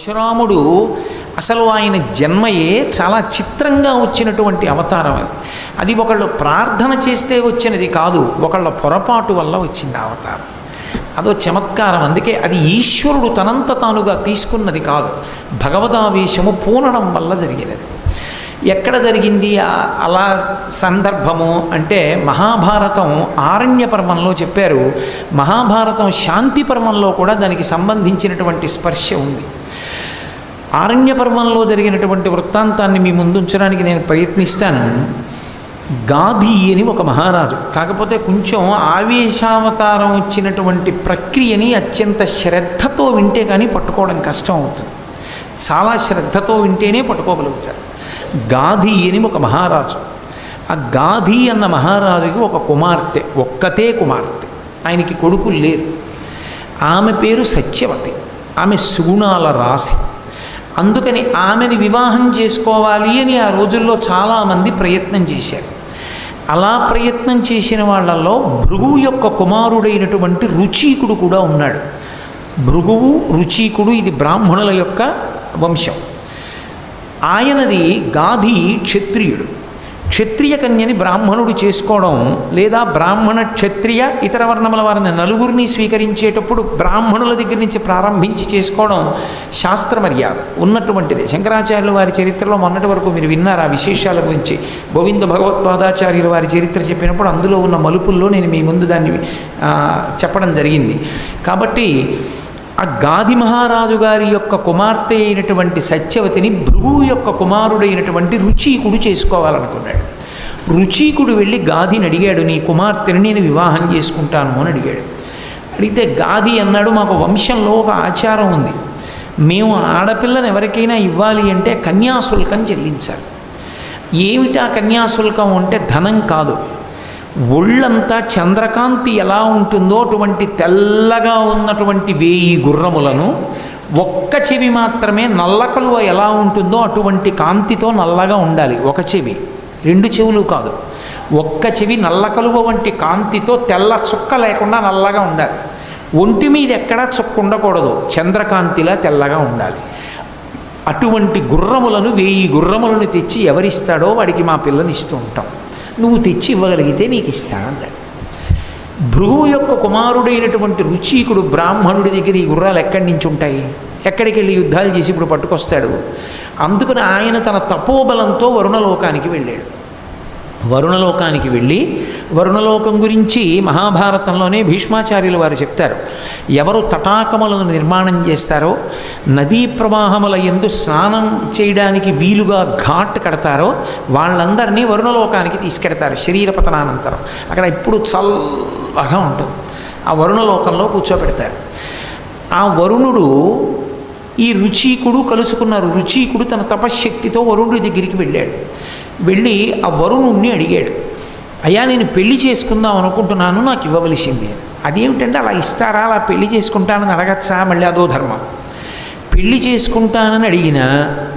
పరశురాముడు అసలు ఆయన జన్మయే చాలా చిత్రంగా వచ్చినటువంటి అవతారం అది. అది ఒకళ్ళు ప్రార్థన చేస్తే వచ్చినది కాదు, ఒకళ్ళ పొరపాటు వల్ల వచ్చింది అవతారం. అదో చమత్కారం. అందుకే అది ఈశ్వరుడు తనంత తానుగా తీసుకున్నది కాదు, భగవదావేశము పూనడం వల్ల జరిగినది. ఎక్కడ జరిగింది అలా సందర్భము అంటే మహాభారతం ఆరణ్య పర్వంలో చెప్పారు. మహాభారతం శాంతి పర్వంలో కూడా దానికి సంబంధించినటువంటి స్పర్శ ఉంది. ఆరణ్య పర్వంలో జరిగినటువంటి వృత్తాంతాన్ని మీ ముందు ఉంచడానికి నేను ప్రయత్నిస్తాను. గాధి అని ఒక మహారాజు, కాకపోతే కొంచెం ఆవేశావతారం వచ్చినటువంటి ప్రక్రియని అత్యంత శ్రద్ధతో వింటే కానీ పట్టుకోవడం కష్టం అవుతుంది. చాలా శ్రద్ధతో వింటేనే పట్టుకోగలుగుతారు. గాధి అని ఒక మహారాజు. ఆ గాధి అన్న మహారాజుకి ఒక కుమార్తె, ఒక్కతే కుమార్తె, ఆయనకి కొడుకులు లేరు. ఆమె పేరు సత్యవతి. ఆమె సుగుణాల రాశి. అందుకని ఆమెని వివాహం చేసుకోవాలి అని ఆ రోజుల్లో చాలామంది ప్రయత్నం చేశారు. అలా ప్రయత్నం చేసిన వాళ్ళల్లో భృగువు యొక్క కుమారుడైనటువంటి రుచీకుడు కూడా ఉన్నాడు. భృగువు రుచీకుడు ఇది బ్రాహ్మణుల యొక్క వంశం. ఆయనది గాధి క్షత్రియుడు. క్షత్రియ కన్యని బ్రాహ్మణుడు చేసుకోవడం, లేదా బ్రాహ్మణ క్షత్రియ ఇతర వర్ణముల వారిని నలుగురిని స్వీకరించేటప్పుడు బ్రాహ్మణుల దగ్గర నుంచి ప్రారంభించి చేసుకోవడం శాస్త్ర మర్యాద ఉన్నటువంటిది. శంకరాచార్యుల వారి చరిత్రలో మొన్నటి వరకు మీరు విన్నారు ఆ విశేషాల గురించి. గోవింద భగవత్పాదాచార్యుల వారి చరిత్ర చెప్పినప్పుడు అందులో ఉన్న మలుపుల్లో నేను మీ ముందు దాన్ని చెప్పడం జరిగింది. కాబట్టి ఆ గాధి మహారాజు గారి యొక్క కుమార్తె అయినటువంటి సత్యవతిని భృగువు యొక్క కుమారుడైనటువంటి రుచీకుడు చేసుకోవాలనుకున్నాడు. రుచీకుడు వెళ్ళి గాధిని అడిగాడు, నీ కుమార్తెని నేను వివాహం చేసుకుంటాను అని అడిగాడు. అడిగితే గాధి అన్నాడు, మాకు వంశంలో ఒక ఆచారం ఉంది, మేము ఆడపిల్లని ఎవరికైనా ఇవ్వాలి అంటే కన్యాశుల్కం చెల్లించాలి. ఏమిటా కన్యాశుల్కం అంటే ధనం కాదు, ఒళ్ళంతా చంద్రకాంతి ఎలా ఉంటుందో అటువంటి తెల్లగా ఉన్నటువంటి 1000 గుర్రములను, ఒక్క చెవి మాత్రమే నల్ల కలువ ఎలా ఉంటుందో అటువంటి కాంతితో నల్లగా ఉండాలి. ఒక చెవి, 2 చెవులు కాదు, ఒక్క చెవి నల్ల కలువ వంటి కాంతితో తెల్ల చుక్క లేకుండా నల్లగా ఉండాలి. ఒంటి మీద ఎక్కడా చుక్క ఉండకూడదు, చంద్రకాంతిలా తెల్లగా ఉండాలి. అటువంటి గుర్రములను 1000 గుర్రములను తెచ్చి ఎవరిస్తాడో వాడికి మా పిల్లని ఇస్తూ ఉంటాం, నువ్వు తెచ్చి ఇవ్వగలిగితే నీకు ఇస్తానన్నాడు. భృగువు యొక్క కుమారుడైనటువంటి రుచీకుడు బ్రాహ్మణుడి దగ్గర ఈ గుర్రాలు ఎక్కడి నుంచి ఉంటాయి, ఎక్కడికి వెళ్ళి యుద్ధాలు చేసి ఇప్పుడు పట్టుకొస్తాడు. అందుకని ఆయన తన తపోబలంతో వరుణలోకానికి వెళ్ళాడు. వరుణలోకానికి వెళ్ళి, వరుణలోకం గురించి మహాభారతంలోనే భీష్మాచార్యుల వారు చెప్తారు. ఎవరు తటాకములను నిర్మాణం చేస్తారో, నదీ ప్రవాహముల యందు స్నానం చేయడానికి వీలుగా ఘాట్ కడతారో వాళ్ళందరినీ వరుణలోకానికి తీసుకెడతారు శరీర పతనానంతరం. అక్కడ ఎప్పుడు చల్లగా ఉంటుంది. ఆ వరుణలోకంలో కూర్చోబెడతారు. ఆ వరుణుడు ఈ రుచీకుడు కలుసుకున్నారు. రుచీకుడు తన తపశ్శక్తితో వరుణుడి దగ్గరికి వెళ్ళాడు. వెళ్ళి ఆ వరుణుణ్ణి అడిగాడు, అయ్యా నేను పెళ్లి చేసుకుందాం అనుకుంటున్నాను, నాకు ఇవ్వవలసింది. అదేమిటంటే అలా ఇస్తారా, అలా పెళ్లి చేసుకుంటానని అడగచ్చా, మళ్ళీ అదో ధర్మం. పెళ్లి చేసుకుంటానని అడిగినా,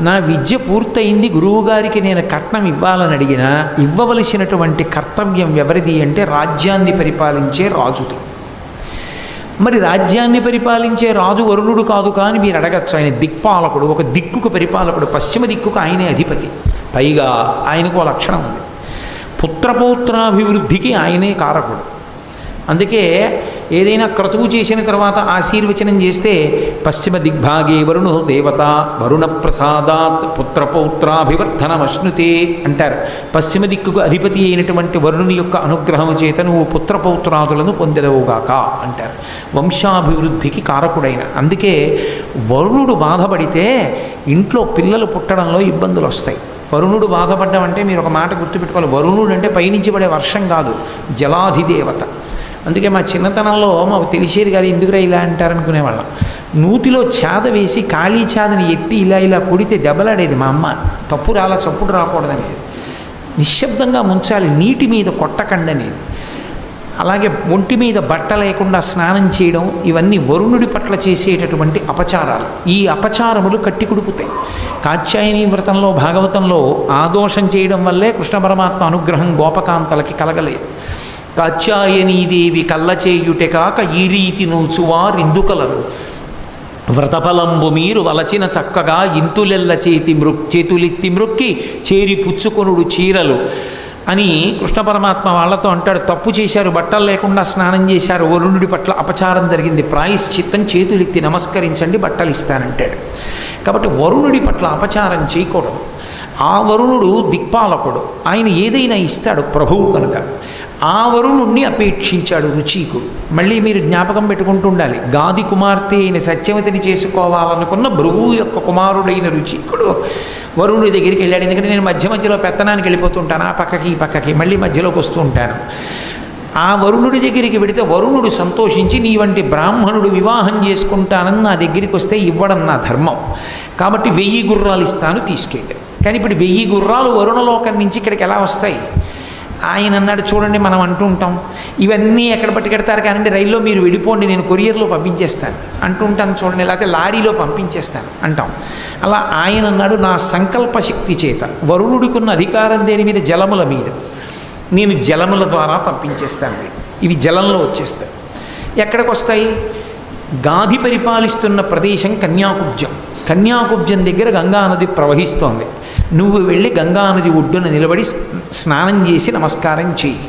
నా విద్య పూర్తయింది, గురువుగారికి నేను కట్నం ఇవ్వాలని అడిగినా, ఇవ్వవలసినటువంటి కర్తవ్యం ఎవరిది అంటే రాజ్యాన్ని పరిపాలించే రాజుది. మరి రాజ్యాన్ని పరిపాలించే రాజు వరుణుడు కాదు కానీ మీరు అడగచ్చు, ఆయన దిక్పాలకుడు, ఒక దిక్కుకు పరిపాలకుడు, పశ్చిమ దిక్కుకు ఆయనే అధిపతి. పైగా ఆయనకు లక్షణం ఉంది, పుత్రపౌత్రాభివృద్ధికి ఆయనే కారకుడు. అందుకే ఏదైనా క్రతువు చేసిన తర్వాత ఆశీర్వచనం చేస్తే పశ్చిమ దిగ్భాగే వరుణో దేవత వరుణ ప్రసాదాత్ పుత్రపౌత్రాభివర్ధనమశ్నుతే అంటారు. పశ్చిమ దిక్కుకు అధిపతి అయినటువంటి వరుణుని యొక్క అనుగ్రహము చేత నువ్వు పుత్రపౌత్రాదులను పొందెదవుగాక అంటారు. వంశాభివృద్ధికి కారకుడైన. అందుకే వరుణుడు బాధపడితే ఇంట్లో పిల్లలు పుట్టడంలో ఇబ్బందులు వస్తాయి. వరుణుడు బాధపడ్డం అంటే మీరు ఒక మాట గుర్తుపెట్టుకోవాలి, వరుణుడు అంటే పైనుంచి పడే వర్షం కాదు, జలాధిదేవత. అందుకే మా చిన్నతనంలో మాకు తెలిసేది కాదు, ఎందుకురా ఇలా అంటారనుకునేవాళ్ళం. నూతిలో చేద వేసి ఖాళీ చేదని ఎత్తి ఇలా ఇలా కొడితే దెబ్బలాడేది మా అమ్మ. తప్పు రాలా, చప్పుడు రాకూడదనేది, నిశ్శబ్దంగా ముంచాలి, నీటి మీద కొట్టకండనేది. అలాగే ఒంటి మీద బట్ట లేకుండా స్నానం చేయడం, ఇవన్నీ వరుణుడి పట్ల చేసేటటువంటి అపచారాలు. ఈ అపచారములు కట్టి కుడుపుతాయి. కాత్యాయని వ్రతంలో భాగవతంలో ఆదోషం చేయడం వల్లే కృష్ణ పరమాత్మ అనుగ్రహం గోపకాంతలకి కలగలేదు. కాత్యాయనీదేవి కళ్ళ చేయుటే కాక ఈ రీతి నూచువారిందుకలరు వ్రతఫలంబు మీరు వలచిన చక్కగా ఇంతులెల్ల చేతులెత్తి మ్రొక్కి చేరి పుచ్చుకొనుడు చీరలు అని కృష్ణ పరమాత్మ వాళ్ళతో అంటాడు. తప్పు చేశారు, బట్టలు లేకుండా స్నానం చేశారు, వరుణుడి పట్ల అపచారం జరిగింది, ప్రాయశ్చిత్తం చేతులెత్తి నమస్కరించండి, బట్టలు ఇస్తానంటాడు. కాబట్టి వరుణుడి పట్ల అపచారం చేయకూడదు. ఆ వరుణుడు దిక్పాలకుడు, ఆయన ఏదైనా ఇస్తాడు ప్రభువు కనుక. ఆ వరుణుణ్ణి అపేక్షించాడు రుచీకుడు. మళ్ళీ మీరు జ్ఞాపకం పెట్టుకుంటూ ఉండాలి, గాది కుమార్తె అయిన సత్యవతిని చేసుకోవాలనుకున్న భృగువు యొక్క కుమారుడైన రుచీకుడు వరుణుడి దగ్గరికి వెళ్ళాడు. ఎందుకంటే నేను మధ్య మధ్యలో పెత్తనానికి వెళ్ళిపోతుంటాను, ఆ పక్కకి ఈ పక్కకి, మళ్ళీ మధ్యలోకి వస్తూ ఉంటాను. ఆ వరుణుడి దగ్గరికి వెడితే వరుణుడు సంతోషించి, నీ వంటి బ్రాహ్మణుడు వివాహం చేసుకుంటానని నా దగ్గరికి వస్తే ఇవ్వడం నా ధర్మం, కాబట్టి 1000 గుర్రాలు ఇస్తాను, తీసుకెళ్ళాడు. కానీ ఇప్పుడు 1000 గుర్రాలు వరుణలోకం నుంచి ఇక్కడికి ఎలా వస్తాయి? ఆయన అన్నాడు, చూడండి మనం అంటూ ఉంటాం ఇవన్నీ ఎక్కడ పట్టుకెడతారు కానండి, రైల్లో మీరు వెళ్ళిపోండి, నేను కొరియర్లో పంపించేస్తాను అంటూ ఉంటాను చూడండి, లేకపోతే లారీలో పంపించేస్తాను అంటాం. అలా ఆయన అన్నాడు, నా సంకల్ప శక్తి చేత వరుణుడికున్న అధికారం దేని మీద? జలముల మీద. నేను జలముల ద్వారా పంపించేస్తాను, ఇవి జలంలో వచ్చేస్తాయి. ఎక్కడికి వస్తాయి? గాది పరిపాలిస్తున్న ప్రదేశం కన్యాకుబ్జం. కన్యాకుబ్జం దగ్గర గంగానది ప్రవహిస్తోంది. నువ్వు వెళ్ళి గంగానది ఒడ్డున నిలబడి స్నానం చేసి నమస్కారం చేయి.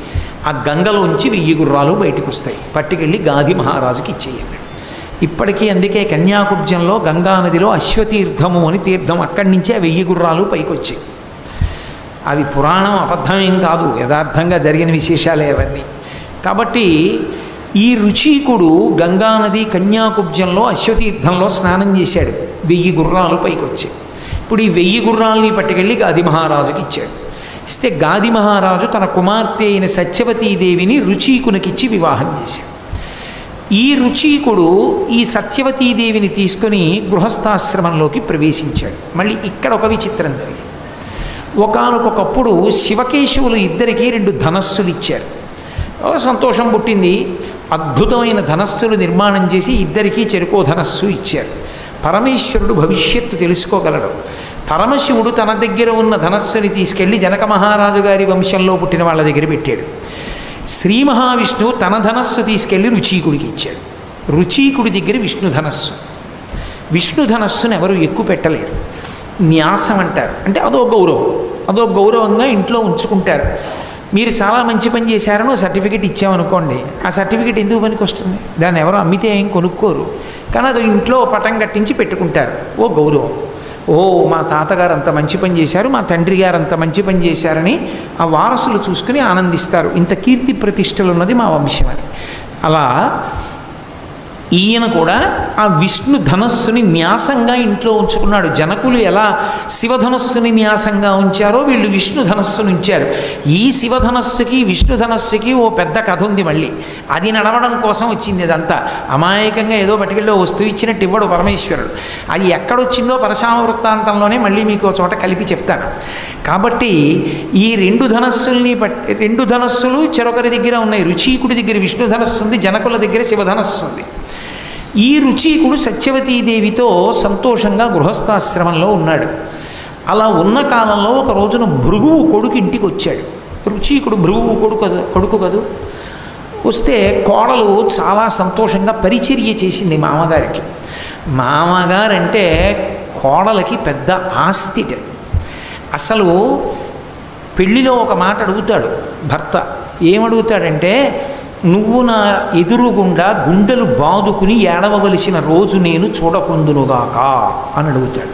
ఆ గంగలోంచి 1000 గుర్రాలు బయటకు వస్తాయి, పట్టుకెళ్ళి గాది మహారాజుకి ఇచ్చేయండి. ఇప్పటికీ అందుకే కన్యాకుబ్జంలో గంగానదిలో అశ్వతీర్థము అని తీర్థం, అక్కడి నుంచే 1000 గుర్రాలు పైకి వచ్చాయి. అవి పురాణం, అబద్ధమేం కాదు, యథార్థంగా జరిగిన విశేషాలే అవన్నీ. కాబట్టి ఈ రుచీకుడు గంగానది కన్యాకుబ్జంలో అశ్వతీర్థంలో స్నానం చేశాడు, 1000 గుర్రాలు పైకి వచ్చాయి. ఇప్పుడు ఈ 1000 గుర్రాలని పట్టుకెళ్ళి గాది మహారాజుకి ఇచ్చాడు. ఇస్తే గాది మహారాజు తన కుమార్తె అయిన సత్యవతీదేవిని రుచీకునికిచ్చి వివాహం చేశాడు. ఈ రుచీకుడు ఈ సత్యవతీదేవిని తీసుకొని గృహస్థాశ్రమంలోకి ప్రవేశించాడు. మళ్ళీ ఇక్కడ ఒక విచిత్రం జరిగింది. ఒకానొకప్పుడు శివకేశవులు ఇద్దరికీ 2 ధనస్సులు ఇచ్చారు. సంతోషం పుట్టింది. అద్భుతమైన ధనస్సులు నిర్మాణం చేసి ఇద్దరికీ చెరుకో ధనస్సు ఇచ్చారు. పరమేశ్వరుడు భవిష్యత్తు తెలుసుకోగలడు. పరమశివుడు తన దగ్గర ఉన్న ధనస్సుని తీసుకెళ్ళి జనక మహారాజు గారి వంశంలో పుట్టిన వాళ్ళ దగ్గర పెట్టాడు. శ్రీ మహావిష్ణువు తన ధనస్సు తీసుకెళ్ళి రుచీకుడికి ఇచ్చాడు. రుచీకుడి దగ్గర విష్ణు ధనస్సు. విష్ణు ధనస్సును ఎవరు ఎక్కువ పెట్టలేరు. న్యాసం అంటారు, అంటే అదో గౌరవం, అదో గౌరవంగా ఇంట్లో ఉంచుకుంటారు. మీరు చాలా మంచి పని చేశారని సర్టిఫికేట్ ఇచ్చామనుకోండి, ఆ సర్టిఫికేట్ ఎందుకు పనికి వస్తుంది? దాన్ని ఎవరో అమ్మితే ఏం కొనుక్కోరు, కానీ అది ఇంట్లో పటం కట్టించి పెట్టుకుంటారు, ఓ గౌరవం. ఓ మా తాతగారు అంత మంచి పని చేశారు, మా తండ్రి గారు అంత మంచి పని చేశారని ఆ వారసులు చూసుకుని ఆనందిస్తారు. ఇంత కీర్తి ప్రతిష్టలు ఉన్నది మా వంశం అని. అలా ఈయన కూడా ఆ విష్ణు ధనస్సుని న్యాసంగా ఇంట్లో ఉంచుకున్నాడు. జనకులు ఎలా శివధనస్సుని న్యాసంగా ఉంచారో వీళ్ళు విష్ణు ధనస్సును ఉంచారు. ఈ శివధనస్సుకి విష్ణు ధనస్సుకి ఓ పెద్ద కథ ఉంది. మళ్ళీ అది నడవడం కోసం వచ్చింది. అదంతా అమాయకంగా ఏదో పట్టుకెళ్ళి వస్తువు ఇచ్చినట్టు ఇవ్వడు పరమేశ్వరుడు. అది ఎక్కడొచ్చిందో పరశురామ వృత్తాంతంలోనే మళ్ళీ మీకు చోట కలిపి చెప్తాను. కాబట్టి ఈ 2 ధనస్సుల్ని 2 ధనస్సులు చెరొకరి దగ్గర ఉన్నాయి. రుచీకుడి దగ్గర విష్ణు ధనస్సు ఉంది, జనకుల దగ్గర శివధనస్సు ఉంది. ఈ రుచీకుడు సత్యవతీదేవితో సంతోషంగా గృహస్థాశ్రమంలో ఉన్నాడు. అలా ఉన్న కాలంలో ఒక రోజున భృగువు కొడుకు ఇంటికి వచ్చాడు. రుచీకుడు భృగువు కొడుకు కదూ. వస్తే కోడలు చాలా సంతోషంగా పరిచర్య చేసింది మామగారికి. మామగారంటే కోడలకి పెద్ద ఆస్తిట. అసలు పెళ్ళిలో ఒక మాట అడుగుతాడు భర్త. ఏమడుగుతాడంటే, నువ్వు నా ఎదురుగుండా గుండెలు బాదుకుని ఏడవవలసిన రోజు నేను చూడకుందునుగాక అని అడుగుతాడు.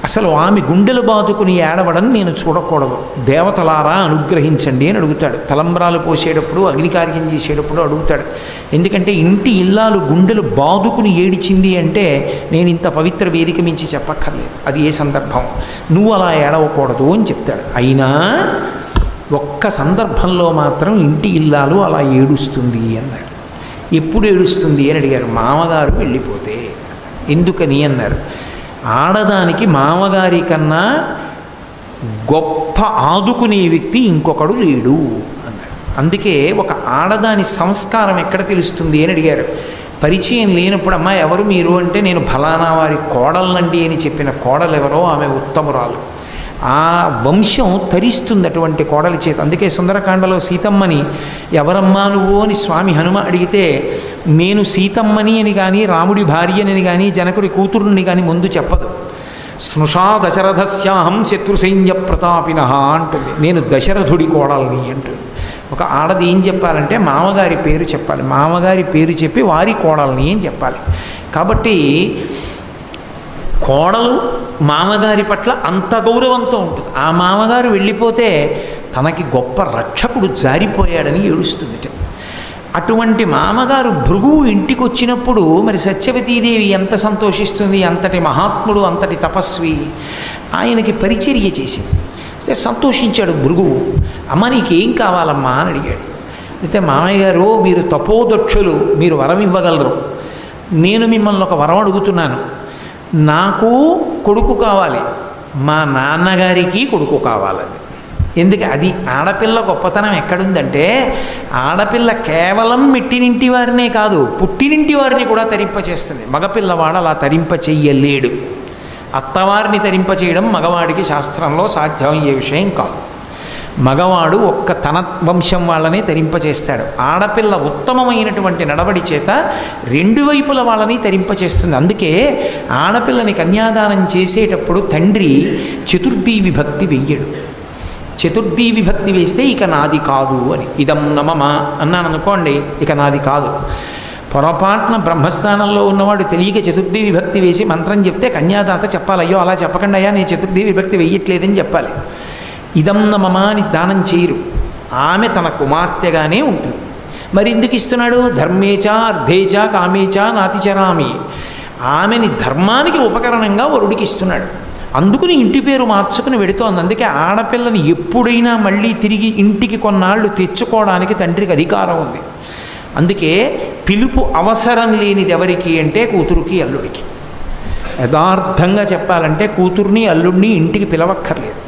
అసలు ఆమె గుండెలు బాదుకుని ఏడవడం నేను చూడకూడదు, దేవతలారా అనుగ్రహించండి అని అడుగుతాడు. తలంబ్రాలు పోసేటప్పుడు, అగ్నికార్యం చేసేటప్పుడు అడుగుతాడు. ఎందుకంటే ఇంటి ఇల్లాలు గుండెలు బాదుకుని ఏడిచింది అంటే నేను ఇంత పవిత్ర వేదిక మించి చెప్పక్కర్లేదు, అది ఏ సందర్భం, నువ్వు అలా ఏడవకూడదు అని చెప్తాడు. అయినా ఒక్క సందర్భంలో మాత్రం ఇంటి ఇల్లాలు అలా ఏడుస్తుంది అన్నాడు. ఎప్పుడు ఏడుస్తుంది అని అడిగారు. మామగారు వెళ్ళిపోతే. ఎందుకని అన్నారు. ఆడదానికి మామగారి కన్నా గొప్ప ఆదుకునే వ్యక్తి ఇంకొకడు లేడు అన్నాడు. అందుకే ఒక ఆడదాని సంస్కారం ఎక్కడ తెలుస్తుంది అని అడిగారు. పరిచయం లేనప్పుడు అమ్మా ఎవరు మీరు అంటే నేను ఫలానా వారి కోడలండి అని చెప్పిన కోడలు ఎవరో ఆమె ఉత్తమురాలు. ఆ వంశం తరిస్తుంది అటువంటి కోడలి చేత. అందుకే సుందరకాండలో సీతమ్మని ఎవరమ్మా నువ్వు అని స్వామి హనుమ అడిగితే నేను సీతమ్మని అని కానీ రాముడి భార్యని కానీ జనకుడి కూతురుని కానీ ముందు చెప్పదు. స్నుషా దశరథస్యాహం శత్రుసైన్య ప్రతాపిన అంటుంది. నేను దశరథుడి కోడల్ని అంటుంది. ఒక ఆడది ఏం చెప్పాలంటే మామగారి పేరు చెప్పాలి, మామగారి పేరు చెప్పి వారి కోడల్ని అని చెప్పాలి. కాబట్టి కోడలు మామగారి పట్ల అంత గౌరవంతో ఉంటుంది. ఆ మామగారు వెళ్ళిపోతే తనకి గొప్ప రక్షకుడు జారిపోయాడని ఏడుస్తుంది. అటువంటి మామగారు భృగువు ఇంటికి వచ్చినప్పుడు మరి సత్యవతీదేవి ఎంత సంతోషిస్తుంది. అంతటి మహాత్ముడు, అంతటి తపస్వి ఆయనకి పరిచర్య చేసింది. సంతోషించాడు భృగువు. అమ్మ నీకేం కావాలమ్మా అని అడిగాడు. అయితే మామయ్య గారు మీరు తపోదక్షులు, మీరు వరం ఇవ్వగలరు. నేను మిమ్మల్ని ఒక వరం అడుగుతున్నాను. నాకు కొడుకు కావాలి, మా నాన్నగారికి కొడుకు కావాలని. ఎందుకు అది ఆడపిల్ల గొప్పతనం ఎక్కడుందంటే ఆడపిల్ల కేవలం మెట్టినింటి వారినే కాదు పుట్టినింటి వారిని కూడా తరింపచేస్తుంది. మగపిల్లవాడు అలా తరింప చెయ్యలేడు. అత్తవారిని తరింపచేయడం మగవాడికి శాస్త్రంలో సాధ్యమయ్యే విషయం కాదు. మగవాడు ఒక్క తన వంశం వాళ్ళనే తరింపచేస్తాడు. ఆడపిల్ల ఉత్తమమైనటువంటి నడవడి చేత రెండు వైపుల వాళ్ళని తరింపచేస్తుంది. అందుకే ఆడపిల్లని కన్యాదానం చేసేటప్పుడు తండ్రి చతుర్థీ విభక్తి వెయ్యడు. చతుర్థీ విభక్తి వేస్తే ఇక నాది కాదు అని, ఇదం నమమ అన్నాను అనుకోండి, ఇక నాది కాదు. పొరపాటున బ్రహ్మస్థానంలో ఉన్నవాడు తెలియక చతుర్థీ విభక్తి వేసి మంత్రం చెప్తే కన్యాదాత చెప్పాలి, అయ్యో అలా చెప్పకుండా అయ్యా నేను చతుర్థీ విభక్తి వెయ్యట్లేదని చెప్పాలి. ఇదం నమమ అని దానం చేయరు. ఆమె తన కుమార్తెగానే ఉంటుంది. మరి ఎందుకు ఇస్తున్నాడు? ధర్మేచ అర్ధేచ కామేచ నాతిచరామి. ఆమెని ధర్మానికి ఉపకరణంగా వరుడికి ఇస్తున్నాడు. అందుకుని ఇంటి పేరు మార్చుకుని వెడుతోంది. అందుకే ఆడపిల్లని ఎప్పుడైనా మళ్ళీ తిరిగి ఇంటికి కొన్నాళ్ళు తెచ్చుకోవడానికి తండ్రికి అధికారం ఉంది. అందుకే పిలుపు అవసరం లేనిది ఎవరికి అంటే కూతురుకి అల్లుడికి. యథార్థంగా చెప్పాలంటే కూతుర్ని అల్లుడిని ఇంటికి పిలవక్కర్లేదు.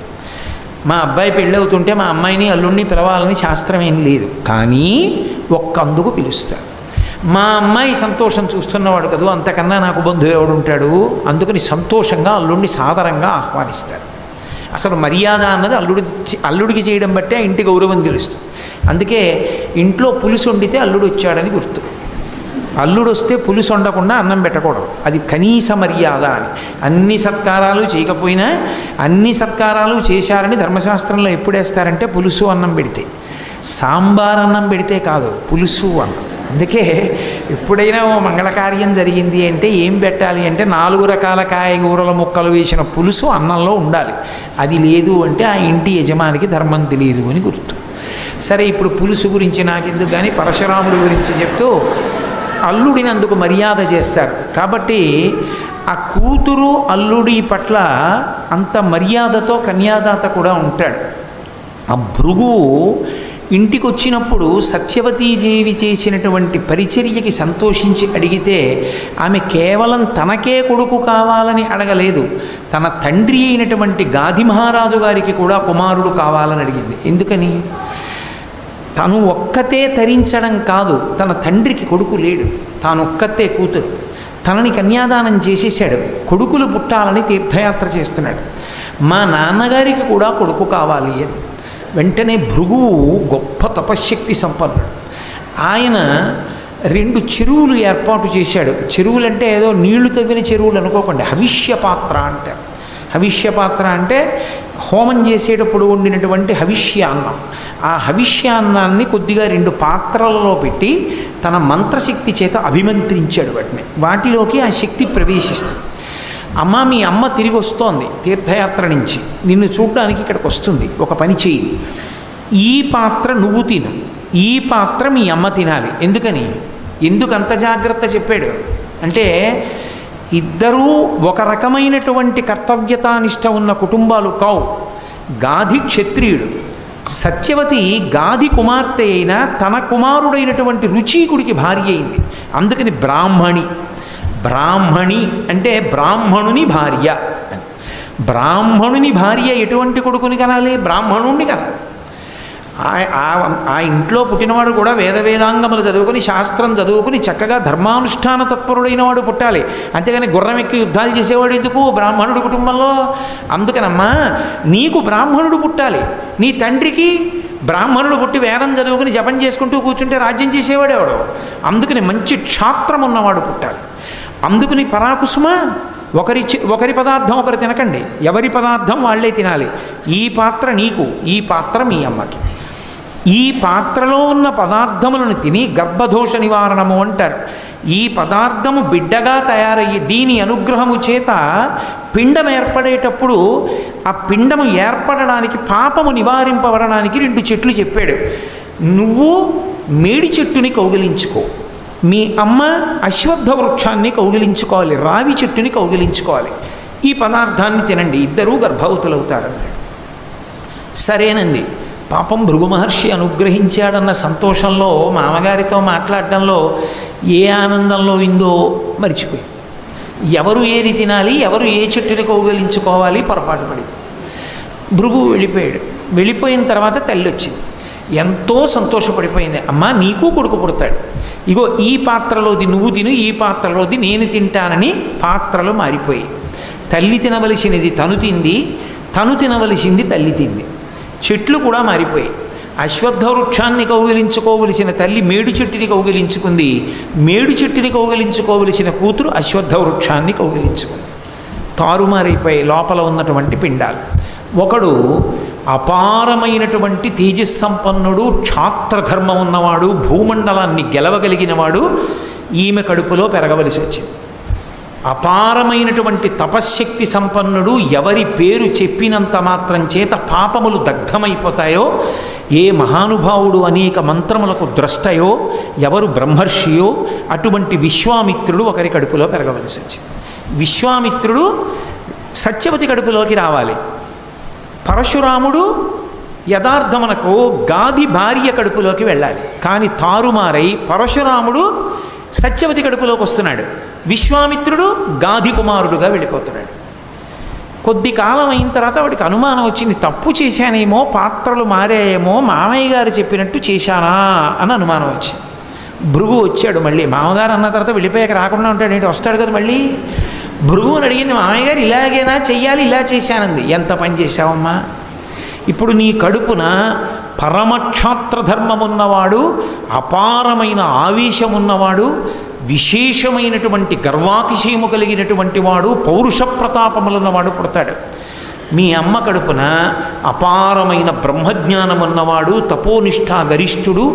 మా అబ్బాయి పెళ్ళి అవుతుంటే మా అమ్మాయిని అల్లుడిని పిలవాలని శాస్త్రం ఏం లేదు, కానీ ఒక్కందుకు పిలుస్తారు. మా అమ్మాయి సంతోషం చూస్తున్నవాడు కదూ, అంతకన్నా నాకు బంధువు ఎవడు ఉంటాడు, అందుకని సంతోషంగా అల్లుడిని సాదరంగా ఆహ్వానిస్తారు. అసలు మర్యాద అన్నది అల్లుడికి చేయడం బట్టే ఇంటి గౌరవం తెలుస్తుంది. అందుకే ఇంట్లో పులుసు వండితే అల్లుడు వచ్చాడని గుర్తు. అల్లుడు వస్తే పులుసు వండకుండా అన్నం పెట్టకూడదు, అది కనీస మర్యాద అని. అన్ని సత్కారాలు చేయకపోయినా అన్ని సత్కారాలు చేశారని ధర్మశాస్త్రంలో ఎప్పుడు వేస్తారంటే పులుసు అన్నం పెడితే. సాంబార్ అన్నం పెడితే కాదు, పులుసు అన్నం. అందుకే ఎప్పుడైనా ఓ మంగళకార్యం జరిగింది అంటే ఏం పెట్టాలి అంటే 4 రకాల కాయగూరల ముక్కలు వేసిన పులుసు అన్నంలో ఉండాలి. అది లేదు అంటే ఆ ఇంటి యజమానికి ధర్మం తెలియదు అని గుర్తు. సరే, ఇప్పుడు పులుసు గురించి నాకెందుకు కానీ పరశురాముడి గురించి చెప్తూ అల్లుడిని అందుకు మర్యాద చేస్తారు. కాబట్టి ఆ కూతురు అల్లుడి పట్ల అంత మర్యాదతో కన్యాదాత కూడా ఉంటాడు. ఆ భృగువు ఇంటికి వచ్చినప్పుడు సత్యవతీదేవి చేసినటువంటి పరిచర్యకి సంతోషించి అడిగితే ఆమె కేవలం తనకే కొడుకు కావాలని అడగలేదు, తన తండ్రి అయినటువంటి గాది మహారాజు గారికి కూడా కుమారుడు కావాలని అడిగింది. ఎందుకని? తను ఒక్కతే తరించడం కాదు, తన తండ్రికి కొడుకు లేడు, తానొక్కతే కూతురు, తనని కన్యాదానం చేసేసాడు, కొడుకులు పుట్టాలని తీర్థయాత్ర చేస్తున్నాడు. మా నాన్నగారికి కూడా కొడుకు కావాలి అని. వెంటనే భృగువు గొప్ప తపశ్శక్తి సంపన్నుడు. ఆయన 2 చెరువులు ఏర్పాటు చేశాడు. చెరువులు అంటే ఏదో నీళ్లు తవ్విన చెరువులు అనుకోకండి, హవిష్యపాత్ర అంటారు. హవిష్యపాత్ర అంటే హోమం చేసేటప్పుడు వండినటువంటి హవిష్యాన్నం. ఆ హవిష్యాన్నాన్ని కొద్దిగా 2 పాత్రలలో పెట్టి తన మంత్రశక్తి చేత అభిమంత్రించాడు వాటిలోకి ఆ శక్తి ప్రవేశిస్తుంది. అమ్మ, మీ అమ్మ తిరిగి వస్తోంది తీర్థయాత్ర నుంచి, నిన్ను చూడడానికి ఇక్కడికి వస్తుంది, ఒక పని చెయ్యి, ఈ పాత్ర నువ్వు తిను, ఈ పాత్ర మీ అమ్మ తినాలి. ఎందుకు అంత జాగ్రత్త చెప్పాడు అంటే ఇద్దరూ ఒక రకమైనటువంటి కర్తవ్యతానిష్ట ఉన్న కుటుంబాలు కావు. గాది క్షత్రియుడు, సత్యవతి గాది కుమార్తె అయినా తన కుమారుడైనటువంటి రుచీకుడికి భార్య అయింది. అందుకని బ్రాహ్మణి అంటే బ్రాహ్మణుని భార్య అని. బ్రాహ్మణుని భార్య ఎటువంటి కొడుకుని కనాలి? బ్రాహ్మణుణ్ణి కనాలి. ఆ ఇంట్లో పుట్టినవాడు కూడా వేదాంగములు చదువుకుని శాస్త్రం చదువుకుని చక్కగా ధర్మానుష్ఠాన తత్పరుడైన వాడు పుట్టాలి. అంతేగాని గుర్రం ఎక్కి యుద్ధాలు చేసేవాడు ఎందుకు బ్రాహ్మణుడు కుటుంబంలో? అందుకనమ్మా నీకు బ్రాహ్మణుడు పుట్టాలి. నీ తండ్రికి బ్రాహ్మణుడు పుట్టి వేదం చదువుకుని జపం చేసుకుంటూ కూర్చుంటే రాజ్యం చేసేవాడేవాడు. అందుకని మంచి క్షాత్రం ఉన్నవాడు పుట్టాలి. అందుకని పరాకుసుమ ఒకరి పదార్థం ఒకరు తినకండి, ఎవరి పదార్థం వాళ్ళే తినాలి. ఈ పాత్ర నీకు, ఈ పాత్ర మీ అమ్మకి. ఈ పాత్రలో ఉన్న పదార్థములను తిని గర్భదోష నివారణము అంటారు. ఈ పదార్థము బిడ్డగా తయారయ్యి దీని అనుగ్రహము చేత పిండం ఏర్పడేటప్పుడు ఆ పిండము ఏర్పడడానికి పాపము నివారింపబడడానికి 2 చెట్లు చెప్పాడు. నువ్వు మేడి చెట్టుని కౌగిలించుకో, మీ అమ్మ అశ్వత్థ వృక్షాన్ని కౌగిలించుకోవాలి, రావి చెట్టుని కౌగిలించుకోవాలి. ఈ పదార్థాన్ని తినండి, ఇద్దరూ గర్భవతులవుతారన్నాడు. సరేనండి. పాపం భృగు మహర్షి అనుగ్రహించాడన్న సంతోషంలో మామగారితో మాట్లాడటంలో ఏ ఆనందంలో విందో మర్చిపోయి ఎవరు ఏది తినాలి, ఎవరు ఏ చెట్టుని కౌగిలించుకోవాలి పొరపాటు పడి భృగు వెళ్ళిపోయాడు. వెళ్ళిపోయిన తర్వాత తల్లి వచ్చింది, ఎంతో సంతోషపడిపోయింది. అమ్మ నీకు కొడుకు పుడతాడు, ఇగో ఈ పాత్రలోది నువ్వు తిను, ఈ పాత్రలోది నేను తింటానని పాత్రలు మారిపోయి తల్లి తినవలసినది తను తింది, తను తినవలసింది తల్లి తింది. చెట్లు కూడా మారిపోయి అశ్వత్థ వృక్షాన్ని కౌగిలించుకోవలసిన తల్లి మేడు చెట్టుని కౌగిలించుకుంది, మేడు చెట్టుని కౌగిలించుకోవలసిన కూతురు అశ్వత్థ వృక్షాన్ని కౌగిలించుకుంది. తారుమారైపోయి లోపల ఉన్నటువంటి పిండాలు. ఒకడు అపారమైనటువంటి తేజస్సంపన్నుడు, క్షాత్రధర్మం ఉన్నవాడు, భూమండలాన్ని గెలవగలిగినవాడు ఈమె కడుపులో పెరగవలసి వచ్చింది. అపారమైనటువంటి తపశ్శక్తి సంపన్నుడు, ఎవరి పేరు చెప్పినంత మాత్రం చేత పాపములు దగ్ధమైపోతాయో, ఏ మహానుభావుడు అనేక మంత్రములకు ద్రష్టయో, ఎవరు బ్రహ్మర్షియో అటువంటి విశ్వామిత్రుడు ఒకరి కడుపులో పెరగవలసి వచ్చింది. విశ్వామిత్రుడు సత్యవతి కడుపులోకి రావాలి. పరశురాముడు యథార్థమునకు గాది భార్య కడుపులోకి వెళ్ళాలి. కానీ తారుమారై పరశురాముడు సత్యవతి కడుపులోకి వస్తున్నాడు, విశ్వామిత్రుడు గాది కుమారుడుగా వెళ్ళిపోతున్నాడు. కొద్ది కాలం అయిన తర్వాత వాడికి అనుమానం వచ్చింది, తప్పు చేశానేమో, పాత్రలు మారాయేమో, మామయ్య గారు చెప్పినట్టు చేశానా అని అనుమానం వచ్చింది. భృగు వచ్చాడు మళ్ళీ. మామగారు అన్న తర్వాత వెళ్ళిపోయాక రాకుండా ఉంటాడు ఏంటి, వస్తాడు కదా మళ్ళీ. భృగుని అడిగింది, మామయ్య గారు ఇలాగేనా చెయ్యాలి, ఇలా చేశానంది. ఎంత పని చేశావమ్మా, ఇప్పుడు నీ కడుపున పరమక్షాత్రధర్మమున్నవాడు, అపారమైన ఆవేశమున్నవాడు, విశేషమైనటువంటి గర్వాతిశయము కలిగినటువంటి వాడు, పౌరుష ప్రతాపములున్నవాడు పుడతాడు. మీ అమ్మ కడుపున అపారమైన బ్రహ్మజ్ఞానమున్నవాడు, తపోనిష్ఠా గరిష్ఠుడు,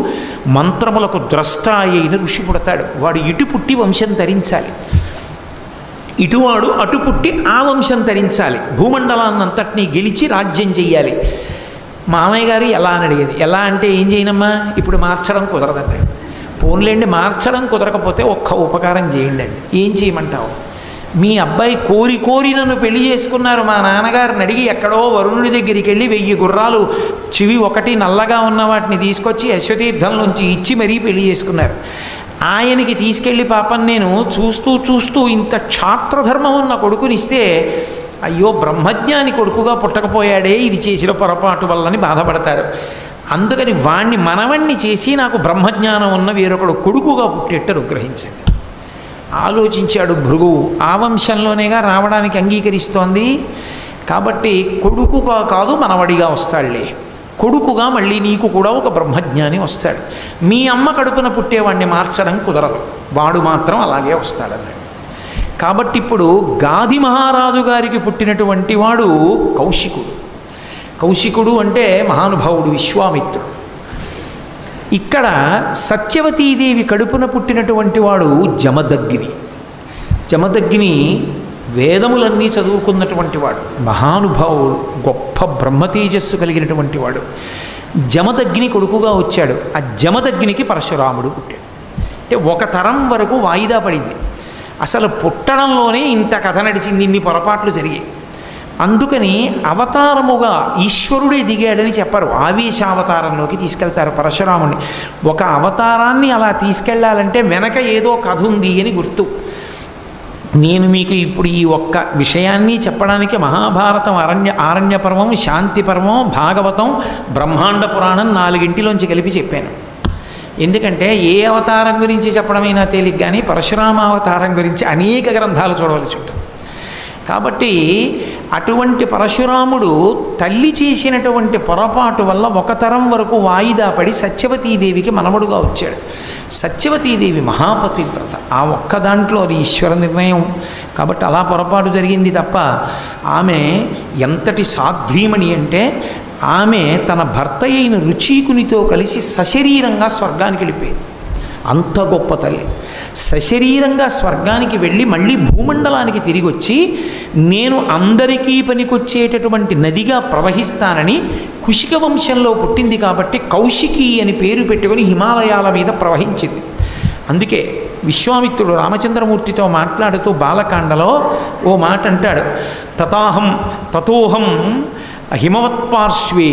మంత్రములకు ద్రష్ట అయిన ఋషి పుడతాడు. వాడు ఇటు పుట్టి వంశం ధరించాలి, ఇటువాడు అటు పుట్టి ఆ వంశం ధరించాలి, భూమండలాన్నంతటినీ గెలిచి రాజ్యం చెయ్యాలి. మామయ్య గారు ఎలా అని అడిగేది. ఎలా అంటే ఏం చేయనమ్మా, ఇప్పుడు మార్చడం కుదరదండి. పోన్లేండి, మార్చడం కుదరకపోతే ఒక్క ఉపకారం చేయండి అండి. ఏం చేయమంటావు? మీ అబ్బాయి కోరి నన్ను పెళ్లి చేసుకున్నారు. మా నాన్నగారిని అడిగి ఎక్కడో వరుణుడి దగ్గరికి వెళ్ళి 1000 గుర్రాలు చెవి ఒకటి నల్లగా ఉన్న వాటిని తీసుకొచ్చి అశ్వతీర్థంలోంచి ఇచ్చి మరీ పెళ్లి చేసుకున్నారు. ఆయనకి తీసుకెళ్ళి పాపం నేను చూస్తూ ఇంత క్షాత్రధర్మం ఉన్న కొడుకునిస్తే, అయ్యో బ్రహ్మజ్ఞాని కొడుకుగా పుట్టకపోయాడే, ఇది చేసిన పొరపాటు వల్లని బాధపడతారు. అందుకని వాణ్ణి మనవణ్ణి చేసి నాకు బ్రహ్మజ్ఞానం ఉన్న వేరొకడు కొడుకుగా పుట్టేట్టు అనుగ్రహించండి. ఆలోచించాడు భృగువు. ఆ వంశంలోనేగా రావడానికి అంగీకరిస్తోంది కాబట్టి కొడుకుగా కాదు మనవడిగా వస్తాడులే, కొడుకుగా మళ్ళీ నీకు కూడా ఒక బ్రహ్మజ్ఞాని వస్తాడు. మీ అమ్మ కడుపున పుట్టేవాడిని మార్చడం కుదరదు, వాడు మాత్రం అలాగే వస్తాడన్నాడు. కాబట్టి ఇప్పుడు గాది మహారాజు గారికి పుట్టినటువంటి వాడు కౌశికుడు. కౌశికుడు అంటే మహానుభావుడు, విశ్వామిత్రుడు. ఇక్కడ సత్యవతీదేవి కడుపున పుట్టినటువంటి వాడు జమదగ్ని. జమదగ్ని వేదములన్నీ చదువుకున్నటువంటి వాడు, మహానుభావుడు, గొప్ప బ్రహ్మతేజస్సు కలిగినటువంటి వాడు. జమదగ్ని కొడుకుగా వచ్చాడు. ఆ జమదగ్నికి పరశురాముడు పుట్టాడు. అంటే ఒక తరం వరకు వాయిదా పడింది. అసలు పుట్టడంలోనే ఇంత కథ నడిచింది, ఇన్ని పొరపాట్లు జరిగాయి. అందుకని అవతారముగా ఈశ్వరుడే దిగాడని చెప్పరు, ఆవేశావతారంలోకి తీసుకెళ్తారు పరశురాముడిని. ఒక అవతారాన్ని అలా తీసుకెళ్లాలంటే వెనక ఏదో కథ ఉంది అని గుర్తు. నేను మీకు ఇప్పుడు ఈ ఒక్క విషయాన్ని చెప్పడానికి మహాభారతం, ఆరణ్య పర్వం, శాంతి పర్వం, భాగవతం, బ్రహ్మాండ పురాణం 4 కలిపి చెప్పాను. ఎందుకంటే ఏ అవతారం గురించి చెప్పడమైనా తేలిక, కానీ పరశురామ అవతారం గురించి అనేక గ్రంథాలు చూడవలసి ఉంటుంది. కాబట్టి అటువంటి పరశురాముడు తల్లి చేసినటువంటి పొరపాటు వల్ల ఒక తరం వరకు వాయిదా పడి సత్యవతీదేవికి మనవడుగా వచ్చాడు. సత్యవతీదేవి మహాపతివ్రత, ఆ ఒక్క దాంట్లో అది ఈశ్వర నిర్ణయం. కాబట్టి అలా పొరపాటు జరిగింది తప్ప ఆమె ఎంతటి సాధ్వీమణి అంటే ఆమె తన భర్త అయిన రుచీకునితో కలిసి సశరీరంగా స్వర్గానికి వెళ్ళిపోయింది. అంత గొప్ప తల్లి సశరీరంగా స్వర్గానికి వెళ్ళి మళ్ళీ భూమండలానికి తిరిగి వచ్చి నేను అందరికీ పనికొచ్చేటటువంటి నదిగా ప్రవహిస్తానని కుశిక వంశంలో పుట్టింది కాబట్టి కౌశికి అని పేరు పెట్టుకొని హిమాలయాల మీద ప్రవహించింది. అందుకే విశ్వామిత్రుడు రామచంద్రమూర్తితో మాట్లాడుతూ బాలకాండలో ఓ మాట అంటాడు, తతోహం హిమవత్పార్శ్వే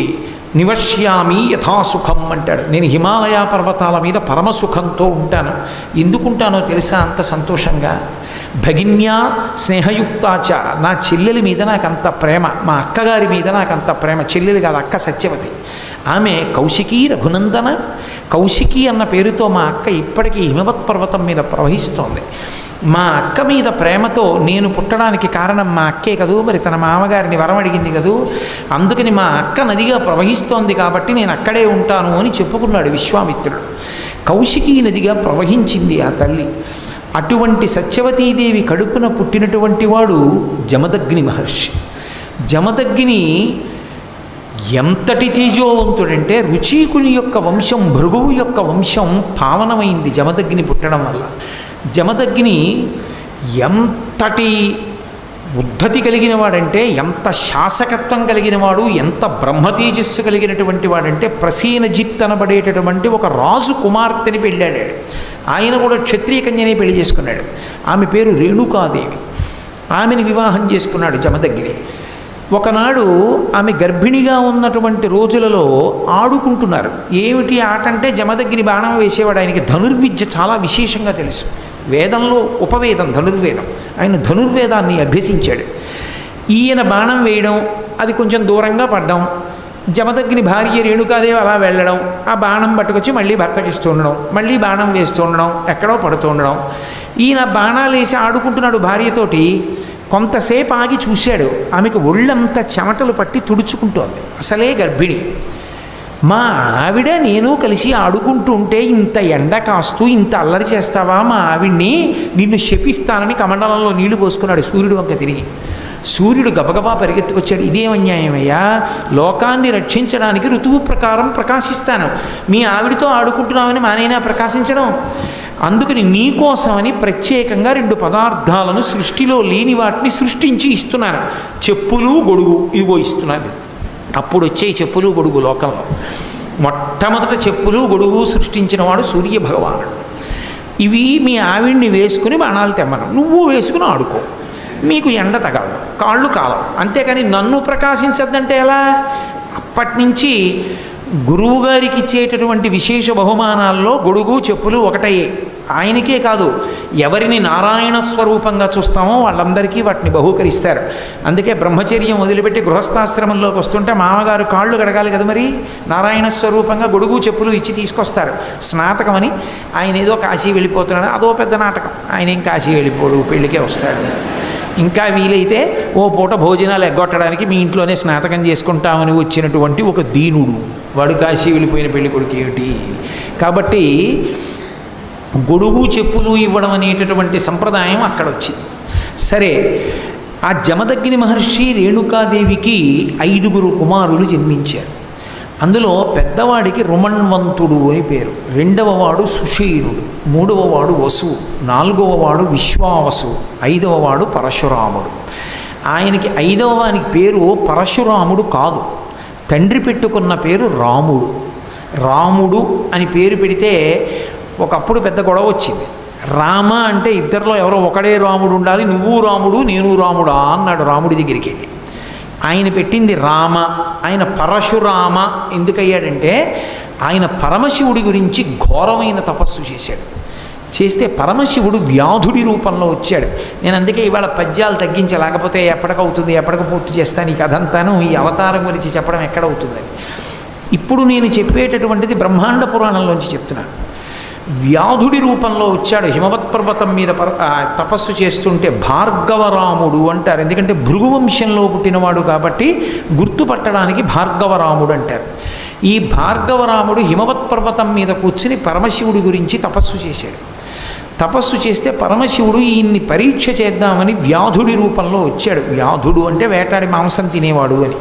నివశ్యామి యథాసుఖం అంటాడు. నేను హిమాలయ పర్వతాల మీద పరమసుఖంతో ఉంటాను. ఎందుకుంటానో తెలుసా అంత సంతోషంగా? భగిన్యా స్నేహయుక్తాచ, నా చెల్లెలి మీద నాకంత ప్రేమ, మా అక్కగారి మీద నాకంత ప్రేమ. చెల్లెలు కాదు, అక్క సత్యవతి. ఆమె కౌశికీ రఘునందన, కౌశికి అన్న పేరుతో మా అక్క ఇప్పటికీ హిమవత్ పర్వతం మీద ప్రవహిస్తోంది. మా అక్క మీద ప్రేమతో నేను పుట్టడానికి కారణం మా అక్కే కదూ, మరి తన మామగారిని వరం అడిగింది కదూ, అందుకని మా అక్క నదిగా ప్రవహిస్తోంది కాబట్టి నేను అక్కడే ఉంటాను అని చెప్పుకున్నాడు విశ్వామిత్రుడు. కౌశికీ నదిగా ప్రవహించింది ఆ తల్లి. అటువంటి సత్యవతీదేవి కడుపున పుట్టినటువంటి వాడు జమదగ్ని మహర్షి. జమదగ్ని ఎంతటి తేజోవంతుడంటే రుచీకుని యొక్క వంశం, భృగువు యొక్క వంశం పావనమైంది జమదగ్ని పుట్టడం వల్ల. జమదగ్ని ఎంతటి ఉద్ధతి కలిగిన వాడంటే, ఎంత శాసకత్వం కలిగిన వాడు, ఎంత బ్రహ్మతేజస్సు కలిగినటువంటి వాడంటే, ప్రసీనజిత్ అనబడేటటువంటి ఒక రాజు కుమార్తెని పెళ్ళాడు. ఆయన కూడా క్షత్రియ కన్యనే పెళ్లి చేసుకున్నాడు. ఆమె పేరు రేణుకాదేవి. ఆమెను వివాహం చేసుకున్నాడు జమదగ్ని. ఒకనాడు ఆమె గర్భిణిగా ఉన్నటువంటి రోజులలో ఆడుకుంటున్నారు. ఏమిటి ఆట అంటే, జమదగ్ని బాణం వేసేవాడు. ఆయనకి ధనుర్విద్య చాలా విశేషంగా తెలుసు. వేదంలో ఉపవేదం ధనుర్వేదం. ఆయన ధనుర్వేదాన్ని అభ్యసించాడు. ఈయన బాణం వేయడం, అది కొంచెం దూరంగా పడ్డం, జమదగ్ని భార్య రేణుకాదేవి అలా వెళ్ళడం, ఆ బాణం పట్టుకొచ్చి మళ్ళీ భర్తకి ఇస్తూ ఉండడం, మళ్ళీ బాణం వేస్తూ ఉండడం, ఎక్కడో పడుతూ ఉండడం. ఈయన బాణాలు వేసి ఆడుకుంటున్నాడు భార్యతోటి. కొంతసేపు ఆగి చూశాడు, ఆమెకు ఒళ్ళంతా చెమటలు పట్టి తుడుచుకుంటోంది. అసలే గర్భిణి. మా ఆవిడ నేను కలిసి ఆడుకుంటూ ఉంటే ఇంత ఎండ కాస్తూ ఇంత అల్లరి చేస్తావా, మా ఆవిడ్ని నిన్ను శపిస్తానని కమండలంలో నీళ్లు పోసుకున్నాడు సూర్యుడు వంక తిరిగి. సూర్యుడు గబగబా పరిగెత్తుకొచ్చాడు. ఇదేం అన్యాయమయ్యా, లోకాన్ని రక్షించడానికి ఋతువు ప్రకారం ప్రకాశిస్తాను, మీ ఆవిడతో ఆడుకుంటున్నామని మానైనా ప్రకాశించడం? అందుకని నీకోసమని ప్రత్యేకంగా 2 పదార్థాలను సృష్టిలో లేని వాటిని సృష్టించి ఇస్తున్నాను. చెప్పులు, గొడుగు, ఇదిగో ఇస్తున్నది. అప్పుడు వచ్చే చెప్పులు, గొడుగు లోకంలో మొట్టమొదట చెప్పులు, గొడుగు సృష్టించిన వాడు సూర్య భగవానుడు. ఇవి మీ ఆవిడ్ని వేసుకుని బాణాలు తెమ్మను, నువ్వు వేసుకుని ఆడుకో, మీకు ఎండ తగలదు, కాళ్ళు కాలం. అంతేకాని నన్ను ప్రకాశించద్దంటే ఎలా? అప్పటి నుంచి గురువుగారికి ఇచ్చేటటువంటి విశేష బహుమానాల్లో గొడుగు, చెప్పులు ఒకటయ్యే. ఆయనకే కాదు, ఎవరిని నారాయణ స్వరూపంగా చూస్తామో వాళ్ళందరికీ వాటిని బహూకరిస్తారు. అందుకే బ్రహ్మచర్యం వదిలిపెట్టి గృహస్థాశ్రమంలోకి వస్తుంటే మామగారు కాళ్ళు గడగాలి కదా, మరి నారాయణ స్వరూపంగా గొడుగు, చెప్పులు ఇచ్చి తీసుకొస్తారు. స్నాతకం అని ఆయన ఏదో కాశీ వెళ్ళిపోతున్నాడు, అదో పెద్ద నాటకం. ఆయన ఏం కాశీ వెళ్ళిపోడు, పెళ్ళికే వస్తాడు. ఇంకా వీలైతే ఓ పూట భోజనాలు ఎగ్గొట్టడానికి మీ ఇంట్లోనే స్నాతకం చేసుకుంటామని వచ్చినటువంటి ఒక దీనుడు, వాడు కాశీ వెళ్ళిపోయిన పెళ్లి కొడుకు ఏమిటి? కాబట్టి గొడుగు, చెప్పులు ఇవ్వడం అనేటటువంటి సంప్రదాయం అక్కడ వచ్చింది. సరే, ఆ జమదగ్ని మహర్షి రేణుకాదేవికి 5 కుమారులు జన్మించారు. అందులో పెద్దవాడికి రుమణ్వంతుడు అని పేరు, 2వ వాడు సుషీరుడు, 3వ వాడు వసు, 4వ వాడు విశ్వావసు, 5వ వాడు పరశురాముడు. ఆయనకి 5వ వానికి పేరు పరశురాముడు కాదు, తండ్రి పెట్టుకున్న పేరు రాముడు. రాముడు అని పేరు పెడితే ఒకప్పుడు పెద్ద గొడవ వచ్చింది. రామ అంటే ఇద్దరిలో ఎవరో ఒకడే రాముడు ఉండాలి, నువ్వు రాముడు నేను రాముడా అన్నాడు రాముడి దగ్గరికి వెళ్ళి. ఆయన పెట్టింది రామ. ఆయన పరశురామ ఎందుకయ్యాడంటే ఆయన పరమశివుడి గురించి ఘోరమైన తపస్సు చేశాడు. చేస్తే పరమశివుడు వ్యాధుడి రూపంలో వచ్చాడు. నేను అందుకే ఇవాళ పద్యాలు తగ్గించా, లేకపోతే ఎప్పటికవుతుంది, ఎప్పటికి పూర్తి చేస్తాను ఈ కథ అంతాను, ఈ అవతారం గురించి చెప్పడం ఎక్కడవుతుందని. ఇప్పుడు నేను చెప్పేటటువంటిది బ్రహ్మాండ పురాణంలోంచి చెప్తున్నాను. వ్యాధుడి రూపంలో వచ్చాడు. హిమవత్ పర్వతం మీద తపస్సు చేస్తుంటే భార్గవరాముడు అంటారు. ఎందుకంటే భృగువంశంలో పుట్టినవాడు కాబట్టి గుర్తుపట్టడానికి భార్గవరాముడు అంటారు. ఈ భార్గవరాముడు హిమవత్ పర్వతం మీద కూర్చుని పరమశివుడి గురించి తపస్సు చేశాడు. తపస్సు చేస్తే పరమశివుడు ఈయన్ని పరీక్ష చేద్దామని వ్యాధుడి రూపంలో వచ్చాడు. వ్యాధుడు అంటే వేటాడి మాంసం తినేవాడు అని.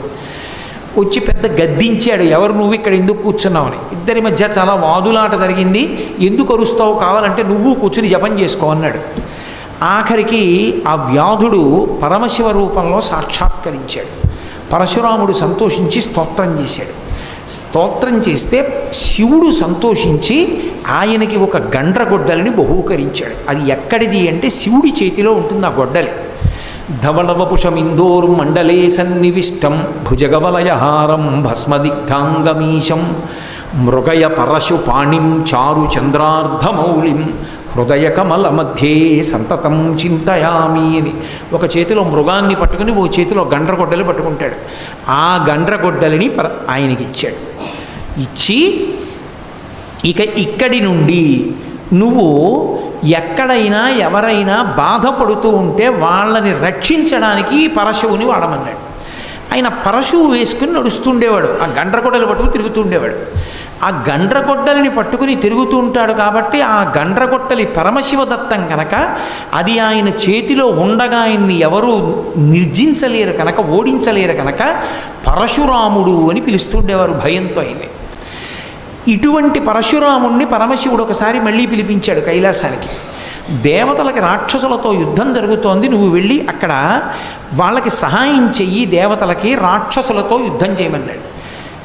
వచ్చి పెద్ద గద్దించాడు, ఎవరు నువ్వు ఇక్కడ ఎందుకు కూర్చున్నావని. ఇద్దరి మధ్య చాలా వాదులాట జరిగింది. ఎందుకు అరుస్తావు, కావాలంటే నువ్వు కూర్చుని జపం చేసుకో అన్నాడు. ఆఖరికి ఆ వ్యాధుడు పరమశివ రూపంలో సాక్షాత్కరించాడు. పరశురాముడు సంతోషించి స్తోత్రం చేశాడు. స్తోత్రం చేస్తే శివుడు సంతోషించి ఆయనకి ఒక గండ్రగొడ్డలిని బహూకరించాడు. అది ఎక్కడిది అంటే శివుడి చేతిలో ఉంటుంది ఆ గొడ్డలి. ధవళవపుషమిందోర్ మండలే సన్నివిష్టం భుజగవలయహారం భస్మదిగ్ధాంగమీశం మృగయ పరశు పాణిం చారు చంద్రార్ధమౌళిం హృదయ కమల మధ్యే సంతతం చింతయామి అని. ఒక చేతిలో మృగాన్ని పట్టుకుని ఓ చేతిలో గండ్రగొడ్డలి పట్టుకుంటాడు. ఆ గండ్రగొడ్డలిని ఆయనకి ఇచ్చాడు. ఇచ్చి ఇక ఇక్కడి నుండి నువ్వు ఎక్కడైనా ఎవరైనా బాధపడుతూ ఉంటే వాళ్ళని రక్షించడానికి పరశువుని వాడమన్నాడు. ఆయన పరశువు వేసుకుని నడుస్తుండేవాడు. ఆ గండ్రగొడ్డలు పట్టుకుని తిరుగుతుండేవాడు. ఆ గండ్రగొడ్డలిని పట్టుకుని తిరుగుతూ ఉంటాడు కాబట్టి ఆ గండ్రగొడ్డలి పరమశివదత్తం కనుక అది ఆయన చేతిలో ఉండగా ఆయన్ని ఎవరూ నిర్జించలేరు కనుక, ఓడించలేరు కనుక పరశురాముడు అని పిలుస్తుండేవారు భయంతో ఆయన్ని. ఇటువంటి పరశురాముణ్ణి పరమశివుడు ఒకసారి మళ్ళీ పిలిపించాడు కైలాసానికి. దేవతలకి రాక్షసులతో యుద్ధం జరుగుతోంది, నువ్వు వెళ్ళి అక్కడ వాళ్ళకి సహాయం చెయ్యి, దేవతలకి రాక్షసులతో యుద్ధం చేయమన్నాడు.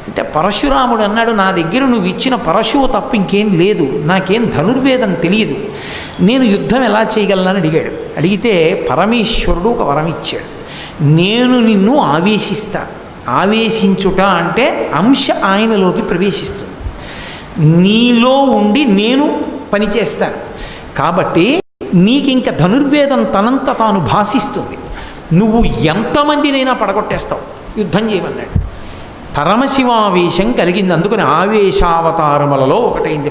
అంటే పరశురాముడు అన్నాడు, నా దగ్గర నువ్వు ఇచ్చిన పరశువు తప్ప ఇంకేం లేదు, నాకేం ధనుర్వేదం తెలియదు, నేను యుద్ధం ఎలా చేయగలనని అడిగాడు. అడిగితే పరమేశ్వరుడు ఒక వరం ఇచ్చాడు, నేను నిన్ను ఆవేశిస్తా. ఆవేశించుట అంటే అంశ ఆయనలోకి ప్రవేశిస్తుంది, నీలో ఉండి నేను పనిచేస్తాను కాబట్టి నీకింక ధనుర్వేదం తనంత తాను భాషిస్తుంది, నువ్వు ఎంతమందినైనా పడగొట్టేస్తావు, యుద్ధం చేయమన్నాడు. పరమశివావేశం కలిగింది. అందుకని ఆవేశావతారములలో ఒకటైంది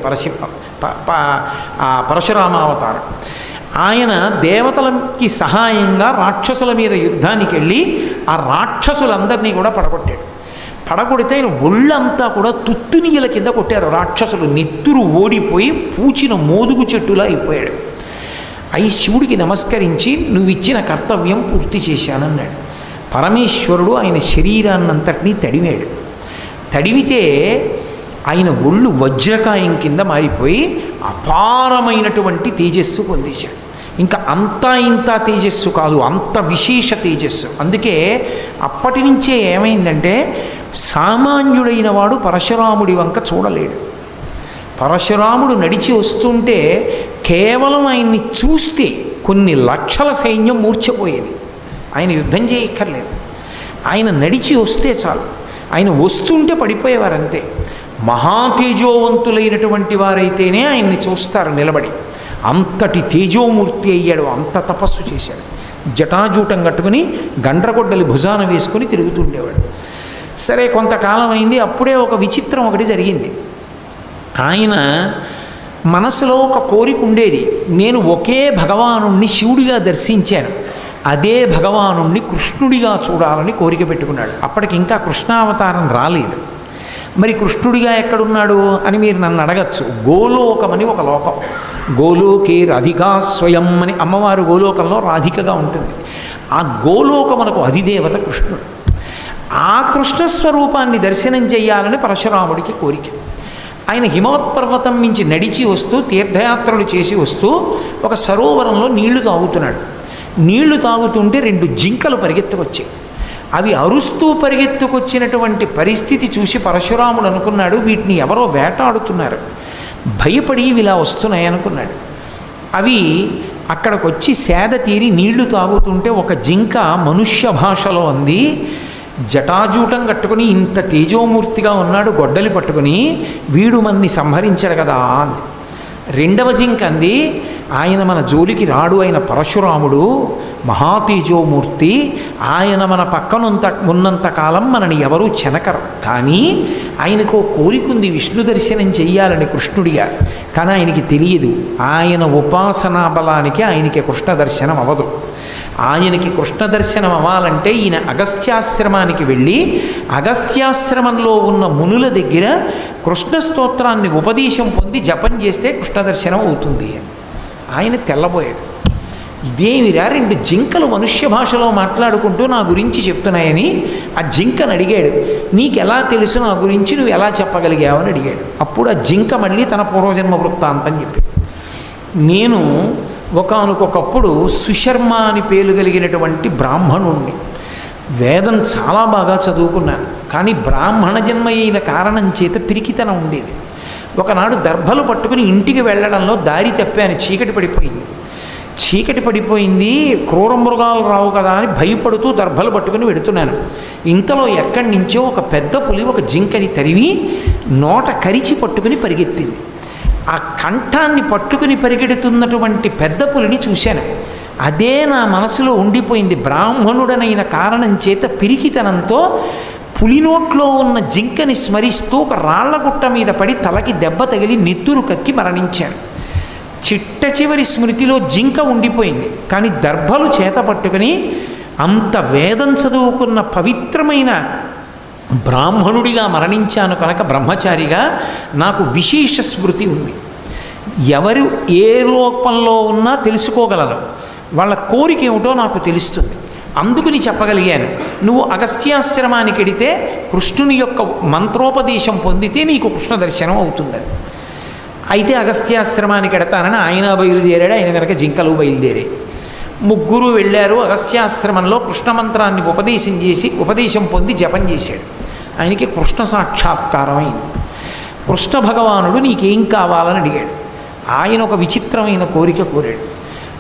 పరశురామావతారం. ఆయన దేవతలకి సహాయంగా రాక్షసుల మీద యుద్ధానికి వెళ్ళి ఆ రాక్షసులందరినీ కూడా పడగొట్టాడు. పడగొడితే ఆయన ఒళ్ళంతా కూడా తుత్తునియల కింద కొట్టారు రాక్షసులు. నెత్తురు ఓడిపోయి పూచిన మోదుగు చెట్టులా అయిపోయాడు. అయి శివుడికి నమస్కరించి నువ్వు ఇచ్చిన కర్తవ్యం పూర్తి చేశానన్నాడు. పరమేశ్వరుడు ఆయన శరీరాన్నంతటినీ తడిమాడు. తడిమితే ఆయన ఒళ్ళు వజ్రకాయం కింద మారిపోయి అపారమైనటువంటి తేజస్సు పొందేశాడు. ఇంకా అంతా ఇంత తేజస్సు కాదు, అంత విశేష తేజస్సు. అందుకే అప్పటి నుంచే ఏమైందంటే సామాన్యుడైన వాడు పరశురాముడి వంక చూడలేడు. పరశురాముడు నడిచి వస్తుంటే కేవలం ఆయన్ని చూస్తే కొన్ని లక్షల సైన్యం మూర్ఛపోయేది. ఆయన యుద్ధం చేయక్కర్లేదు, ఆయన నడిచి వస్తే చాలు. ఆయన వస్తుంటే పడిపోయేవారు అంతే. మహాతేజోవంతులైనటువంటి వారైతేనే ఆయన్ని చూస్తారు నిలబడి. అంతటి తేజోమూర్తి అయ్యాడు, అంత తపస్సు చేశాడు. జటాజూటం కట్టుకుని గండ్రగొడ్డలి భుజాన వేసుకొని తిరుగుతుండేవాడు. సరే కొంతకాలం అయింది. అప్పుడే ఒక విచిత్రం ఒకటి జరిగింది. ఆయన మనసులో ఒక కోరిక ఉండేది, నేను ఒకే భగవానుణ్ణి శివుడిగా దర్శించాను, అదే భగవానుణ్ణి కృష్ణుడిగా చూడాలని కోరిక పెట్టుకున్నాడు. అప్పటికి ఇంకా కృష్ణావతారం రాలేదు. మరి కృష్ణుడిగా ఎక్కడున్నాడు అని మీరు నన్ను అడగచ్చు. గోలోకమని ఒక లోకం, గోలోకే రాధికా స్వయం అని అమ్మవారు గోలోకంలో రాధికగా ఉంటుంది. ఆ గోలోకమునకు అధిదేవత కృష్ణుడు. ఆ కృష్ణస్వరూపాన్ని దర్శనం చేయాలని పరశురాముడికి కోరిక. ఆయన హిమవత్ పర్వతం నుంచి నడిచి వస్తూ తీర్థయాత్రలు చేసి వస్తూ ఒక సరోవరంలో నీళ్లు తాగుతున్నాడు. నీళ్లు తాగుతుంటే 2 జింకలు పరిగెత్తుకొచ్చాయి. అవి అరుస్తూ పరిగెత్తుకొచ్చినటువంటి పరిస్థితి చూసి పరశురాముడు అనుకున్నాడు, వీటిని ఎవరో వేటాడుతున్నారు, భయపడి ఇలా వస్తున్నాయి అనుకున్నాడు. అవి అక్కడికి వచ్చి సేద తీరి నీళ్లు తాగుతుంటే ఒక జింక మనుష్య భాషలో అంది, జటాజూటం కట్టుకుని ఇంత తేజోమూర్తిగా ఉన్నాడు, గొడ్డలి పట్టుకుని, వీడు మన్ని సంహరించాడు కదా అంది. రెండవ జింక అంది, ఆయన మన జోలికి రాడు, ఆయన పరశురాముడు మహాతేజోమూర్తి, ఆయన మన పక్కనంత ఉన్నంతకాలం మనని ఎవరూ చెనకరు. కానీ ఆయనకు కోరిక ఉంది విష్ణు దర్శనం చెయ్యాలని కృష్ణుడిగా. కానీ ఆయనకి తెలియదు ఆయన ఉపాసనా బలానికి ఆయనకి కృష్ణ దర్శనం అవ్వదు. ఆయనకి కృష్ణ దర్శనం అవ్వాలంటే ఈయన అగస్త్యాశ్రమానికి వెళ్ళి అగస్త్యాశ్రమంలో ఉన్న మునుల దగ్గర కృష్ణ స్తోత్రాన్ని ఉపదేశం పొంది జపం చేస్తే కృష్ణ దర్శనం అవుతుంది అని. ఆయన తెల్లబోయాడు. ఇదేమిరా, రెండు జింకలు మనుష్య భాషలో మాట్లాడుకుంటూ నా గురించి చెప్తున్నాయని ఆ జింకను అడిగాడు. నీకెలా తెలుసు నా గురించి, నువ్వు ఎలా చెప్పగలిగావని అడిగాడు. అప్పుడు ఆ జింక మళ్ళీ తన పూర్వజన్మ వృత్తాంతం చెప్పాడు. నేను ఒకానొకప్పుడు సుశర్మ అని పేరు కలిగినటువంటి బ్రాహ్మణుణ్ణి. వేదం చాలా బాగా చదువుకున్నాను, కానీ బ్రాహ్మణ జన్మ అయిన కారణం చేత పిరికితనం ఉండేది. ఒకనాడు దర్భలు పట్టుకుని ఇంటికి వెళ్ళడంలో దారి తప్పాను. చీకటి పడిపోయింది, క్రూర మృగాలు రావు కదా అని భయపడుతూ దర్భలు పట్టుకుని వెడుతున్నాను. ఇంతలో ఎక్కడి నుంచో ఒక పెద్ద పులి ఒక జింకని తరివి నోట కరిచి పట్టుకుని పరిగెత్తింది. ఆ కంఠాన్ని పట్టుకుని పరిగెడుతున్నటువంటి పెద్ద పులిని చూశాను. అదే నా మనసులో ఉండిపోయింది. బ్రాహ్మణుడనైన కారణం చేత పిరికితనంతో పులినోట్లో ఉన్న జింకని స్మరిస్తూ ఒక రాళ్లగుట్ట మీద పడి తలకి దెబ్బ తగిలి నెత్తురు కక్కి మరణించాను. చిట్ట చివరి స్మృతిలో జింక ఉండిపోయింది. కానీ దర్భలు చేత పట్టుకుని అంత వేదం చదువుకున్న పవిత్రమైన బ్రాహ్మణుడిగా మరణించాను కనుక బ్రహ్మచారిగా నాకు విశేష స్మృతి ఉంది. ఎవరు ఏ లోపంలో ఉన్నా తెలుసుకోగలరు, వాళ్ళ కోరిక ఏమిటో నాకు తెలుస్తుంది. అందుకని చెప్పగలిగాను, నువ్వు అగస్త్యాశ్రమానికి వెడితే కృష్ణుని యొక్క మంత్రోపదేశం పొందితే నీకు కృష్ణ దర్శనం అవుతుందని. అయితే అగస్త్యాశ్రమానికి వెడతానని ఆయన బయలుదేరాడు, ఆయన వెనక జింకలు బయలుదేరాయి. ముగ్గురు వెళ్ళారు. అగస్త్యాశ్రమంలో కృష్ణ మంత్రాన్ని ఉపదేశం పొంది జపం చేశాడు. ఆయనకి కృష్ణ సాక్షాత్కారం అయింది. కృష్ణ భగవానుడు నీకేం కావాలని అడిగాడు. ఆయన ఒక విచిత్రమైన కోరిక కోరాడు.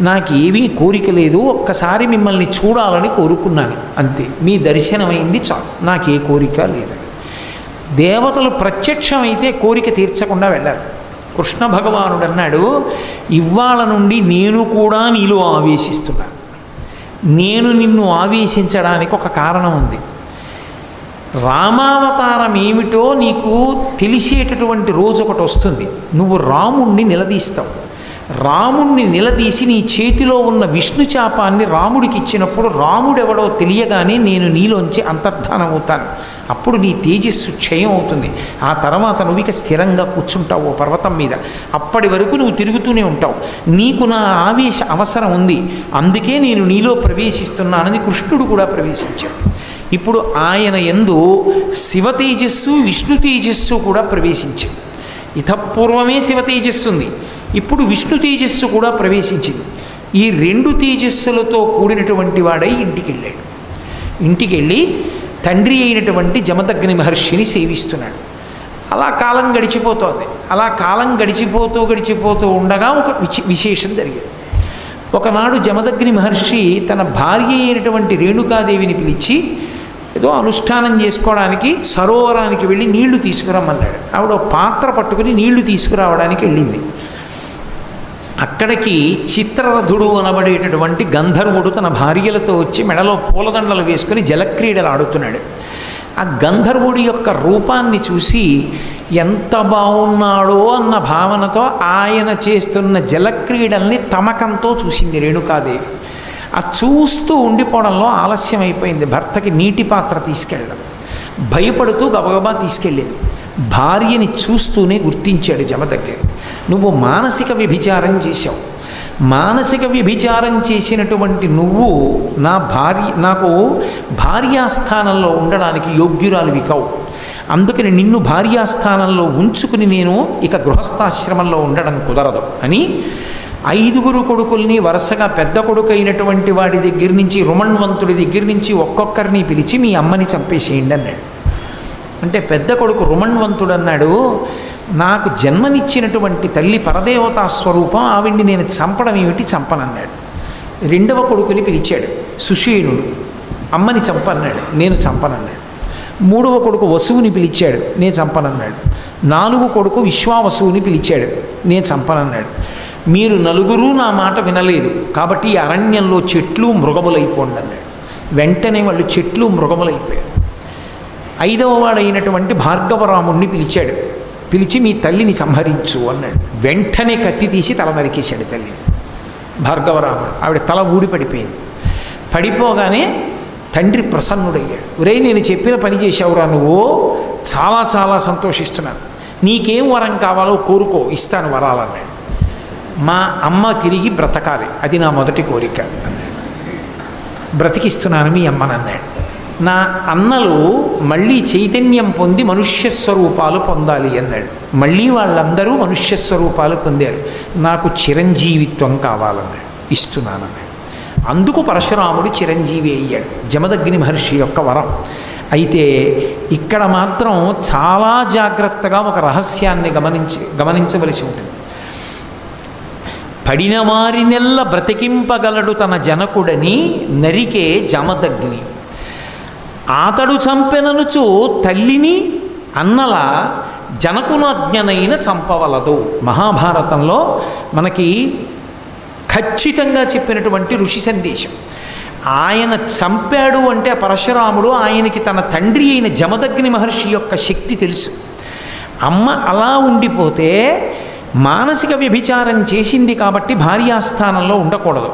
నాకేమీ కోరిక లేదు, ఒక్కసారి మిమ్మల్ని చూడాలని కోరుకున్నాను, అంతే, మీ దర్శనమైంది చాలు, నాకే కోరిక లేదు. దేవతలు ప్రత్యక్షమైతే కోరిక తీర్చకుండా వెళ్ళారు. కృష్ణ భగవానుడు అన్నాడు, ఇవాళ నుండి నేను కూడా నీలో ఆవేశిస్తున్నాను. నేను నిన్ను ఆవేశించడానికి ఒక కారణం ఉంది. రామావతారం ఏమిటో నీకు తెలిసేటటువంటి రోజు ఒకటి వస్తుంది. నువ్వు రాముణ్ణి నిలదీస్తావు. రాముణ్ణి నిలదీసి నీ చేతిలో ఉన్న విష్ణు చాపాన్ని రాముడికి ఇచ్చినప్పుడు రాముడెవడో తెలియగానే నేను నీలోంచి అంతర్ధానం అవుతాను. అప్పుడు నీ తేజస్సు క్షయం అవుతుంది. ఆ తర్వాత నువ్వు ఇక స్థిరంగా కూర్చుంటావు ఓ పర్వతం మీద. అప్పటి వరకు నువ్వు తిరుగుతూనే ఉంటావు. నీకు నా ఆవేశ అవసరం ఉంది, అందుకే నేను నీలో ప్రవేశిస్తున్నానని కృష్ణుడు కూడా ప్రవేశించాడు. ఇప్పుడు ఆయన యందు శివ తేజస్సు విష్ణు తేజస్సు కూడా ప్రవేశించాడు. ఇతపూర్వమే శివ తేజస్సు ఉంది, ఇప్పుడు విష్ణు తేజస్సు కూడా ప్రవేశించింది. ఈ రెండు తేజస్సులతో కూడినటువంటి వాడై ఇంటికి వెళ్ళాడు. ఇంటికి వెళ్ళి తండ్రి అయినటువంటి జమదగ్ని మహర్షిని సేవిస్తున్నాడు. అలా కాలం గడిచిపోతోంది. అలా కాలం గడిచిపోతూ ఉండగా ఒక విశేషం జరిగింది. ఒకనాడు జమదగ్ని మహర్షి తన భార్య అయినటువంటి రేణుకాదేవిని పిలిచి ఏదో అనుష్ఠానం చేసుకోవడానికి సరోవరానికి వెళ్ళి నీళ్లు తీసుకురమ్మన్నాడు. ఆవిడ పాత్ర పట్టుకుని నీళ్లు తీసుకురావడానికి వెళ్ళింది. అక్కడికి చిత్రరథుడు అనబడేటటువంటి గంధర్వుడు తన భార్యలతో వచ్చి మెడలో పూలదండలు వేసుకుని జలక్రీడలు ఆడుతున్నాడు. ఆ గంధర్వుడి యొక్క రూపాన్ని చూసి ఎంత బాగున్నాడో అన్న భావనతో ఆయన చేస్తున్న జలక్రీడల్ని తమకంతో చూసింది రేణుకాదేవి. ఆ చూస్తూ ఉండిపోవడంలో ఆలస్యం అయిపోయింది. భర్తకి నీటి పాత్ర తీసుకెళ్ళడం భయపడుతూ గబగబా తీసుకెళ్ళింది. భార్యని చూస్తూనే గుర్తించాడు జమదగ్ని, నువ్వు మానసిక వ్యభిచారం చేశావు. మానసిక వ్యభిచారం చేసినటువంటి నువ్వు నాకు భార్యాస్థానంలో ఉండడానికి యోగ్యురాలివి కావు. అందుకని నిన్ను భార్యాస్థానంలో ఉంచుకుని నేను ఇక గృహస్థాశ్రమంలో ఉండడం కుదరదు అని 5 కొడుకుల్ని వరుసగా పెద్ద కొడుకు అయినటువంటి వాడి దగ్గర నుంచి రుమణ్వంతుడి దగ్గర నుంచి ఒక్కొక్కరిని పిలిచి మీ అమ్మని చంపేసేయండి అన్నాడు. అంటే పెద్ద కొడుకు రుమణ్వంతుడు అన్నాడు, నాకు జన్మనిచ్చినటువంటి తల్లి పరదేవతా స్వరూపం, ఆవిడ్ని నేను చంపడం ఏమిటి, చంపనన్నాడు. రెండవ కొడుకుని పిలిచాడు సుషేణుడు, అమ్మని చంపన్నాడు, నేను చంపనన్నాడు. మూడవ కొడుకు వసువుని పిలిచాడు, నేను చంపనన్నాడు. 4 కొడుకు విశ్వావసుని పిలిచాడు. నేను చంపనన్నాడు. మీరు నలుగురు నా మాట వినలేదు కాబట్టి ఈ అరణ్యంలో చెట్లు మృగములైపోండి అన్నాడు. వెంటనే వాళ్ళు చెట్లు మృగములైపోయారు. 5వ వాడైనటువంటి భార్గవరాముణ్ణి పిలిచాడు. పిలిచి మీ తల్లిని సంహరించు అన్నాడు. వెంటనే కత్తి తీసి తల నరికేశాడు తల్లిని. భార్గవరాముడు ఆవిడ తల ఊడి పడిపోయింది. పడిపోగానే తండ్రి ప్రసన్నుడయ్యాడు. ఒరే, నేను చెప్పిన పని చేశావురా నువ్వు, చాలా చాలా సంతోషిస్తున్నాను. నీకేం వరం కావాలో కోరుకో, ఇస్తాను వరాలన్నాడు. మా అమ్మ తిరిగి బ్రతకాలి, అది నా మొదటి కోరిక అన్నాడు. బ్రతికిస్తున్నాను మీ అమ్మనన్నాడు. నా అన్నలు మళ్ళీ చైతన్యం పొంది మనుష్య స్వరూపాలు పొందాలి అన్నాడు. మళ్ళీ వాళ్ళందరూ మనుష్య స్వరూపాలు పొందారు. నాకు చిరంజీవిత్వం కావాలన్నాడు. ఇస్తున్నానన్నాడు. అందుకు పరశురాముడు చిరంజీవి అయ్యాడు, జమదగ్ని మహర్షి యొక్క వరం. అయితే ఇక్కడ మాత్రం చాలా జాగ్రత్తగా ఒక రహస్యాన్ని గమనించవలసి ఉంటుంది. పడిన వారినెల్ల బ్రతికింపగలడు తన జనకుడని నరికే జమదగ్ని, ఆతడు చంపెననుచు తల్లిని అన్నల జనకునాజ్ఞనైన చంపవలదు. మహాభారతంలో మనకి ఖచ్చితంగా చెప్పినటువంటి ఋషి సందేశం. ఆయన చంపాడు అంటే పరశురాముడు, ఆయనకి తన తండ్రి అయిన జమదగ్ని మహర్షి యొక్క శక్తి తెలుసు. అమ్మ అలా ఉండిపోతే మానసిక వ్యభిచారం చేసింది కాబట్టి భార్యాస్థానంలో ఉండకూడదు.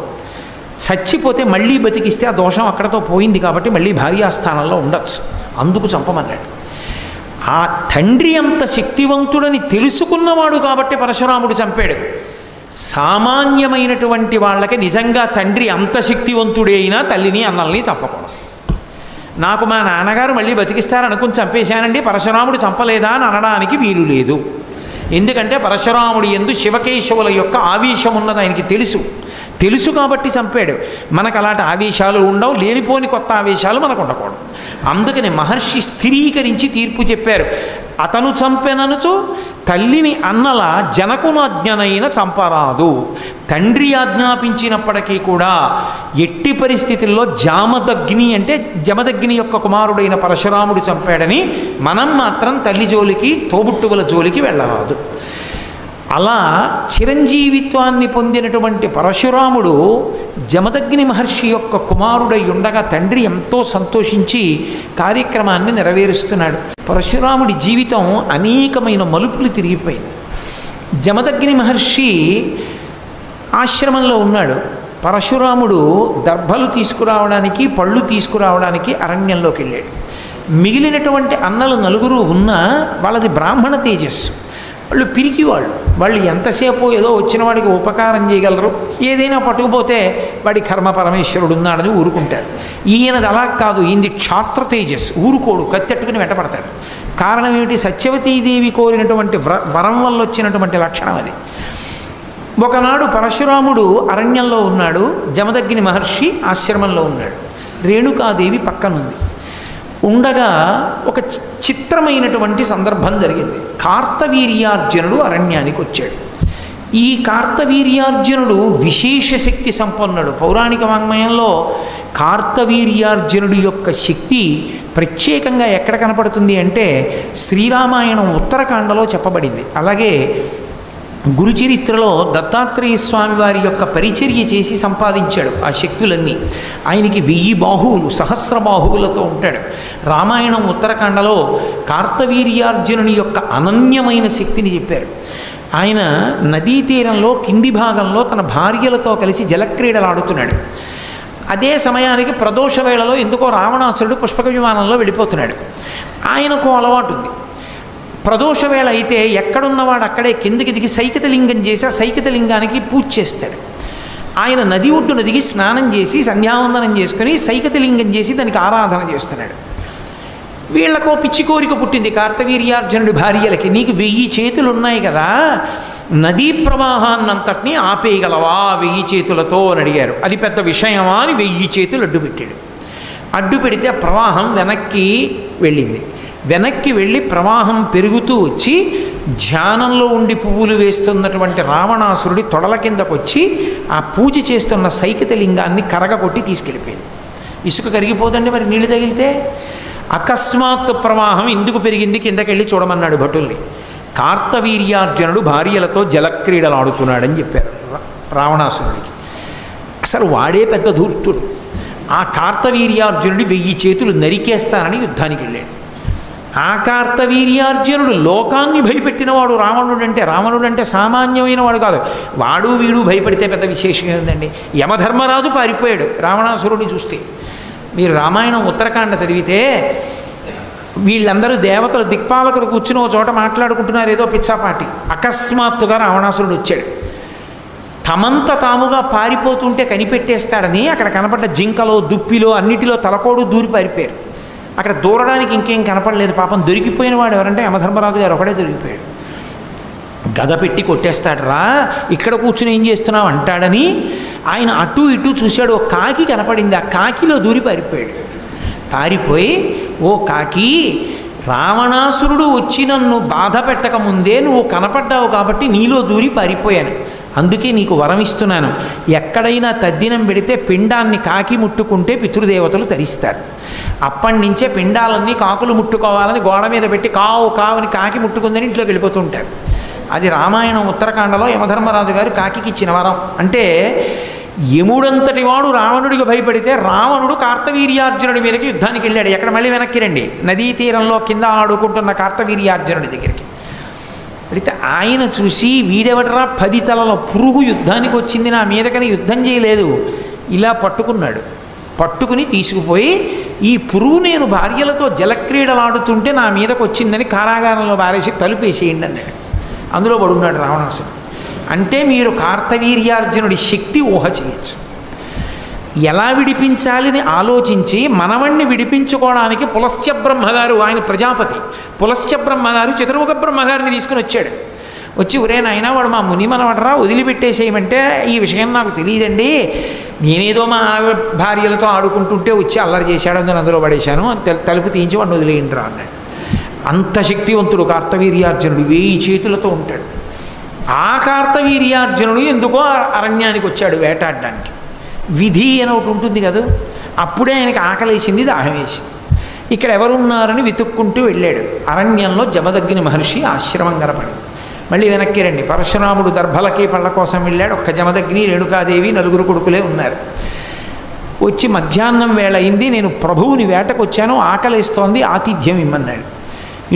చచ్చిపోతే మళ్ళీ బతికిస్తే ఆ దోషం అక్కడతో పోయింది కాబట్టి మళ్ళీ భార్యాస్థానంలో ఉండొచ్చు. అందుకు చంపమన్నాడు. ఆ తండ్రి అంత శక్తివంతుడని తెలుసుకున్నవాడు కాబట్టి పరశురాముడు చంపాడు. సామాన్యమైనటువంటి వాళ్ళకి నిజంగా తండ్రి అంత శక్తివంతుడే అయినా తల్లిని అన్నల్ని చంపకూడదు. నాకు మా నాన్నగారు మళ్ళీ బతికిస్తారనుకుని చంపేశానండి, పరశురాముడు చంపలేదా అని అనడానికి వీలు లేదు. ఎందుకంటే పరశురాముడి యందు శివకేశవుల యొక్క ఆవేశం ఉన్నది ఆయనకి తెలుసు కాబట్టి చంపాడు. మనకు అలాంటి ఆవేశాలు ఉండవు, లేనిపోని కొత్త ఆవేశాలు మనకు ఉండకూడదు. అందుకని మహర్షి స్థిరీకరించి తీర్పు చెప్పారు. అతను చంపెననుచు తల్లిని అన్నల జనకునాజ్ఞనైన చంపరాదు. తండ్రి ఆజ్ఞాపించినప్పటికీ కూడా ఎట్టి పరిస్థితుల్లో జామదగ్ని అంటే జమదగ్ని యొక్క కుమారుడైన పరశురాముడు చంపాడని మనం మాత్రం తల్లి జోలికి, తోబుట్టువుల జోలికి వెళ్ళరాదు. అలా చిరంజీవిత్వాన్ని పొందినటువంటి పరశురాముడు జమదగ్ని మహర్షి యొక్క కుమారుడై ఉండగా తండ్రి ఎంతో సంతోషించి కార్యక్రమాన్ని నెరవేరుస్తున్నాడు. పరశురాముడి జీవితం అనేకమైన మలుపులు తిరిగిపోయింది. జమదగ్ని మహర్షి ఆశ్రమంలో ఉన్నాడు. పరశురాముడు దర్భలు తీసుకురావడానికి, పళ్ళు తీసుకురావడానికి అరణ్యంలోకి వెళ్ళాడు. మిగిలినటువంటి అన్నలు 4 ఉన్నా వాళ్ళది బ్రాహ్మణ తేజస్సు. వాళ్ళు పిరికి వాళ్ళు ఎంతసేపు ఏదో వచ్చిన వాడికి ఉపకారం చేయగలరు, ఏదైనా పట్టుకుపోతే వాడి కర్మ పరమేశ్వరుడు ఉన్నాడని ఊరుకుంటారు. ఈయనది అలా కాదు, ఈయనది క్షాత్ర తేజస్సు. ఊరుకోడు, కత్తెట్టుకుని వెంటపడతాడు. కారణం ఏమిటి? సత్యవతీదేవి కోరినటువంటి వరం వల్ల వచ్చినటువంటి లక్షణం అది. ఒకనాడు పరశురాముడు అరణ్యంలో ఉన్నాడు, జమదగ్ని మహర్షి ఆశ్రమంలో ఉన్నాడు. రేణుకాదేవి పక్కనుంది. ఉండగా ఒక చిత్రమైనటువంటి సందర్భం జరిగింది. కార్తవీర్యార్జునుడు అరణ్యానికి వచ్చాడు. ఈ కార్తవీర్యార్జునుడు విశేష శక్తి సంపన్నుడు. పౌరాణిక వాంగ్మయంలో కార్తవీర్యార్జునుడి యొక్క శక్తి ప్రత్యేకంగా ఎక్కడ కనపడుతుంది అంటే శ్రీరామాయణం ఉత్తరకాండలో చెప్పబడింది. అలాగే గురుచరిత్రలో దత్తాత్రేయ స్వామి వారి యొక్క పరిచర్య చేసి సంపాదించాడు ఆ శక్తులన్నీ. ఆయనకి 1000 బాహువులు, సహస్ర బాహువులతో ఉంటాడు. రామాయణం ఉత్తరకాండలో కార్తవీర్యార్జునుని యొక్క అనన్యమైన శక్తిని చెప్పారు. ఆయన నదీ తీరంలో కింది భాగంలో తన భార్యలతో కలిసి జలక్రీడలు ఆడుతున్నాడు. అదే సమయానికి ప్రదోష వేళలో ఎందుకో రావణాసురుడు పుష్పక విమానంలో వెళ్ళిపోతున్నాడు. ఆయనకు అలవాటు ఉంది. ప్రదోష వేళ అయితే ఎక్కడున్నవాడు అక్కడే కిందకి దిగి సైకతలింగం చేసి ఆ సైకతలింగానికి పూజ చేస్తాడు. ఆయన నది ఒడ్డున దిగి స్నానం చేసి సంధ్యావందనం చేసుకుని సైకతలింగం చేసి దానికి ఆరాధన చేస్తున్నాడు. వీళ్లకు పిచ్చి కోరిక పుట్టింది కార్తవీర్యార్జునుడి భార్యలకి. నీకు 1000 చేతులు ఉన్నాయి కదా, నదీ ప్రవాహాన్నంతటినీ ఆపేయగలవా 1000 చేతులతో అని అడిగారు. అది పెద్ద విషయమా అని 1000 చేతులు అడ్డు పెట్టాడు. అడ్డు పెడితే ఆ ప్రవాహం వెనక్కి వెళ్ళింది. వెనక్కి వెళ్ళి ప్రవాహం పెరుగుతూ వచ్చి ధ్యానంలో ఉండి పువ్వులు వేస్తున్నటువంటి రావణాసురుడి తొడల కిందకు వచ్చి ఆ పూజ చేస్తున్న సైకతలింగాన్ని కరగకొట్టి తీసుకెళ్ళిపోయింది. ఇసుక కరిగిపోతుంటే మరి నీళ్లు తగిలితే అకస్మాత్తు ప్రవాహం ఎందుకు పెరిగింది కిందకెళ్ళి చూడమన్నాడు భటుల్ని. కార్తవీర్యార్జునుడు భార్యలతో జలక్రీడలు ఆడుతున్నాడని చెప్పారు రావణాసురుడికి. అసలు వాడే పెద్ద ధూర్తుడు. ఆ కార్తవీర్యార్జునుడి 1000 చేతులు నరికేస్తానని యుద్ధానికి వెళ్ళాడు. ఆ కార్తవీర్యార్జునుడు లోకాన్ని భయపెట్టినవాడు రావణుడు అంటే సామాన్యమైన వాడు కాదు. వాడు వీడు భయపడితే పెద్ద విశేషం ఏందండి. యమధర్మరాజు పారిపోయాడు రావణాసురుడిని చూస్తే. మీరు రామాయణం ఉత్తరకాండ చదివితే వీళ్ళందరూ దేవతలు దిక్పాలకులు కూర్చుని ఒక చోట మాట్లాడుకుంటున్నారు ఏదో పిచ్చాపాటి. అకస్మాత్తుగా రావణాసురుడు వచ్చాడు. తమంత తాముగా పారిపోతుంటే కనిపెట్టేస్తాడని అక్కడ కనపడ్డ జింకలో దుప్పిలో అన్నిటిలో తలకోడు దూరి పారిపోయారు. అక్కడ దూరడానికి ఇంకేం కనపడలేదు. పాపం దొరికిపోయిన వాడు ఎవరంటే యమధర్మరాజు గారు ఒకడే దొరికిపోయాడు. గద పెట్టి కొట్టేస్తాడు. రా ఇక్కడ కూర్చుని ఏం చేస్తున్నావు అంటాడని ఆయన అటు ఇటు చూశాడు. ఓ కాకి కనపడింది. ఆ కాకిలో దూరి పారిపోయాడు. పారిపోయి, ఓ కాకి, రావణాసురుడు వచ్చి నన్ను బాధ పెట్టకముందే నువ్వు కనపడ్డావు కాబట్టి నీలో దూరి పారిపోయాను. అందుకే నీకు వరం ఇస్తున్నాను. ఎక్కడైనా తద్దినం పెడితే పిండాన్ని కాకి ముట్టుకుంటే పితృదేవతలు తరిస్తారు. అప్పటి నుంచే పిండాలన్నీ కాకులు ముట్టుకోవాలని గోడ మీద పెట్టి కావు కావని కాకి ముట్టుకుందని ఇంట్లోకి వెళ్ళిపోతుంటారు. అది రామాయణం ఉత్తరకాండలో యమధర్మరాజు గారు కాకి ఇచ్చిన వరం. అంటే యముడంతటి వాడు రావణుడికి భయపడితే రావణుడు కార్తవీర్యార్జునుడి మీదకి యుద్ధానికి వెళ్ళాడు. ఎక్కడ మళ్ళీ వెనక్కి రండి, నదీ తీరంలో కింద ఆడుకుంటున్న కార్తవీర్యార్జునుడి దగ్గరికి వెళితే ఆయన చూసి, వీడెవడరా 10 తలల పురుగు యుద్ధానికి వచ్చింది నా మీదకని యుద్ధం చేయలేదు. ఇలా పట్టుకున్నాడు. పట్టుకుని తీసుకుపోయి, ఈ పురుగు నేను భార్యలతో జలక్రీడలాడుతుంటే నా మీదకు వచ్చిందని కారాగారంలో పారేసి తలుపేసేయండి అన్నాడు. అందులో పడున్నాడు రావణాసురుడు. అంటే మీరు కార్తవీర్యార్జునుడి శక్తి ఊహ చేయొచ్చు. ఎలా విడిపించాలని ఆలోచించి మనవణ్ణి విడిపించుకోవడానికి పులస్త్య బ్రహ్మగారు, ఆయన ప్రజాపతి పులస్త్య బ్రహ్మగారు చతుర్ముఖ బ్రహ్మగారిని తీసుకుని వచ్చాడు. వచ్చి, ఒరే నాయనా వాడు మా ముని మనవడరా, వదిలిపెట్టేసేయమంటే ఈ విషయం నాకు తెలియదండి, నేనేదో మా భార్యలతో ఆడుకుంటుంటే వచ్చి అల్లరి చేశాడు, అని అందులో పడేశాను, తలుపు తీయించి వాడిని వదిలేయండిరా అన్నాడు. అంత శక్తివంతుడు కార్తవీర్యార్జునుడు. 1000 చేతులతో ఉంటాడు. ఆ కార్తవీర్యార్జునుడు ఎందుకో అరణ్యానికి వచ్చాడు వేటాడడానికి. విధి అని ఒకటి ఉంటుంది కదా, అప్పుడే ఆయనకి ఆకలేసింది, దాహం వేసింది. ఇక్కడ ఎవరున్నారని వెతుక్కుంటూ వెళ్ళాడు. అరణ్యంలో జమదగ్ని మహర్షి ఆశ్రమం కనపడింది. మళ్ళీ వెనక్కి రండి, పరశురాముడు దర్భలకి పళ్ళ కోసం వెళ్ళాడు. ఒక్క జమదగ్ని, రేణుకాదేవి, 4 కొడుకులే ఉన్నారు. వచ్చి మధ్యాహ్నం వేళ అయింది, నేను ప్రభువుని వేటకొచ్చాను, ఆకలేస్తోంది, ఆతిథ్యం ఇమ్మన్నాడు.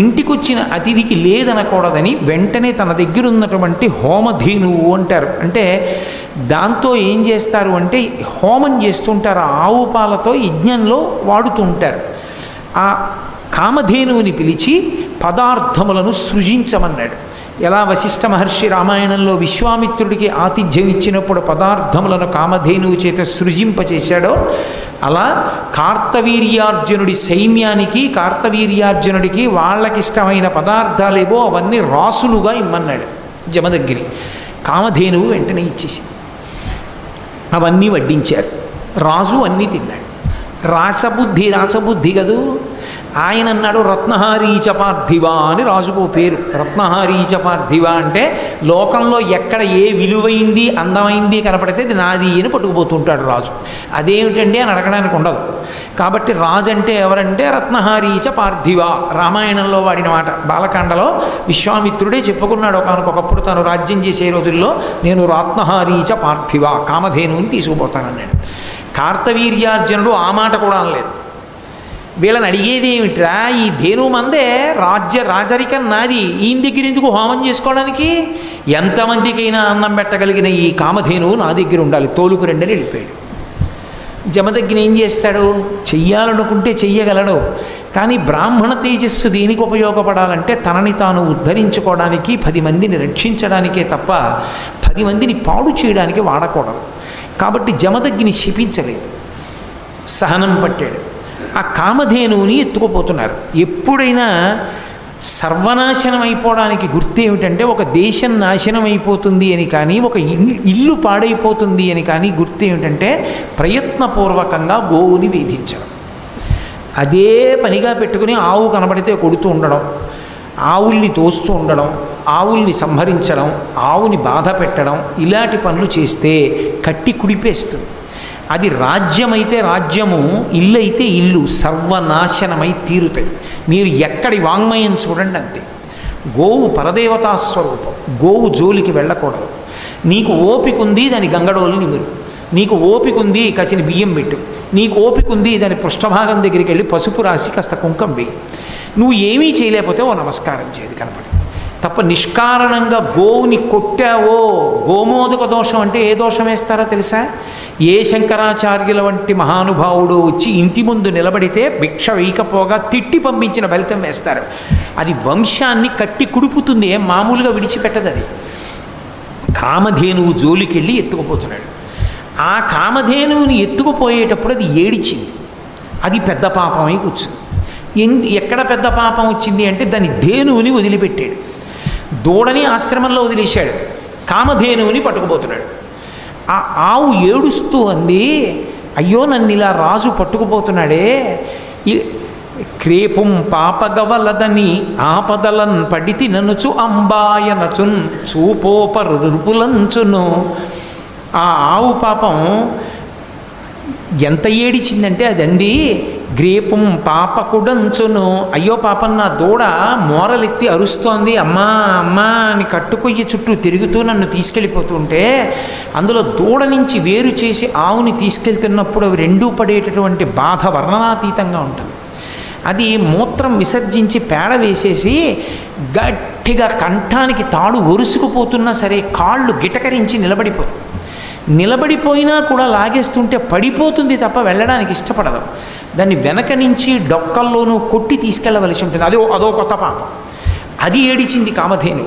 ఇంటికొచ్చిన అతిథికి లేదనకూడదని వెంటనే తన దగ్గర ఉన్నటువంటి హోమధేనువు అంటారు. అంటే దాంతో ఏం చేస్తారు అంటే హోమం చేస్తుంటారు. ఆవు పాలతో యజ్ఞంలో వాడుతూ ఉంటారు. ఆ కామధేనువుని పిలిచి పదార్థములను సృజించమన్నాడు. ఎలా వశిష్ఠ మహర్షి రామాయణంలో విశ్వామిత్రుడికి ఆతిథ్యం ఇచ్చినప్పుడు పదార్థములను కామధేనువు చేత సృజింపచేశాడో, అలా కార్తవీర్యార్జునుడి సైన్యానికి, కార్తవీర్యార్జునుడికి వాళ్ళకిష్టమైన పదార్థాలేవో అవన్నీ రాసులుగా ఇమ్మన్నాడు జమదగ్ని. కామధేనువు వెంటనే ఇచ్చేసి అవన్నీ వడ్డించారు. రాజు అన్నీ తిన్నాడు. రాచబుద్ధి కదూ. ఆయన అన్నాడు, రత్నహారీచ పార్థివ అని రాజుకు పేరు. రత్నహారీచ పార్థివ అంటే లోకంలో ఎక్కడ ఏ విలువైంది అందమైంది కనపడితే అది నాది అని పట్టుకుపోతుంటాడు రాజు. అదేమిటండి అని అడగడానికి ఉండదు. కాబట్టి రాజు అంటే ఎవరంటే రత్నహారీచ పార్థివ, రామాయణంలో వాడిన మాట. బాలకాండలో విశ్వామిత్రుడే చెప్పుకున్నాడు ఒకనకొకప్పుడు తాను రాజ్యం చేసే రోజుల్లో, నేను రత్నహారీచ పార్థివ, కామధేనువుని తీసుకుపోతానన్నాడు. కార్తవీర్యార్జునుడు ఆ మాట కూడా అనలేదు. వీళ్ళని అడిగేది ఏమిట్రా, ఈ ధేను మందే, రాజరికం నాది, ఈయన దగ్గర ఎందుకు హోమం చేసుకోవడానికి, ఎంతమందికైనా అన్నం పెట్టగలిగిన ఈ కామధేనువు నా దగ్గర ఉండాలి, తోలుకు రెండని వెళ్ళిపోయాడు. జమదగ్ని ఏం చేస్తాడు, చెయ్యాలనుకుంటే చెయ్యగలడు. కానీ బ్రాహ్మణ తేజస్సు దేనికి ఉపయోగపడాలంటే తనని తాను ఉద్ధరించుకోవడానికి, 10 మందిని రక్షించడానికే తప్ప 10 మందిని పాడు చేయడానికి వాడకూడదు. కాబట్టి జమదగ్ని శపించలేదు, సహనం పట్టాడు. ఆ కామధేనువుని ఎత్తుకుపోతున్నారు. ఎప్పుడైనా సర్వనాశనం అయిపోవడానికి గుర్తు ఏమిటంటే, ఒక దేశం నాశనం అయిపోతుంది అని కానీ, ఒక ఇల్లు పాడైపోతుంది అని కానీ గుర్తు ఏమిటంటే ప్రయత్నపూర్వకంగా గోవుని వేధించడం. అదే పనిగా పెట్టుకుని ఆవు కనబడితే కొడుతూ ఉండడం, ఆవుల్ని తోస్తూ ఉండడం, ఆవుల్ని సంహరించడం, ఆవుని బాధ పెట్టడం, ఇలాంటి పనులు చేస్తే కట్టి కుడిపేస్తుంది. అది రాజ్యమైతే రాజ్యము, ఇల్లు అయితే ఇల్లు, సర్వనాశనమై తీరుతాయి. మీరు ఎక్కడి వాంగ్మయం చూడండి అంతే. గోవు పరదేవతా స్వరూపం. గోవు జోలికి వెళ్ళకూడదు. నీకు ఓపిక ఉంది, దాని గంగడోలు నిమురు. నీకు ఓపిక ఉంది, కసిన బియ్యం పెట్టు. నీకు ఓపిక ఉంది, దాని పృష్ఠభాగం దగ్గరికి వెళ్ళి పసుపు రాసి కాస్త కుంకం వేయి. నువ్వు ఏమీ చేయలేకపోతే ఓ నమస్కారం చేయదు కనపడి. తప్ప నిష్కారణంగా గోవుని కొట్టావో, గోమోదక దోషం అంటే ఏ దోషం వేస్తారో తెలుసా? ఏ శంకరాచార్యుల వంటి మహానుభావుడు వచ్చి ఇంటి ముందు నిలబడితే భిక్ష వేయకపోగా తిట్టి పంపించిన ఫలితం వేస్తారు. అది వంశాన్ని కట్టి కుడుపుతుంది, ఏం మామూలుగా విడిచిపెట్టదు. అది కామధేనువు జోలికి వెళ్ళి ఎత్తుకుపోతున్నాడు. ఆ కామధేనువుని ఎత్తుకుపోయేటప్పుడు అది ఏడిచింది. అది పెద్ద పాపమై కూర్చుంది. ఎక్కడ పెద్ద పాపం వచ్చింది అంటే దాని ధేనువుని వదిలిపెట్టాడు. దూడని ఆశ్రమంలో వదిలేశాడు, కామధేనువుని పట్టుకుపోతున్నాడు. ఆ ఆవు ఏడుస్తూ అంది, అయ్యో నన్ను ఇలా రాజు పట్టుకుపోతున్నాడే, క్రేపుం పాపగవలదని ఆపదలన్ పడితి ననుచు అంబాయనచున్ చూపోపరుపులంచును. ఆ ఆవు పాపం ఎంత ఏడిచిందంటే అది అంది, గ్రేపం పాపకుడంచును, అయ్యో పాపం నా దూడ మోరలెత్తి అరుస్తోంది, అమ్మా అమ్మా అని కట్టుకొయ్య చుట్టూ తిరుగుతూ నన్ను తీసుకెళ్ళిపోతుంటే, అందులో దూడ నుంచి వేరు చేసి ఆవుని తీసుకెళ్తున్నప్పుడు అవి రెండూ పడేటటువంటి బాధ వర్ణనాతీతంగా ఉంటుంది. అది మూత్రం విసర్జించి పేడ వేసేసి గట్టిగా కంఠానికి తాడు ఒరుసుకుపోతున్నా సరే కాళ్ళు గిటకరించి నిలబడిపోతుంది. నిలబడిపోయినా కూడా లాగేస్తుంటే పడిపోతుంది తప్ప వెళ్ళడానికి ఇష్టపడదు. దాన్ని వెనక నుంచి డొక్కల్లోనూ కొట్టి తీసుకెళ్ళవలసి ఉంటుంది. అదో కొత్త పాపం. అది ఏడిచింది కామధేను.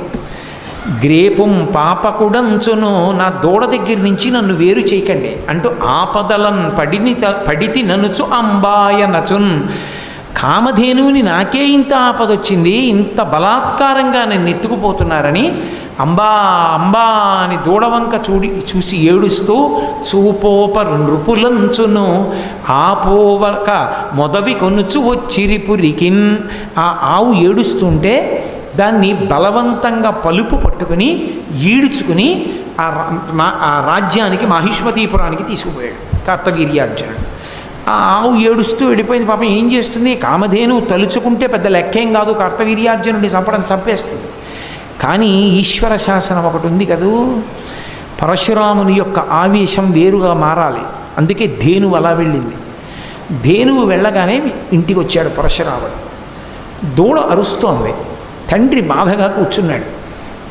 గ్రేపం పాపకుడంచును, నా దూడ దగ్గర నుంచి నన్ను వేరు చేయకండి అంటూ ఆపదలన్ పడితి ననుచు అంబాయ నచున్. కామధేనువుని నాకే ఇంత ఆపదొచ్చింది, ఇంత బలాత్కారంగా నన్ను ఎత్తుకుపోతున్నారని అంబా అంబా అని దూడవంక చూసి ఏడుస్తూ చూపోప నృపులంచును ఆపోవక మొదవి కొనుచు వచ్చిరిపురికిన్. ఆ ఆవు ఏడుస్తుంటే దాన్ని బలవంతంగా పలుపు పట్టుకుని ఈడ్చుకుని ఆ రాజ్యానికి మాహిష్మతీపురానికి తీసుకుపోయాడు కార్తవీర్యార్జునుడు. ఆ ఆవు ఏడుస్తూ వెళ్ళిపోయింది. పాపం ఏం చేస్తుంది? కామధేను తలుచుకుంటే పెద్ద లెక్కేం కాదు, కార్తవీర్యార్జునుడిని చంపేస్తుంది. కానీ ఈశ్వర శాసనం ఒకటి ఉంది కదూ, పరశురాముని యొక్క ఆవేశం వేరుగా మారాలి. అందుకే ధేనువు అలా వెళ్ళింది. ధేనువు వెళ్ళగానే ఇంటికి వచ్చాడు పరశురాముడు. దూడ అరుస్తోంది. తండ్రి బాధగా కూర్చున్నాడు.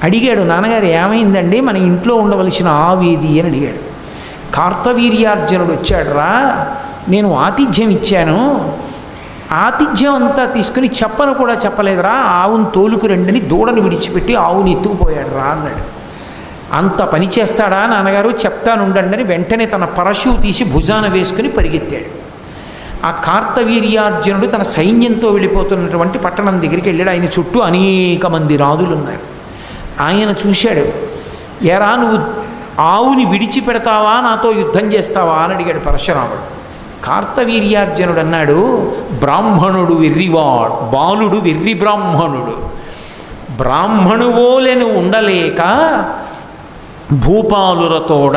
అడిగాడు, నాన్నగారు ఏమైందండి, మన ఇంట్లో ఉండవలసిన ఆవేది అని అడిగాడు. కార్తవీర్యార్జునుడు వచ్చాడు, రా నేను ఆతిథ్యం ఇచ్చాను, ఆతిథ్యం అంతా తీసుకుని చెప్పను కూడా చెప్పలేదురా, ఆవును తోలుకు రండని దూడను విడిచిపెట్టి ఆవుని ఎత్తుకుపోయాడు రా అన్నాడు. అంత పని చేస్తాడా నాన్నగారు, చెప్తానుండండి అని వెంటనే తన పరశువు తీసి భుజాన వేసుకుని పరిగెత్తాడు. ఆ కార్తవీర్యార్జునుడు తన సైన్యంతో వెళ్ళిపోతున్నటువంటి పట్టణం దగ్గరికి వెళ్ళాడు. ఆయన చుట్టూ అనేక మంది రాజులు ఉన్నారు. ఆయన చూశాడు, ఎరా నువ్వు ఆవుని విడిచిపెడతావా, నాతో యుద్ధం చేస్తావా అని అడిగాడు పరశురాముడు. కార్తవీర్యార్జునుడు అన్నాడు, బ్రాహ్మణుడు వెర్రివాడు, బాలుడు వెర్రి బ్రాహ్మణుడు, బ్రాహ్మణువోలెను ఉండలేక భూపాలులతోడ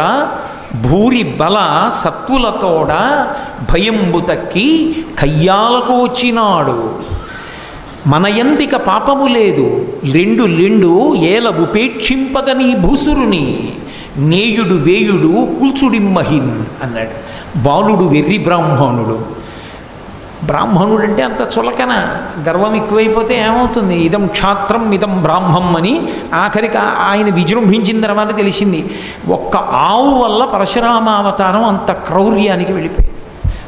భూరి బల సత్వులతోడ భయంబు తక్కి కయ్యాలకు వచ్చినాడు. మన యందిక పాపము లేదు లెండు ఏల ఉపేక్షింపగని భూసురుని నేయుడు వేయుడు కూల్చుడిమ్మహిన్ అన్నాడు. బాలుడు వెర్రి బ్రాహ్మణుడు. బ్రాహ్మణుడు అంటే అంత చులకన, గర్వం ఎక్కువైపోతే ఏమవుతుంది? ఇదం క్షాత్రం ఇదం బ్రాహ్మం అని ఆఖరికి ఆయన విజృంభించిన తర్వాత తెలిసింది. ఒక్క ఆవు వల్ల పరశురామావతారం అంత క్రౌర్యానికి వెళ్ళిపోయింది.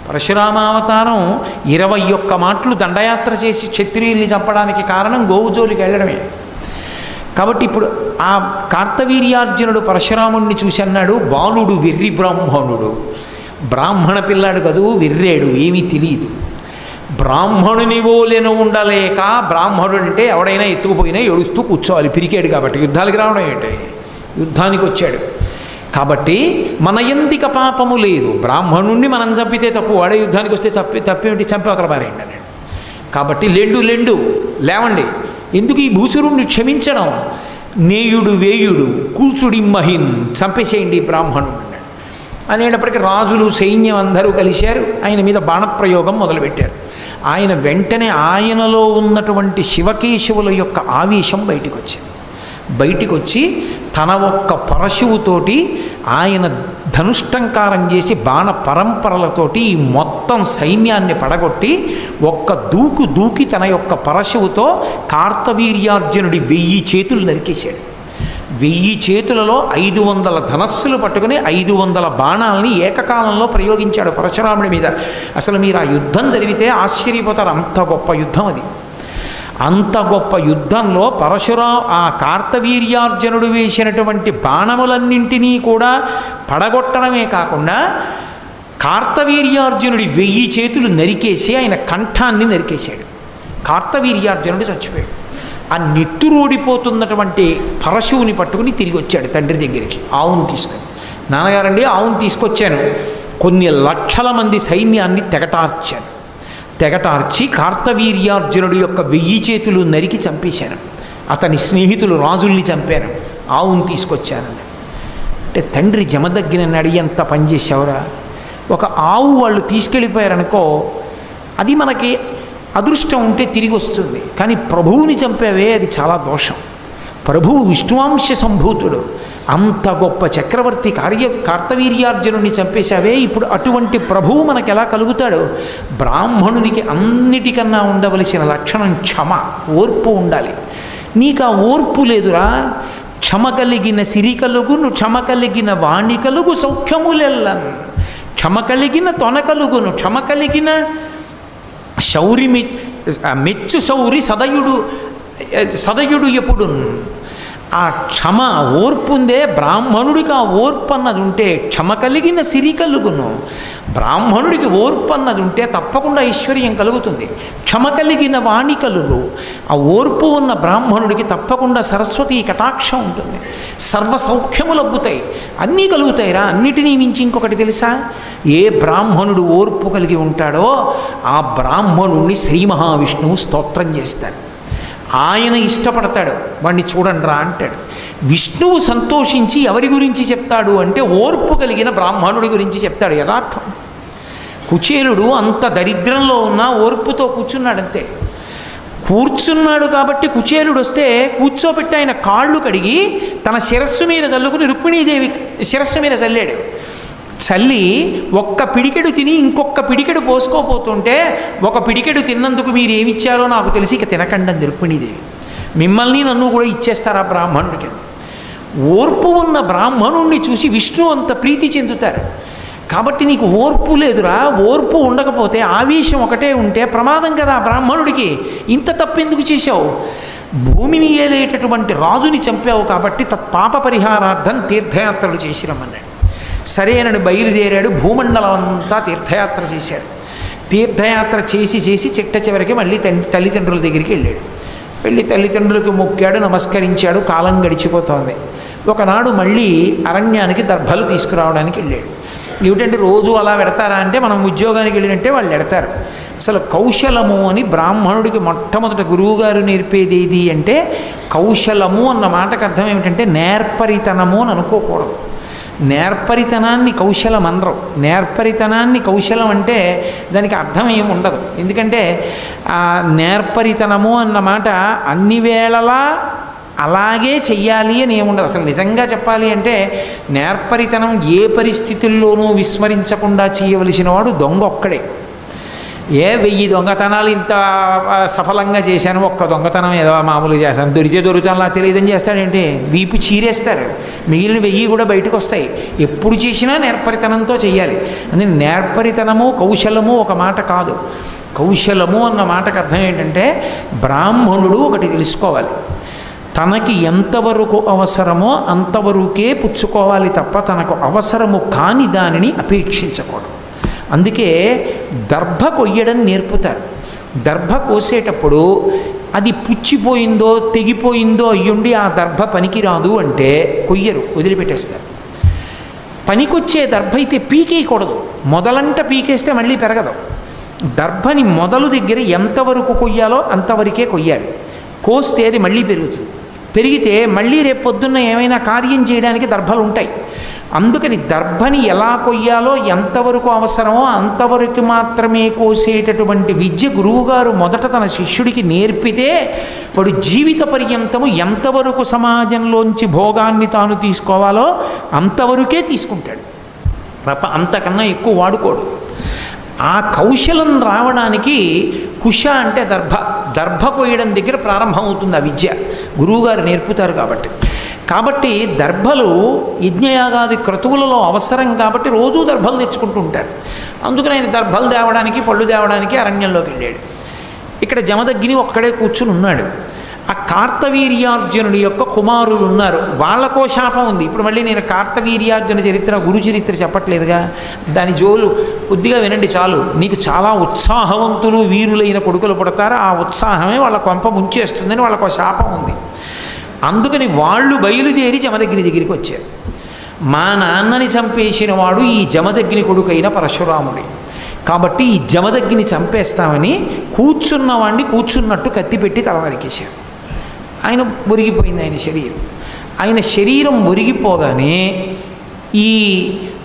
పరశురామావతారం 21 మాటలు దండయాత్ర చేసి క్షత్రియుల్ని చంపడానికి కారణం గోవు జోలికి వెళ్ళడమే. కాబట్టి ఇప్పుడు ఆ కార్తవీర్యార్జునుడు పరశురాముడిని చూసి అన్నాడు, బాలుడు వెర్రి బ్రాహ్మణుడు. బ్రాహ్మణ పిల్లాడు కదూ, వెర్రేడు, ఏమీ తెలియదు. బ్రాహ్మణుని ఓలెను ఉండలేక, బ్రాహ్మణుడు అంటే ఎవడైనా ఎత్తుకుపోయినా ఏడుస్తూ కూర్చోవాలి, పిరికాడు కాబట్టి యుద్ధాలకి రావడం ఏంటి, యుద్ధానికి వచ్చాడు కాబట్టి మన యందిక పాపము లేదు. బ్రాహ్మణుణ్ణి మనం చంపితే తప్పు, వాడే యుద్ధానికి వస్తే తప్పేమిటి, చంపి అవతల పారేయండి అన్నాడు. కాబట్టి లెండు లేవండి, ఎందుకు ఈ భూసురుణ్ణి క్షమించడం, నేయుడు వేయుడు కూల్చుడిమ్మహిన్, చంపేసేయండి బ్రాహ్మణుడు అన్నాడు. అనేటప్పటికీ రాజులు సైన్యం అందరూ కలిశారు, ఆయన మీద బాణప్రయోగం మొదలుపెట్టారు. ఆయన వెంటనే ఆయనలో ఉన్నటువంటి శివకేశవుల యొక్క ఆవేశం బయటికి వచ్చి తన ఒక్క పరశువుతోటి ఆయన ధనుష్టంకారం చేసి బాణ పరంపరలతోటి ఈ మొత్తం సైన్యాన్ని పడగొట్టి ఒక్క దూకి తన యొక్క పరశువుతో కార్తవీర్యార్జునుడి 1000 చేతులు నరికేశాడు. 1000 చేతులలో 500 ధనస్సులు పట్టుకుని 500 బాణాలని ఏకకాలంలో ప్రయోగించాడు పరశురాముడి మీద. అసలు మీరు ఆ యుద్ధం జరిగితే ఆశ్చర్యపోతారు, అంత గొప్ప యుద్ధం అది. అంత గొప్ప యుద్ధంలో ఆ కార్తవీర్యార్జునుడు వేసినటువంటి బాణములన్నింటినీ కూడా పడగొట్టడమే కాకుండా కార్తవీర్యార్జునుడి 1000 చేతులు నరికేసి ఆయన కంఠాన్ని నరికేశాడు. కార్తవీర్యార్జునుడు చచ్చిపోయాడు. ఆ నెత్తురోడిపోతున్నటువంటి పరశువుని పట్టుకుని తిరిగి వచ్చాడు తండ్రి దగ్గరికి ఆవును తీసుకొని. నాన్నగారండి ఆవును తీసుకొచ్చాను, కొన్ని లక్షల మంది సైన్యాన్ని తెగటార్చి కార్తవీర్యార్జునుడి యొక్క 1000 చేతులు నరికి చంపేశాను, అతని స్నేహితులు రాజుల్ని చంపాను, ఆవును తీసుకొచ్చానని. అంటే తండ్రి జమదగ్గినని ఎంత పనిచేసావురా. ఒక ఆవు వాళ్ళు తీసుకెళ్ళిపోయారనుకో, అది మనకి అదృష్టం ఉంటే తిరిగి వస్తుంది, కానీ ప్రభువుని చంపేవే అది చాలా దోషం. ప్రభువు విష్ణువాంశ సంభూతుడు, అంత గొప్ప చక్రవర్తి కార్తవీర్యార్జునుడిని చంపేశావే, ఇప్పుడు అటువంటి ప్రభువు మనకు ఎలా కలుగుతాడు? బ్రాహ్మణునికి అన్నిటికన్నా ఉండవలసిన లక్షణం క్షమ, ఓర్పు ఉండాలి. నీకు ఆ ఓర్పు లేదురా. క్షమ కలిగిన సిరి కలుగును, క్షమ కలిగిన వాణి కలుగు సౌఖ్యములెల్లన్, క్షమ కలిగిన తొన కలుగును, క్షమ కలిగిన శౌరి మెచ్చు శౌరి సదయుడు ఎప్పుడు. ఆ క్షమ ఓర్పు ఉందే బ్రాహ్మణుడికి, ఆ ఓర్పు అన్నది ఉంటే క్షమ కలిగిన సిరి కలుగును. బ్రాహ్మణుడికి ఓర్పు అన్నది ఉంటే తప్పకుండా ఐశ్వర్యం కలుగుతుంది. క్షమ కలిగిన వాణి కలుగు, ఆ ఓర్పు ఉన్న బ్రాహ్మణుడికి తప్పకుండా సరస్వతి కటాక్షం ఉంటుంది, సర్వ సౌఖ్యములు అబ్బుతాయి, అన్నీ కలుగుతాయిరా. అన్నిటినీ మించి ఇంకొకటి తెలుసా? ఏ బ్రాహ్మణుడు ఓర్పు కలిగి ఉంటాడో ఆ బ్రాహ్మణుడిని శ్రీ మహావిష్ణువు స్తోత్రం చేస్తాడు. ఆయన ఇష్టపడతాడు, వాడిని చూడండిరా అంటాడు. విష్ణువు సంతోషించి ఎవరి గురించి చెప్తాడు అంటే ఓర్పు కలిగిన బ్రాహ్మణుడి గురించి చెప్తాడు. యథార్థం. కుచేలుడు అంత దరిద్రంలో ఉన్న ఓర్పుతో కూర్చున్నాడంతే. కూర్చున్నాడు కాబట్టి కుచేలుడు వస్తే కూర్చోబెట్టి ఆయన కాళ్ళు కడిగి తన శిరస్సు మీద చల్లుకుని రుక్మిణీదేవి శిరస్సు మీద చల్లాడు. చల్లి ఒక్క పిడికెడు తిని ఇంకొక పిడికెడు పోసుకోపోతుంటే, ఒక పిడికెడు తిన్నందుకు మీరు ఏమిచ్చారో నాకు తెలిసి ఇక తినకండి అంది రుక్మిణీదేవి. మిమ్మల్ని నన్ను కూడా ఇచ్చేస్తారా బ్రాహ్మణుడికి? ఓర్పు ఉన్న బ్రాహ్మణుణ్ణి చూసి విష్ణు అంత ప్రీతి చెందుతారు. కాబట్టి నీకు ఓర్పు లేదురా. ఓర్పు ఉండకపోతే ఆవేశం ఒకటే ఉంటే ప్రమాదం కదా బ్రాహ్మణుడికి. ఇంత తప్పెందుకు చేశావు? భూమిని ఏలేటటువంటి రాజుని చంపావు కాబట్టి తత్పాప పరిహారార్థం తీర్థయాత్రలు చేసి రమ్మన్నాడు. సరేనని బయలుదేరాడు. భూమండలం అంతా తీర్థయాత్ర చేశాడు. తీర్థయాత్ర చేసి చిట్ట చివరికి మళ్ళీ తల్లిదండ్రుల దగ్గరికి వెళ్ళాడు. వెళ్ళి తల్లిదండ్రులకు మొక్కాడు, నమస్కరించాడు. కాలం గడిచిపోతోంది. ఒకనాడు మళ్ళీ అరణ్యానికి దర్భలు తీసుకురావడానికి వెళ్ళాడు. ఏమిటంటే రోజు అలా పెడతారా అంటే, మనం ఉద్యోగానికి వెళ్ళినట్టే వాళ్ళు పెడతారు. అసలు కౌశలము అని బ్రాహ్మణుడికి మొట్టమొదట గురువుగారు నేర్పేది ఏది అంటే, కౌశలము అన్న మాటకు అర్థం ఏమిటంటే నేర్పరితనము అని అనుకోకూడదు. నేర్పరితనాన్ని కౌశలం అనరు. నేర్పరితనాన్ని కౌశలం అంటే దానికి అర్థం ఏమి ఉండదు. ఎందుకంటే నేర్పరితనము అన్న మాట అన్ని వేళలా అలాగే చెయ్యాలి అని ఏముండదు. అసలు నిజంగా చెప్పాలి అంటే నేర్పరితనం ఏ పరిస్థితుల్లోనూ విస్మరించకుండా చేయవలసిన వాడు దొంగ ఒక్కడే. 1000 దొంగతనాలు ఇంత సఫలంగా చేశాను, ఒక్క దొంగతనం ఏదో మామూలుగా చేశాను, దొరుకుతానులా తెలియదని చేస్తాడేంటి? వీపు చీరేస్తారు. మిగిలిన 1000 కూడా బయటకు వస్తాయి. ఎప్పుడు చేసినా నేర్పరితనంతో చెయ్యాలి. అంటే నేర్పరితనము కౌశలము ఒక మాట కాదు. కౌశలము అన్న మాటకు అర్థం ఏంటంటే, బ్రాహ్మణుడు ఒకటి తెలుసుకోవాలి, తనకి ఎంతవరకు అవసరమో అంతవరకే పుచ్చుకోవాలి తప్ప తనకు అవసరము కాని దానిని అపేక్షించకూడదు. అందుకే దర్భ కొయ్యడం నేర్పుతారు. దర్భ కోసేటప్పుడు అది పుచ్చిపోయిందో తెగిపోయిందో అయ్యుండి ఆ దర్భ పనికిరాదు అంటే కొయ్యరు, వదిలిపెట్టేస్తారు. పనికొచ్చే దర్భ అయితే పీకేయకూడదు. మొదలంట పీకేస్తే మళ్ళీ పెరగదు. దర్భని మొదలు దగ్గర ఎంతవరకు కొయ్యాలో అంతవరకే కొయ్యాలి. కోస్తే అది మళ్ళీ పెరుగుతుంది. పెరిగితే మళ్ళీ రేపు పొద్దున్న ఏమైనా కార్యం చేయడానికి దర్భలు ఉంటాయి. అందుకని దర్భని ఎలా కొయ్యాలో ఎంతవరకు అవసరమో అంతవరకు మాత్రమే కోసేటటువంటి విద్య గురువుగారు మొదట తన శిష్యుడికి నేర్పితే వాడు జీవిత పర్యంతము ఎంతవరకు సమాజంలోంచి భోగాన్ని తాను తీసుకోవాలో అంతవరకే తీసుకుంటాడు తప్ప అంతకన్నా ఎక్కువ వాడుకోడు. ఆ కౌశలం రావడానికి కుశ అంటే దర్భ కొయ్యడం దగ్గర ప్రారంభమవుతుంది ఆ విద్య, గురువుగారు నేర్పుతారు కాబట్టి దర్భలు యజ్ఞయాగాది క్రతువులలో అవసరం కాబట్టి రోజూ దర్భలు తెచ్చుకుంటూ ఉంటారు. అందుకని ఆయన దర్భలు తేవడానికి పళ్ళు తేవడానికి అరణ్యంలోకి వెళ్ళాడు. ఇక్కడ జమదగ్ని ఒక్కడే కూర్చుని ఉన్నాడు. ఆ కార్తవీర్యార్జునుడి యొక్క కుమారులు ఉన్నారు, వాళ్ళకో శాపం ఉంది. ఇప్పుడు మళ్ళీ నేను కార్తవీర్యార్జున చరిత్ర గురు చరిత్ర చెప్పట్లేదుగా, దాని జోలు కొద్దిగా వినండి చాలు. నీకు చాలా ఉత్సాహవంతులు వీరులైన కొడుకులు పుడతారు, ఆ ఉత్సాహమే వాళ్ళ కొంప ముంచేస్తుందని వాళ్ళకో శాపం ఉంది. అందుకని వాళ్ళు బయలుదేరి జమదగ్ని దగ్గరికి వచ్చారు. మా నాన్నని చంపేసిన వాడు ఈ జమదగ్ని కొడుకైన పరశురాముడి, కాబట్టి ఈ జమదగ్ని చంపేస్తామని కూర్చున్నవాడిని కూర్చున్నట్టు కత్తి పెట్టి తల నరికేశారు. ఆయన ఒరిగిపోయింది ఆయన శరీరం ఒరిగిపోగానే ఈ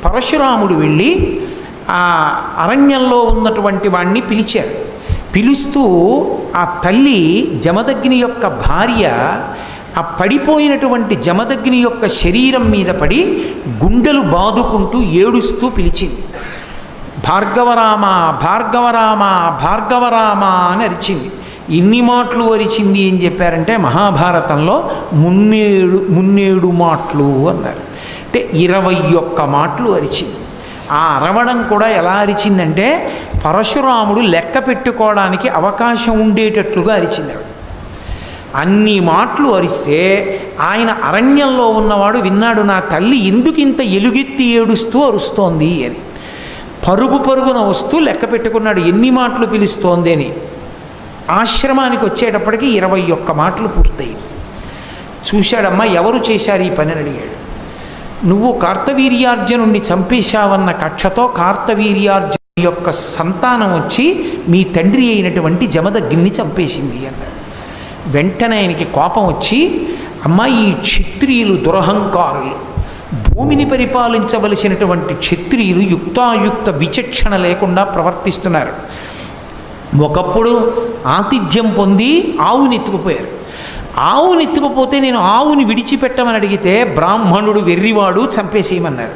పరశురాముడు వెళ్ళి ఆ అరణ్యంలో ఉన్నటువంటి వాడిని పిలిచారు. పిలుస్తూ ఆ తల్లి జమదగ్ని యొక్క భార్య ఆ పడిపోయినటువంటి జమదగ్ని యొక్క శరీరం మీద పడి గుండెలు బాదుకుంటూ ఏడుస్తూ పిలిచింది, భార్గవరామ భార్గవరామ భార్గవరామ అని అరిచింది. ఇన్ని మాటలు అరిచింది అని చెప్పారంటే మహాభారతంలో మున్నేడు మాటలు అన్నారు. అంటే 21 మాటలు అరిచింది. ఆ అరవడం కూడా ఎలా అరిచిందంటే పరశురాముడు లెక్క పెట్టుకోవడానికి అవకాశం ఉండేటట్లుగా అరిచింది. అన్ని మాటలు అరిస్తే ఆయన అరణ్యంలో ఉన్నవాడు విన్నాడు, నా తల్లి ఎందుకు ఇంత ఎలుగెత్తి ఏడుస్తూ అరుస్తోంది అని. పరుగున వస్తూ లెక్క పెట్టుకున్నాడు ఎన్ని మాటలు పిలుస్తోంది అని. ఆశ్రమానికి వచ్చేటప్పటికి 21 మాటలు పూర్తయింది. చూశాడమ్మా, ఎవరు చేశారు ఈ పని అని అడిగాడు. నువ్వు కార్తవీర్యార్జునుడిని చంపేశావన్న కక్షతో కార్తవీర్యార్జును యొక్క సంతానం వచ్చి మీ తండ్రి అయినటువంటి జమదగ్ని చంపేసింది అన్నాడు. వెంటనే ఆయనకి కోపం వచ్చి, అమ్మా ఈ క్షత్రియులు దురహంకారులు, భూమిని పరిపాలించవలసినటువంటి క్షత్రియులు యుక్తాయుక్త విచక్షణ లేకుండా ప్రవర్తిస్తున్నారు. ఒకప్పుడు ఆతిథ్యం పొంది ఆవుని ఎత్తుకుపోయారు. ఆవుని ఎత్తుకుపోతే నేను ఆవుని విడిచిపెట్టమని అడిగితే బ్రాహ్మణుడు వెర్రివాడు చంపేసేయమన్నారు.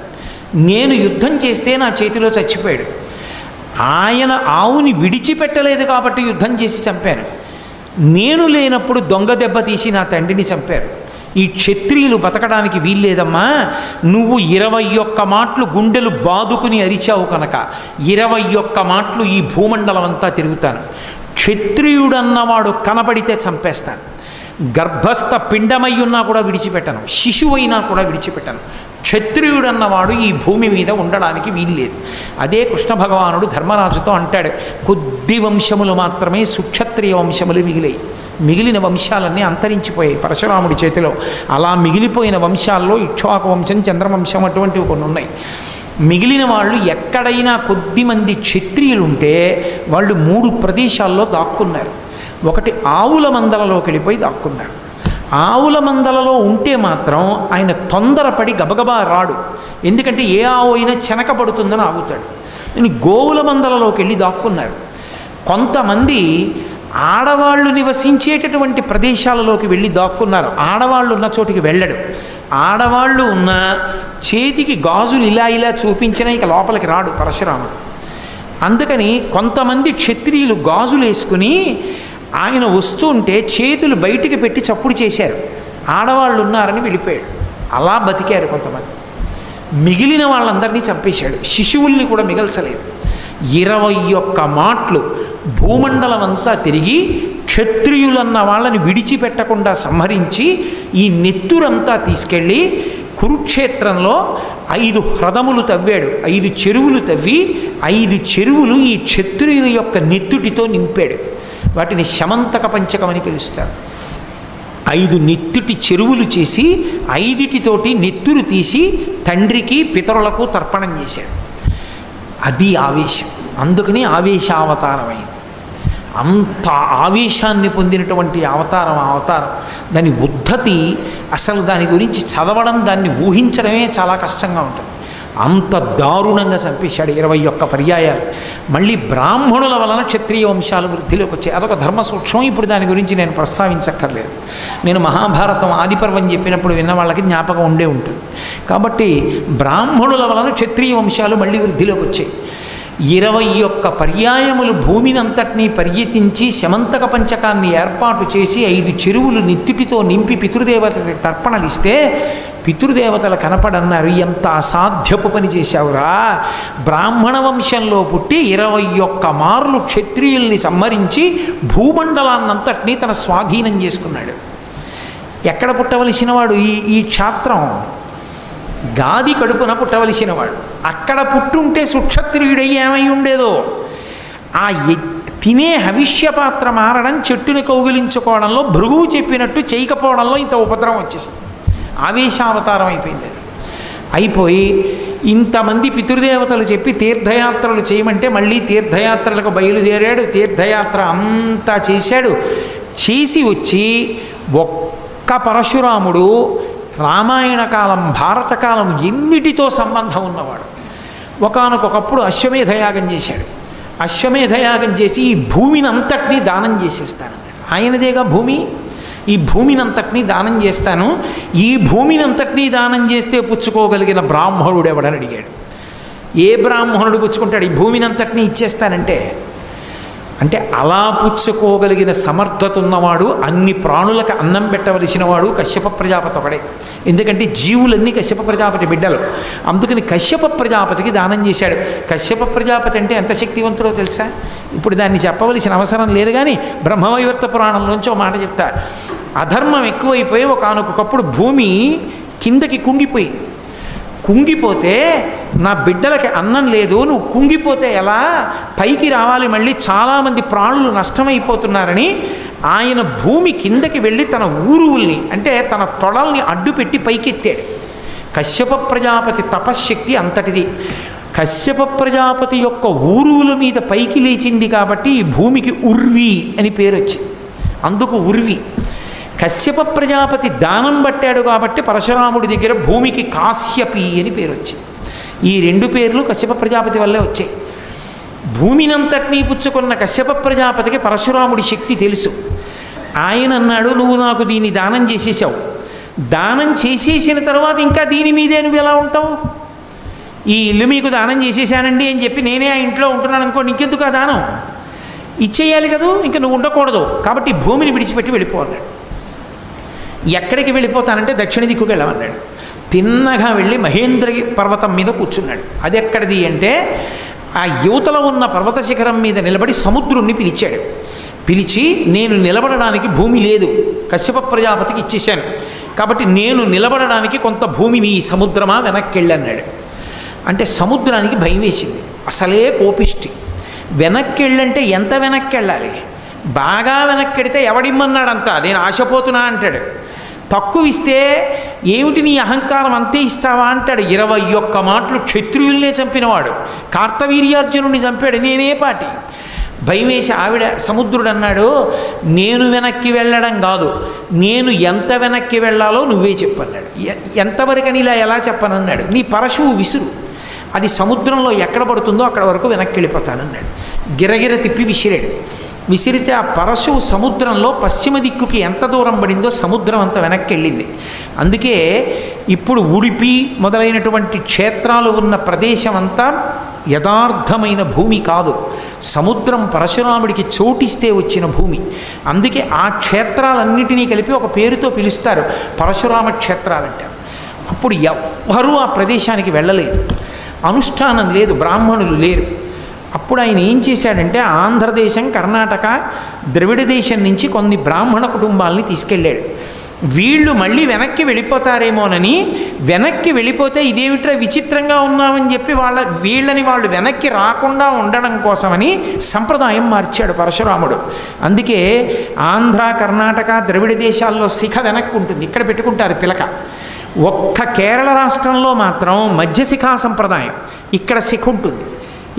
నేను యుద్ధం చేస్తే నా చేతిలో చచ్చిపోయాడు. ఆయన ఆవుని విడిచిపెట్టలేదు కాబట్టి యుద్ధం చేసి చంపాను. నేను లేనప్పుడు దొంగ దెబ్బ తీసి నా తండ్రిని చంపారు. ఈ క్షత్రియులు బతకడానికి వీల్లేదమ్మా. నువ్వు 21 మాటలు గుండెలు బాదుకుని అరిచావు కనుక 21 మాటలు ఈ భూమండలం అంతా తిరుగుతాను. క్షత్రియుడన్నవాడు కనబడితే చంపేస్తాను. గర్భస్థ పిండమై ఉన్నా కూడా విడిచిపెట్టను, శిశువైనా కూడా విడిచిపెట్టను. క్షత్రియుడన్నవాడు ఈ భూమి మీద ఉండడానికి వీల్లేదు. అదే కృష్ణ భగవానుడు ధర్మరాజుతో అంటాడు, కొద్ది వంశములు మాత్రమే సుక్షత్రియ వంశములు మిగిలాయి, మిగిలిన వంశాలన్నీ అంతరించిపోయాయి పరశురాముడి చేతిలో. అలా మిగిలిపోయిన వంశాల్లో ఇక్ష్వాకు వంశం, చంద్రవంశం అటువంటివి కొన్ని ఉన్నాయి. మిగిలిన వాళ్ళు ఎక్కడైనా కొద్దిమంది క్షత్రియులుంటే వాళ్ళు 3 ప్రదేశాల్లో దాక్కున్నారు. ఒకటి ఆవుల మందలలోకి వెళ్ళిపోయి దాక్కున్నారు. ఆవుల మందలలో ఉంటే మాత్రం ఆయన తొందరపడి గబగబా రాడు, ఎందుకంటే ఏ ఆవు అయినా చెనకబడుతుందని ఆగుతాడు. నేను గోవుల మందలలోకి వెళ్ళి దాక్కున్నారు. కొంతమంది ఆడవాళ్ళు నివసించేటటువంటి ప్రదేశాలలోకి వెళ్ళి దాక్కున్నారు. ఆడవాళ్ళు ఉన్న చోటికి వెళ్ళడు. ఆడవాళ్ళు ఉన్న చేతికి గాజులు ఇలా చూపించినా ఇక లోపలికి రాడు పరశురాముడు. అందుకని కొంతమంది క్షత్రియులు గాజులు వేసుకుని ఆయన వస్తుంటే చేతులు బయటికి పెట్టి చప్పుడు చేశారు, ఆడవాళ్ళు ఉన్నారని వెళ్ళిపోయాడు. అలా బతికారు కొంతమంది. మిగిలిన వాళ్ళందరినీ చంపేశాడు, శిశువుల్ని కూడా మిగల్చలేదు. 21 మాటలు భూమండలం అంతా తిరిగి క్షత్రియులన్న వాళ్ళని విడిచిపెట్టకుండా సంహరించి ఈ నెత్తురంతా తీసుకెళ్ళి కురుక్షేత్రంలో 5 హ్రదములు తవ్వాడు. 5 చెరువులు తవ్వి 5 చెరువులు ఈ క్షత్రియుల యొక్క నెత్తుటితో నింపాడు. వాటిని శమంతక పంచకం అని పిలుస్తారు. 5 నెత్తుటి చెరువులు చేసి 5 నెత్తురు తీసి తండ్రికి పితరులకు తర్పణం చేశాడు. అది ఆవేశం. అందుకని ఆవేశావతారమైంది. అంత ఆవేశాన్ని పొందినటువంటి అవతారం దాని ఉద్ధతి అసలు దాని గురించి చదవడం, దాన్ని ఊహించడమే చాలా కష్టంగా ఉంటుంది. అంత దారుణంగా చంపేశాడు 21 పర్యాయాలు. మళ్ళీ బ్రాహ్మణుల వలన క్షత్రియ వంశాలు వృద్ధిలోకి వచ్చాయి. అదొక ధర్మ సూక్ష్మం. ఇప్పుడు దాని గురించి నేను ప్రస్తావించక్కర్లేదు. నేను మహాభారతం ఆదిపర్వం చెప్పినప్పుడు విన్న వాళ్ళకి జ్ఞాపకం ఉండే ఉంటుంది. కాబట్టి బ్రాహ్మణుల వలన క్షత్రియ వంశాలు మళ్ళీ వృద్ధిలోకి వచ్చాయి. 21 పర్యాయములు భూమినంతటినీ పర్యటించి శమంతక పంచకాన్ని ఏర్పాటు చేసి 5 చెరువులు నిత్తుటితో నింపి పితృదేవతలకు తర్పణలు ఇస్తే పితృదేవతలు కనపడన్నారు, ఎంత అసాధ్యపు పని చేశావురా, బ్రాహ్మణ వంశంలో పుట్టి 21 మార్లు క్షత్రియుల్ని సంహరించి భూమండలాన్నంతటినీ తన స్వాధీనం చేసుకున్నాడు. ఎక్కడ పుట్టవలసిన వాడు? ఈ క్షాత్రం గాది కడుపున పుట్టవలసినవాడు. అక్కడ పుట్టుంటే సుక్షత్రియుడై ఏమై ఉండేదో. ఆ తినే హవిష్యపాత్ర మారడం, చెట్టుని కౌగిలించుకోవడంలో, భృగువు చెప్పినట్టు చేయకపోవడంలో ఇంత ఉపద్రవం వచ్చేసింది. ఆవేశావతారం అయిపోయింది. అది అయిపోయి ఇంతమంది పితృదేవతలు చెప్పి తీర్థయాత్రలు చేయమంటే మళ్ళీ తీర్థయాత్రలకు బయలుదేరాడు. తీర్థయాత్ర అంతా చేశాడు. చేసి వచ్చి ఒక్క పరశురాముడు రామాయణ కాలం, భారతకాలం ఎన్నిటితో సంబంధం ఉన్నవాడు. ఒకానొకప్పుడు అశ్వమేధయాగం చేశాడు. అశ్వమేధయాగం చేసి ఈ భూమిని అంతటినీ దానం చేసేస్తాను. ఆయనదేగా భూమి. ఈ భూమిని అంతటినీ దానం చేస్తాను. ఈ భూమిని అంతటినీ దానం చేస్తే పుచ్చుకోగలిగిన బ్రాహ్మణుడు ఎవడని అడిగాడు. ఏ బ్రాహ్మణుడు పుచ్చుకుంటాడు? ఈ భూమిని అంతటినీ ఇచ్చేస్తానంటే అంటే అలా పుచ్చుకోగలిగిన సమర్థత ఉన్నవాడు, అన్ని ప్రాణులకు అన్నం పెట్టవలసిన వాడు కశ్యప ప్రజాపతి ఒకడే. ఎందుకంటే జీవులన్నీ కశ్యప ప్రజాపతి బిడ్డలు. అందుకని కశ్యప ప్రజాపతికి దానం చేశాడు. కశ్యప ప్రజాపతి అంటే ఎంత శక్తివంతుడో తెలుసా? ఇప్పుడు దాన్ని చెప్పవలసిన అవసరం లేదు, కానీ బ్రహ్మవైవర్త పురాణంలోంచి ఒక మాట చెప్తా. అధర్మం ఎక్కువైపోయి ఒకానొకప్పుడు భూమి కిందకి కుంగిపోయింది. కుంగిపోతే నా బిడ్డలకి అన్నం లేదు, నువ్వు కుంగిపోతే ఎలా, పైకి రావాలి, మళ్ళీ చాలామంది ప్రాణులు నష్టమైపోతున్నారని ఆయన భూమి కిందకి వెళ్ళి తన ఊరువుల్ని అంటే తన తొడల్ని అడ్డుపెట్టి పైకెత్తాడు. కశ్యప ప్రజాపతి తపశ్శక్తి అంతటిది. కశ్యప ప్రజాపతి యొక్క ఊరువుల మీద పైకి లేచింది కాబట్టి ఈ భూమికి ఉర్వి అని పేరు వచ్చింది. అందుకు ఉర్వి. కశ్యప ప్రజాపతి దానం పట్టాడు కాబట్టి పరశురాముడి దగ్గర భూమికి కాశ్యపి అని పేరు వచ్చింది. ఈ 2 పేర్లు కశ్యప ప్రజాపతి వల్లే వచ్చాయి. భూమినంతటినీ పుచ్చుకున్న కశ్యప ప్రజాపతికి పరశురాముడి శక్తి తెలుసు. ఆయన అన్నాడు, నువ్వు నాకు దీన్ని దానం చేసేసావు, దానం చేసేసిన తర్వాత ఇంకా దీని మీదే నువ్వు ఎలా ఉంటావు? ఈ ఇల్లు మీకు దానం చేసేసానండి అని చెప్పి నేనే ఆ ఇంట్లో ఉంటున్నాను అనుకోండి, ఇంకెందుకు ఆ దానం? ఇచ్చేయాలి కదా, ఇంకా నువ్వు ఉండకూడదు. కాబట్టి భూమిని విడిచిపెట్టి వెళ్ళిపోన్నాడు. ఎక్కడికి వెళ్ళిపోతానంటే దక్షిణ దిక్కుకు వెళ్ళమన్నాడు. తిన్నగా వెళ్ళి మహేంద్రగి పర్వతం మీద కూర్చున్నాడు. అది ఎక్కడిది అంటే ఆ యువతలో ఉన్న పర్వత శిఖరం మీద నిలబడి సముద్రుణ్ణి పిలిచాడు. పిలిచి, నేను నిలబడడానికి భూమి లేదు, కశ్యప ప్రజాపతికి ఇచ్చేశాను, కాబట్టి నేను నిలబడడానికి కొంత భూమిని ఈ సముద్రమా వెనక్కి వెళ్ళన్నాడు. అంటే సముద్రానికి భయం వేసింది. అసలే కోపిష్టి. వెనక్కి వెళ్ళంటే ఎంత వెనక్కి వెళ్ళాలి? బాగా వెనక్కి వెడితే ఎవడిమ్మన్నాడంతా, నేను ఆశపోతున్నా అంటాడు. తక్కువ ఇస్తే ఏమిటి నీ అహంకారం అంతే ఇస్తావా అంటాడు. 21 మాటలు క్షత్రియుల్నే చంపినవాడు. కార్తవీర్యార్జునుడిని చంపాడు. నేనే పాటి. భయమేసి సముద్రుడు అన్నాడు, నేను వెనక్కి వెళ్ళడం కాదు, నేను ఎంత వెనక్కి వెళ్ళాలో నువ్వే చెప్పన్నాడు. ఎంతవరకని ఇలా ఎలా చెప్పనన్నాడు. నీ పరశువు విసురు, అది సముద్రంలో ఎక్కడ పడుతుందో అక్కడ వరకు వెనక్కి వెళ్ళిపోతానన్నాడు. గిరగిర తిప్పి విసిరాడు. విసిరితే ఆ పరశువు సముద్రంలో పశ్చిమ దిక్కుకి ఎంత దూరం పడిందో సముద్రం అంత వెనక్కి వెళ్ళింది. అందుకే ఇప్పుడు ఉడిపి మొదలైనటువంటి క్షేత్రాలు ఉన్న ప్రదేశం అంతా యథార్థమైన భూమి కాదు, సముద్రం పరశురాముడికి చోటిస్తే వచ్చిన భూమి. అందుకే ఆ క్షేత్రాలన్నిటినీ కలిపి ఒక పేరుతో పిలుస్తారు, పరశురామ క్షేత్రాలంటారు. అప్పుడు ఎవ్వరూ ఆ ప్రదేశానికి వెళ్ళలేదు, అనుష్ఠానం లేదు, బ్రాహ్మణులు లేరు. అప్పుడు ఆయన ఏం చేశాడంటే ఆంధ్రదేశం, కర్ణాటక, ద్రవిడ దేశం నుంచి కొన్ని బ్రాహ్మణ కుటుంబాలని తీసుకెళ్ళాడు. వీళ్ళు మళ్ళీ వెనక్కి వెళ్ళిపోతారేమోనని, వెనక్కి వెళ్ళిపోతే ఇదేమిట్రా విచిత్రంగా ఉన్నామని చెప్పి వీళ్ళని వాళ్ళు వెనక్కి రాకుండా ఉండడం కోసమని సంప్రదాయం మార్చాడు పరశురాముడు. అందుకే ఆంధ్ర, కర్ణాటక, ద్రవిడ దేశాల్లో శిఖ వెనక్కి ఉంటుంది, ఇక్కడ పెట్టుకుంటారు పిలక. ఒక్క కేరళ రాష్ట్రంలో మాత్రం మధ్యశిఖా సంప్రదాయం, ఇక్కడ శిఖ ఉంటుంది.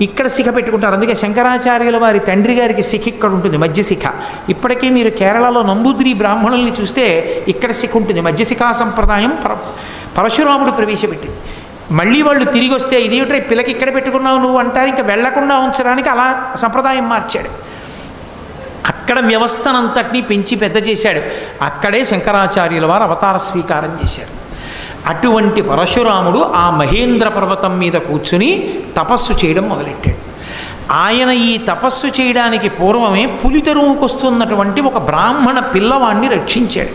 ఇక్కడ శిఖ పెట్టుకుంటారు. అందుకే శంకరాచార్యుల వారి తండ్రి గారికి శిఖ ఇక్కడ ఉంటుంది, మధ్యశిఖ. ఇప్పటికీ మీరు కేరళలో నంబూద్రి బ్రాహ్మణుల్ని చూస్తే ఇక్కడ శిఖ ఉంటుంది. మధ్యశిఖా సంప్రదాయం పరశురాముడు ప్రవేశపెట్టింది. మళ్ళీ వాళ్ళు తిరిగి వస్తే ఇదేమిట్రా పిల్లకి ఇక్కడ పెట్టుకున్నావు నువ్వు అంటారు. ఇంకా వెళ్లకుండా ఉంచడానికి అలా సంప్రదాయం మార్చాడు. అక్కడ వ్యవస్థనంతటినీ పెంచి పెద్ద చేశాడు. అక్కడే శంకరాచార్యుల వారు అవతార స్వీకారం చేశారు. అటువంటి పరశురాముడు ఆ మహేంద్ర పర్వతం మీద కూర్చుని తపస్సు చేయడం మొదలెట్టాడు. ఆయన ఈ తపస్సు చేయడానికి పూర్వమే పులితెరువుకొస్తున్నటువంటి ఒక బ్రాహ్మణ పిల్లవాడిని రక్షించాడు.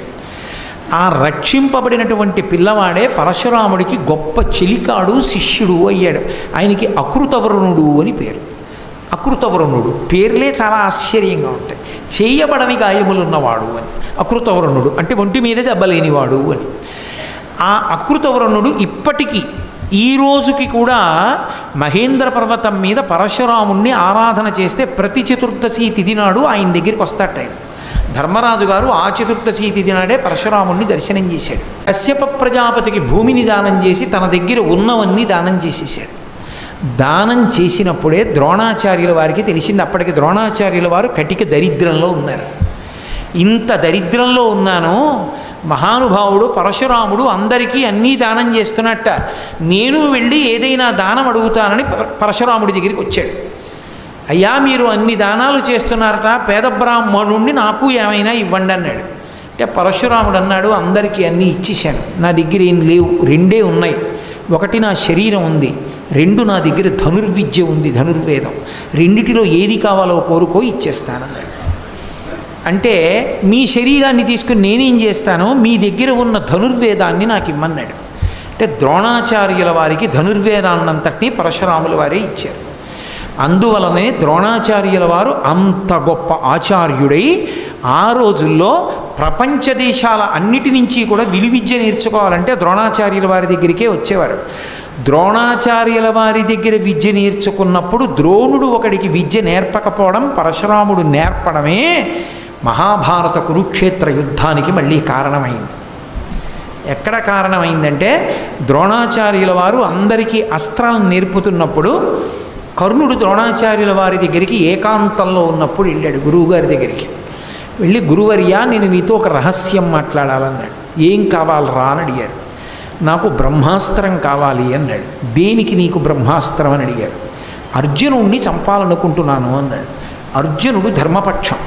ఆ రక్షింపబడినటువంటి పిల్లవాడే పరశురాముడికి గొప్ప చెలికాడు, శిష్యుడు అయ్యాడు. ఆయనకి అకృతవరుణుడు అని పేరు. అకృతవరుణుడు పేర్లే చాలా ఆశ్చర్యంగా ఉంటాయి. చేయబడని గాయములున్నవాడు అని అకృతవరుణుడు అంటే ఒంటి మీద దెబ్బలేనివాడు అని. ఆ అకృతవరుణుడు ఇప్పటికీ ఈ రోజుకి కూడా మహేంద్ర పర్వతం మీద పరశురాముణ్ణి ఆరాధన చేస్తే ప్రతి చతుర్దశి తిథి నాడు ఆయన దగ్గరికి వస్తాట. ఆయన ధర్మరాజు గారు ఆ చతుర్దశి తిథి నాడే పరశురాముణ్ణి దర్శనం చేశాడు. కశ్యప ప్రజాపతికి భూమిని దానం చేసి తన దగ్గర ఉన్నవన్నీ దానం చేసేసాడు. దానం చేసినప్పుడే ద్రోణాచార్యుల వారికి తెలిసింది. అప్పటికి ద్రోణాచార్యుల వారు కటిక దరిద్రంలో ఉన్నారు. ఇంత దరిద్రంలో ఉన్నాను, మహానుభావుడు పరశురాముడు అందరికీ అన్నీ దానం చేస్తున్నట్ట, నేను వెళ్ళి ఏదైనా దానం అడుగుతానని పరశురాముడి దగ్గరికి వచ్చాడు. అయ్యా మీరు అన్ని దానాలు చేస్తున్నారట, పేద బ్రాహ్మణుణ్ణి నాకు ఏమైనా ఇవ్వండి అన్నాడు. అంటే పరశురాముడు అన్నాడు, అందరికీ అన్నీ ఇచ్చేశాను, నా దగ్గర ఏం లేవు, రెండే ఉన్నాయి. ఒకటి నా శరీరం ఉంది, రెండు నా దగ్గర ధనుర్విద్య ఉంది, ధనుర్వేదం. రెండిటిలో ఏది కావాలో కోరుకో ఇచ్చేస్తానన్నాడు. అంటే మీ శరీరాన్ని తీసుకుని నేనేం చేస్తానో మీ దగ్గర ఉన్న ధనుర్వేదాన్ని నాకు ఇమ్మన్నాడు. అంటే ద్రోణాచార్యుల వారికి ధనుర్వేదాన్నంతటినీ పరశురాముల వారే ఇచ్చారు. అందువలనే ద్రోణాచార్యుల వారు అంత గొప్ప ఆచార్యుడై ఆ రోజుల్లో ప్రపంచ దేశాల అన్నిటి నుంచి కూడా విలువిద్య నేర్చుకోవాలంటే ద్రోణాచార్యుల వారి దగ్గరికే వచ్చేవారు. ద్రోణాచార్యుల వారి దగ్గర విద్య నేర్చుకున్నప్పుడు ద్రోణుడు ఒకడికి విద్య నేర్పకపోవడం, పరశురాముడు నేర్పడమే మహాభారత కురుక్షేత్ర యుద్ధానికి మళ్ళీ కారణమైంది. ఎక్కడ కారణమైందంటే ద్రోణాచార్యుల వారు అందరికీ అస్త్రాలను నేర్పుతున్నప్పుడు కర్ణుడు ద్రోణాచార్యుల వారి దగ్గరికి ఏకాంతంలో ఉన్నప్పుడు వెళ్ళాడు గురువుగారి దగ్గరికి. వెళ్ళి గురువర్యా నేను మీతో ఒక రహస్యం మాట్లాడాలన్నాడు. ఏం కావాలరా అని అడిగాడు. నాకు బ్రహ్మాస్త్రం కావాలి అన్నాడు. దేనికి నీకు బ్రహ్మాస్త్రం అని అడిగాడు. అర్జునుడిని చంపాలనుకుంటున్నాను అన్నాడు. అర్జునుడు ధర్మపక్షం,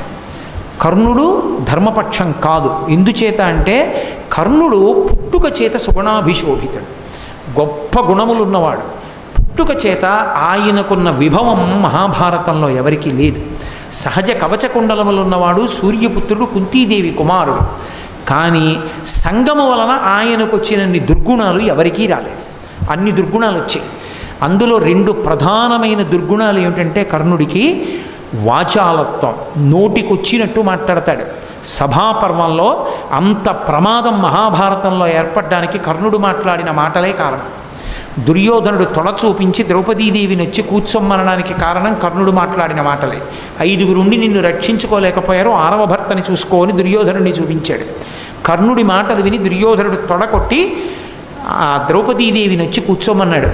కర్ణుడు ధర్మపక్షం కాదు. ఎందుచేత అంటే కర్ణుడు పుట్టుక చేత సుగుణాభిశోభితుడు, గొప్ప గుణములున్నవాడు. పుట్టుక చేత ఆయనకున్న విభవం మహాభారతంలో ఎవరికీ లేదు. సహజ కవచ కుండలములున్నవాడు, సూర్యపుత్రుడు, కుంతీదేవి కుమారుడు. కానీ సంగము వలన ఆయనకు వచ్చినన్ని దుర్గుణాలు ఎవరికీ రాలేదు. అన్ని దుర్గుణాలు వచ్చాయి. అందులో రెండు ప్రధానమైన దుర్గుణాలు ఏమిటంటే కర్ణుడికి వాచాలత్వం, నోటికొచ్చినట్టు మాట్లాడతాడు. సభాపర్వంలో అంత ప్రమాదం మహాభారతంలో ఏర్పడడానికి కర్ణుడు మాట్లాడిన మాటలే కారణం. దుర్యోధనుడు తొడ చూపించి ద్రౌపదీదేవిని వచ్చి కూర్చోమ్మనడానికి కారణం కర్ణుడు మాట్లాడిన మాటలే. 5గురుండి నిన్ను రక్షించుకోలేకపోయారు, 6వ భర్తని చూసుకోని దుర్యోధనుడిని చూపించాడు. కర్ణుడి మాటలు విని దుర్యోధనుడు తొడ కొట్టి ఆ ద్రౌపదీదేవిని వచ్చి కూర్చోమన్నాడు.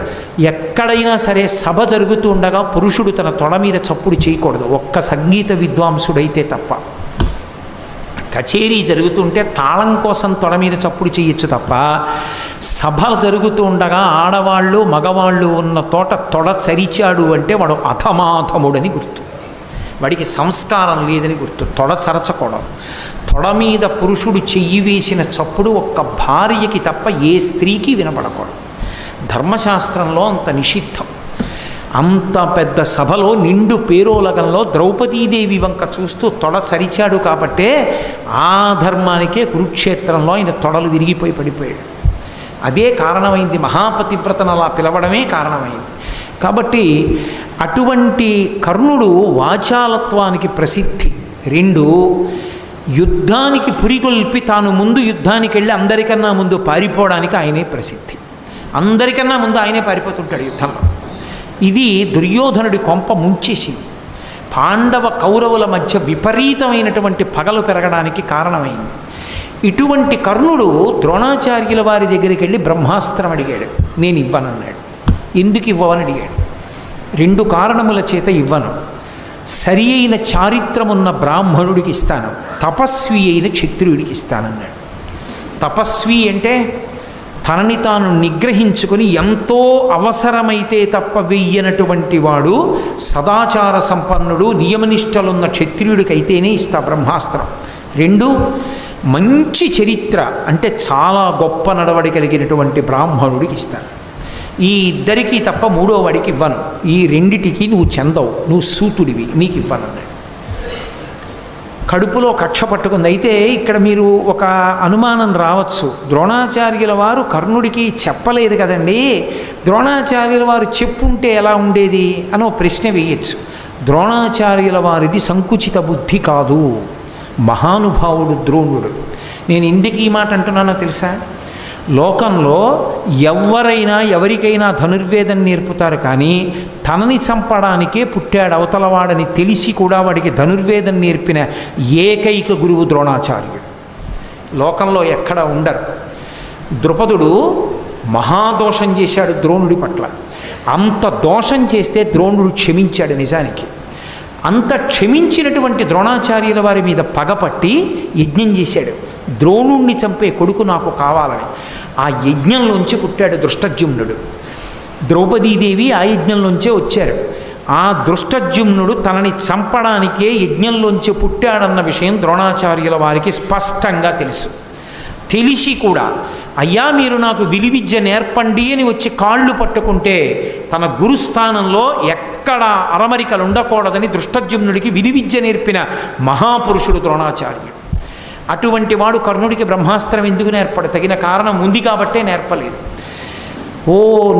ఎక్కడైనా సరే సభ జరుగుతూ ఉండగా పురుషుడు తన తొడ మీద చప్పుడు చేయకూడదు, ఒక్క సంగీత విద్వాంసుడైతే తప్ప. కచేరీ జరుగుతుంటే తాళం కోసం తొడ మీద చప్పుడు చేయొచ్చు తప్ప, సభ జరుగుతూ ఉండగా ఆడవాళ్ళు మగవాళ్ళు ఉన్న తొడ చరిచాడు అంటే వాడు అధమాధముడని గుర్తు, వాడికి సంస్కారం లేదని గుర్తు. తొడ చరచకూడదు. తొడ మీద పురుషుడు చెయ్యి వేసిన చప్పుడు ఒక్క భార్యకి తప్ప ఏ స్త్రీకి వినపడకూడదు. ధర్మశాస్త్రంలో అంత నిషిద్ధం. అంత పెద్ద సభలో నిండు పేరోలగంలో ద్రౌపదీదేవి వంక చూస్తూ తొడ చరిచాడు కాబట్టే ఆ ధర్మానికే కురుక్షేత్రంలో ఆయన తొడలు విరిగిపోయి పడిపోయాడు. అదే కారణమైంది, మహాపతివ్రతను అలా పిలవడమే కారణమైంది. కాబట్టి అటువంటి కర్ణుడు వాచాలత్వానికి ప్రసిద్ధి. 2, యుద్ధానికి పురిగొల్పి తాను ముందు యుద్ధానికి వెళ్ళి అందరికన్నా ముందు పారిపోవడానికి ఆయనే ప్రసిద్ధి. అందరికన్నా ముందు ఆయనే పారిపోతుంటాడు యుద్ధంలో. ఇది దుర్యోధనుడి కొంప ముంచేసింది. పాండవ కౌరవుల మధ్య విపరీతమైనటువంటి పగలు పెరగడానికి కారణమైంది. ఇటువంటి కర్ణుడు ద్రోణాచార్యుల వారి దగ్గరికి వెళ్ళి బ్రహ్మాస్త్రం అడిగాడు. నేను ఇవ్వనన్నాడు. ఎందుకు ఇవ్వవని అడిగాడు. 2 కారణముల చేత ఇవ్వను. సరి అయిన చారిత్రమున్న బ్రాహ్మణుడికి ఇస్తాను, తపస్వి అయిన క్షత్రియుడికి ఇస్తానన్నాడు. తపస్వి అంటే తనని తాను నిగ్రహించుకొని ఎంతో అవసరమైతే తప్ప వెయ్యనటువంటి వాడు, సదాచార సంపన్నుడు, నియమనిష్టలున్న క్షత్రియుడికైతేనే ఇస్తా బ్రహ్మాస్త్రం. 2, మంచి చరిత్ర అంటే చాలా గొప్ప నడవడి కలిగినటువంటి బ్రాహ్మణుడికి ఇస్తాను. ఈ ఇద్దరికీ తప్ప 3వ వాడికి ఇవ్వను. ఈ 2టికి నువ్వు చెందవు, నువ్వు సూతుడివి, నీకు ఇవ్వను అన్నాడు. కడుపులో కక్ష పట్టుకుంది. అయితే ఇక్కడ మీరు ఒక అనుమానం రావచ్చు, ద్రోణాచార్యుల వారు కర్ణుడికి చెప్పలేదు కదండి, ద్రోణాచార్యుల వారు చెప్పుంటే ఎలా ఉండేది అని ఒక ప్రశ్న వేయచ్చు. ద్రోణాచార్యుల వారిది సంకుచిత బుద్ధి కాదు, మహానుభావుడు ద్రోణుడు. నేను ఎందుకు ఈ మాట అంటున్నానో తెలుసా? లోకంలో ఎవరికైనా ధనుర్వేదం నేర్పుతారు, కానీ తనని చంపడానికే పుట్టాడు అవతలవాడని తెలిసి కూడా వాడికి ధనుర్వేదం నేర్పిన ఏకైక గురువు ద్రోణాచార్యుడు. లోకంలో ఎక్కడ ఉండరు. ద్రుపదుడు మహాదోషం చేశాడు ద్రోణుడి పట్ల. అంత దోషం చేస్తే ద్రోణుడు క్షమించాడు. నిజానికి అంత క్షమించినటువంటి ద్రోణాచార్యుల వారి మీద పగపట్టి యజ్ఞం చేశాడు. ద్రోణుణ్ణి చంపే కొడుకు నాకు కావాలని. ఆ యజ్ఞంలోంచి పుట్టాడు దృష్టజ్యుమ్నుడు. ద్రౌపదీదేవి ఆ యజ్ఞంలోంచే వచ్చారు. ఆ దృష్టజ్యుమ్నుడు తనని చంపడానికే యజ్ఞంలోంచి పుట్టాడన్న విషయం ద్రోణాచార్యుల వారికి స్పష్టంగా తెలుసు. తెలిసి కూడా అయ్యా మీరు నాకు విలువిద్య నేర్పండి అని వచ్చి కాళ్ళు పట్టుకుంటే తన గురుస్థానంలో ఎక్కడ అరమరికలు ఉండకూడదని దృష్టజ్యుమ్నుడికి విలువిద్య నేర్పిన మహాపురుషుడు ద్రోణాచార్యుడు. అటువంటి వాడు కర్ణుడికి బ్రహ్మాస్త్రం ఎందుకు నేర్పడు? తగిన కారణం ఉంది కాబట్టే నేర్పలేదు.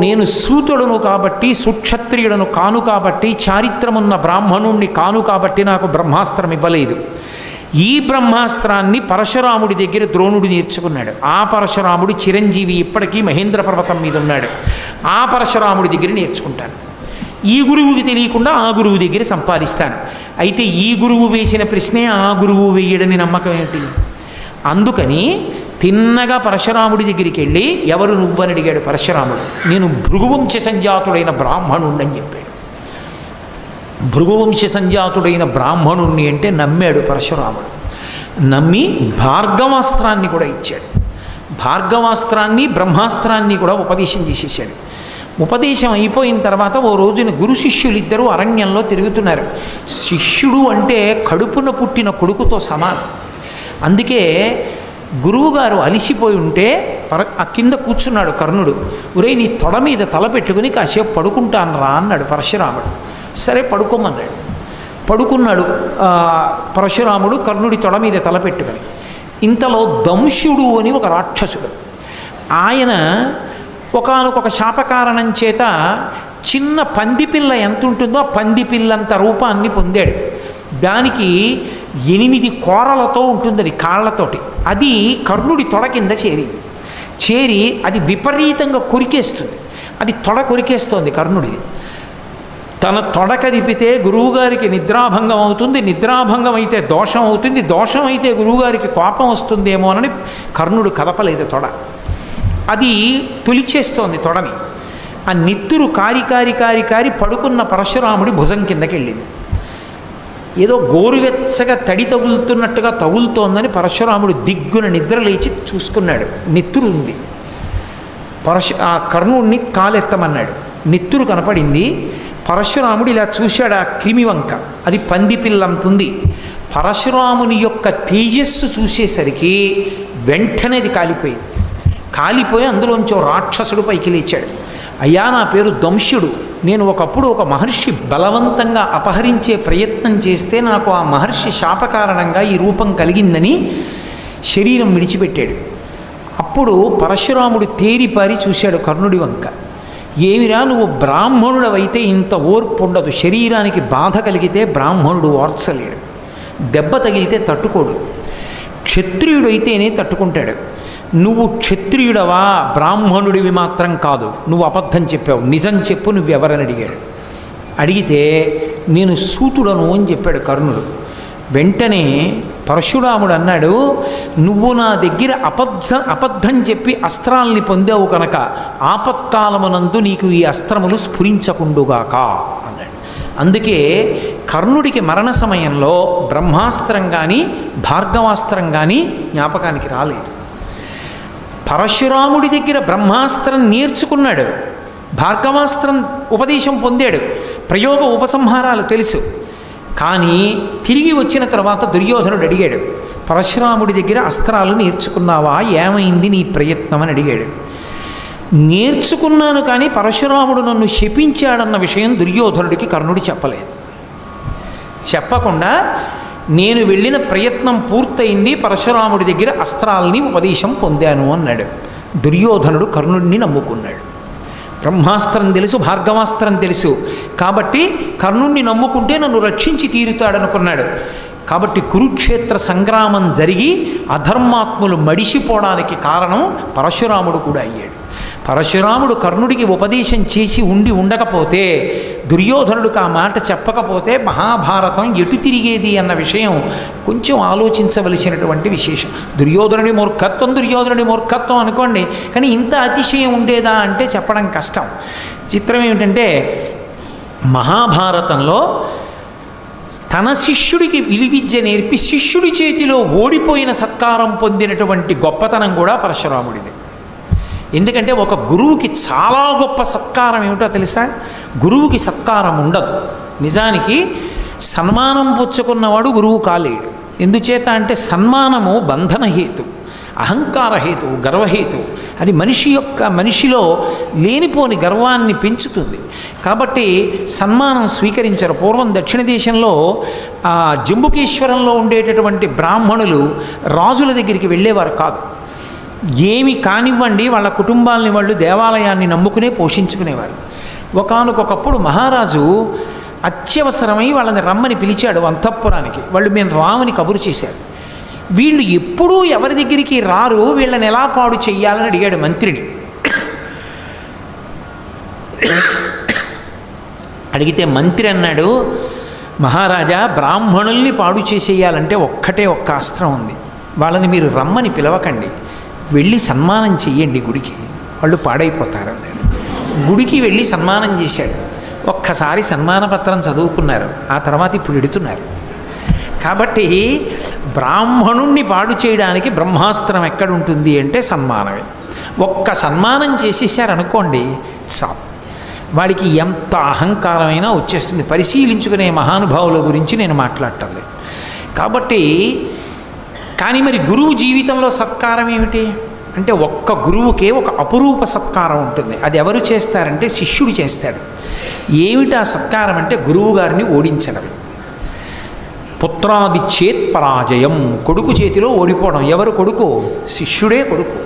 నేను సూతుడును కాబట్టి, సుక్షత్రియుడను కాను కాబట్టి, చారిత్రమున్న బ్రాహ్మణుణ్ణి కాను కాబట్టి నాకు బ్రహ్మాస్త్రం ఇవ్వలేదు. ఈ బ్రహ్మాస్త్రాన్ని పరశురాముడి దగ్గర ద్రోణుడు నేర్చుకున్నాడు. ఆ పరశురాముడు చిరంజీవి, ఇప్పటికీ మహేంద్ర పర్వతం మీద ఉన్నాడు. ఆ పరశురాముడి దగ్గర నేర్చుకుంటాను. ఈ గురువుకి తెలియకుండా ఆ గురువు దగ్గర సంపాదిస్తాను. అయితే ఈ గురువు వేసిన ప్రశ్నే ఆ గురువు వేయడని నమ్మకం ఏంటి? అందుకని తిన్నగా పరశురాముడి దగ్గరికి వెళ్ళి, ఎవరు నువ్వని అడిగాడు పరశురాముడు. నేను భృగువంశ సంజాతుడైన బ్రాహ్మణుణ్ణని చెప్పాడు. భృగువంశ సంజాతుడైన బ్రాహ్మణుణ్ణి అంటే నమ్మాడు పరశురాముడు. నమ్మి భార్గవాస్త్రాన్ని కూడా ఇచ్చాడు. భార్గవాస్త్రాన్ని బ్రహ్మాస్త్రాన్ని కూడా ఉపదేశం చేసేసాడు. ఉపదేశం అయిపోయిన తర్వాత ఓ రోజున గురు శిష్యులిద్దరూ అరణ్యంలో తిరుగుతున్నారు. శిష్యుడు అంటే కడుపున పుట్టిన కొడుకుతో సమానం. అందుకే గురువుగారు అలిసిపోయి ఉంటే ఆ కింద కూర్చున్నాడు కర్ణుడు. ఒరేయ్ నీ తొడ మీద తల పెట్టుకుని కాసేపు పడుకుంటాను రా అన్నాడు పరశురాముడు. సరే పడుకోమన్నాడు. పడుకున్నాడు పరశురాముడు కర్ణుడి తొడ మీద తల పెట్టుకుని. ఇంతలో దంశుడు అని ఒక రాక్షసుడు, ఆయన ఒకానొక శాపకారణం చేత చిన్న పందిపిల్ల ఎంత ఉంటుందో ఆ పందిపిల్లంత రూపాన్ని పొందాడు. దానికి 8 కోరలతో ఉంటుంది, అది కాళ్ళతోటి. అది కర్ణుడి తొడ కింద చేరి అది విపరీతంగా కొరికేస్తుంది. అది తొడ కొరికేస్తోంది కర్ణుడిది. తన తొడ కదిపితే గురువుగారికి నిద్రాభంగం అవుతుంది, నిద్రాభంగం అయితే దోషం అవుతుంది, దోషం అయితే గురువుగారికి కోపం వస్తుందేమోనని కర్ణుడు కదపలేదు తొడ. అది తొలిచేస్తోంది తొడని. ఆ నెత్తురు కారి పడుకున్న పరశురాముడి భుజం కిందకి వెళ్ళింది. ఏదో గోరువెచ్చగా తడి తగులుతున్నట్టుగా తగులుతోందని పరశురాముడు దిగ్గున నిద్ర లేచి చూసుకున్నాడు. నెత్తురు ఉంది. ఆ కర్ణుడిని కాలెత్తమన్నాడు. నెత్తురు కనపడింది. పరశురాముడు ఇలా చూశాడు. ఆ క్రిమివంక అది పందిపిల్లంతుంది. పరశురాముని యొక్క తేజస్సు చూసేసరికి వెంటనే అది కాలిపోయి అందులోంచి రాక్షసుడు పైకి లేచాడు. అయ్యా నా పేరు దంశుడు, నేను ఒకప్పుడు ఒక మహర్షి బలవంతంగా అపహరించే ప్రయత్నం చేస్తే నాకు ఆ మహర్షి శాపకారణంగా ఈ రూపం కలిగిందని శరీరం విడిచిపెట్టాడు. అప్పుడు పరశురాముడు తేరిపారి చూశాడు కర్ణుడి వంక. ఏమిరా నువ్వు బ్రాహ్మణుడవైతే ఇంత ఓర్పు ఉండదు, శరీరానికి బాధ కలిగితే బ్రాహ్మణుడు ఓర్చలేడు, దెబ్బ తగిలితే తట్టుకోడు, క్షత్రియుడైతేనే తట్టుకుంటాడు. నువ్వు క్షత్రియుడవా, బ్రాహ్మణుడివి మాత్రం కాదు, నువ్వు అబద్ధం చెప్పావు, నిజం చెప్పు, నువ్వెవరని అడిగాడు. అడిగితే నేను సూతుడను అని చెప్పాడు కర్ణుడు. వెంటనే పరశురాముడు అన్నాడు, నువ్వు నా దగ్గర అబద్ధం చెప్పి అస్త్రాల్ని పొందావు కనుక ఆపత్కాలమునందు నీకు ఈ అస్త్రములు స్ఫురించకుండుగాక అన్నాడు. అందుకే కర్ణుడికి మరణ సమయంలో బ్రహ్మాస్త్రం కానీ భార్గవాస్త్రం కానీ జ్ఞాపకానికి రాలేదు. పరశురాముడి దగ్గర బ్రహ్మాస్త్రం నేర్చుకున్నాడు, భార్గవాస్త్రం ఉపదేశం పొందాడు, ప్రయోగ ఉపసంహారాలు తెలుసు. కానీ తిరిగి వచ్చిన తర్వాత దుర్యోధనుడు అడిగాడు, పరశురాముడి దగ్గర అస్త్రాలు నేర్చుకున్నావా, ఏమైంది నీ ప్రయత్నం అని అడిగాడు. నేర్చుకున్నాను కానీ పరశురాముడు నన్ను శపించాడన్న విషయం దుర్యోధనుడికి కర్ణుడు చెప్పలేదు. చెప్పకుండా నేను వెళ్ళిన ప్రయత్నం పూర్తయింది, పరశురాముడి దగ్గర అస్త్రాలని ఉపదేశం పొందాను అన్నాడు. దుర్యోధనుడు కర్ణుడిని నమ్ముకున్నాడు. బ్రహ్మాస్త్రం తెలుసు, భార్గవాస్త్రం తెలుసు, కాబట్టి కర్ణుణ్ణి నమ్ముకుంటే నన్ను రక్షించి తీరుతాడనుకున్నాడు. కాబట్టి కురుక్షేత్ర సంగ్రామం జరిగి అధర్మాత్ములు మడిసిపోవడానికి కారణం పరశురాముడు కూడా అయ్యాడు. పరశురాముడు కర్ణుడికి ఉపదేశం చేసి ఉండకపోతే, దుర్యోధనుడికి ఆ మాట చెప్పకపోతే మహాభారతం ఎటు తిరిగేది అన్న విషయం కొంచెం ఆలోచించవలసినటువంటి విశేషం. దుర్యోధనుడి మూర్ఖత్వం అనుకోండి, కానీ ఇంత అతిశయం ఉండేదా అంటే చెప్పడం కష్టం. చిత్రం ఏమిటంటే, మహాభారతంలో తన శిష్యుడికి విలువిద్య నేర్పి శిష్యుడి చేతిలో ఓడిపోయిన సత్కారం పొందినటువంటి గొప్పతనం కూడా పరశురాముడిది. ఎందుకంటే ఒక గురువుకి చాలా గొప్ప సత్కారం ఏమిటో తెలుసా? గురువుకి సత్కారం ఉండదు. నిజానికి సన్మానం పుచ్చుకున్నవాడు గురువు కాలేడు. ఎందుచేత అంటే సన్మానము బంధనహేతు, అహంకారహేతు, గర్వహేతు. అది మనిషిలో లేనిపోని గర్వాన్ని పెంచుతుంది. కాబట్టి సన్మానం స్వీకరించరు. పూర్వం దక్షిణ దేశంలో జంబుకేశ్వరంలో ఉండేటటువంటి బ్రాహ్మణులు రాజుల దగ్గరికి వెళ్ళేవారు కాదు. ఏమి కానివ్వండి, వాళ్ళ కుటుంబాలని వాళ్ళు దేవాలయాన్ని నమ్ముకునే పోషించుకునేవారు. ఒకానొకప్పుడు మహారాజు అత్యవసరమై వాళ్ళని రమ్మని పిలిచాడు అంతఃపురానికి. వాళ్ళు మేము రామని కబురు చేశారు. వీళ్ళు ఎప్పుడూ ఎవరి దగ్గరికి రారు, వీళ్ళని ఎలా పాడు చెయ్యాలని అడిగాడు మంత్రిని. అడిగితే మంత్రి అన్నాడు, మహారాజా, బ్రాహ్మణుల్ని పాడు చేసేయాలంటే ఒక్క అస్త్రం ఉంది. వాళ్ళని మీరు రమ్మని పిలవకండి, వెళ్ళి సన్మానం చెయ్యండి గుడికి, వాళ్ళు పాడైపోతారు అన్నాడు. గుడికి వెళ్ళి సన్మానం చేశాడు. ఒక్కసారి సన్మాన పత్రం చదువుకున్నారు, ఆ తర్వాత ఇప్పుడు ఎడుతున్నారు. కాబట్టి బ్రాహ్మణుణ్ణి పాడు చేయడానికి బ్రహ్మాస్త్రం ఎక్కడుంటుంది అంటే సన్మానమే. ఒక్క సన్మానం చేసేసారనుకోండి చాలు, వాడికి ఎంత అహంకారమైనా వచ్చేస్తుంది. పరిశీలించుకునే మహానుభావుల గురించి నేను మాట్లాడటం లేదు. కాబట్టి కానీ మరి గురువు జీవితంలో సత్కారం ఏమిటి అంటే, ఒక్క గురువుకే ఒక అపురూప సత్కారం ఉంటుంది. అది ఎవరు చేస్తారంటే శిష్యుడు చేస్తాడు. ఏమిటి ఆ సత్కారం అంటే, గురువు గారిని ఓడించడం. పుత్రాదిచ్చేత్ పరాజయం, కొడుకు చేతిలో ఓడిపోవడం. ఎవరు కొడుకు? శిష్యుడే కొడుకు.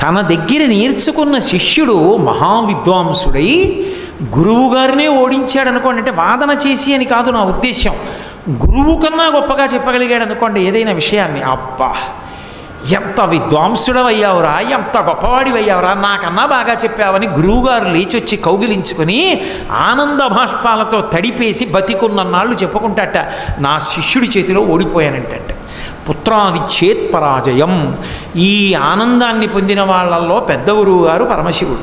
తన దగ్గర నేర్చుకున్న శిష్యుడు మహావిద్వాంసుడై గురువు గారినే ఓడించాడు అనుకోండి, అంటే వాదన చేసి అని కాదు నా ఉద్దేశం, గురువు కన్నా గొప్పగా చెప్పగలిగాడు అనుకోండి ఏదైనా విషయాన్ని, అబ్బా ఎంత విద్వాంసుడవయ్యావురా, ఎంత గొప్పవాడివయ్యావురా, నాకన్నా బాగా చెప్పావని గురువుగారు లేచొచ్చి కౌగిలించుకొని ఆనంద భాష్పాలతో తడిపేసి బతికున్నన్నాళ్ళు చెప్పుకుంటాట, నా శిష్యుడి చేతిలో ఓడిపోయానంటే. పుత్రాదిచ్చేత్ పరాజయం. ఈ ఆనందాన్ని పొందిన వాళ్ళల్లో పెద్ద గురువు గారు పరమశివుడు.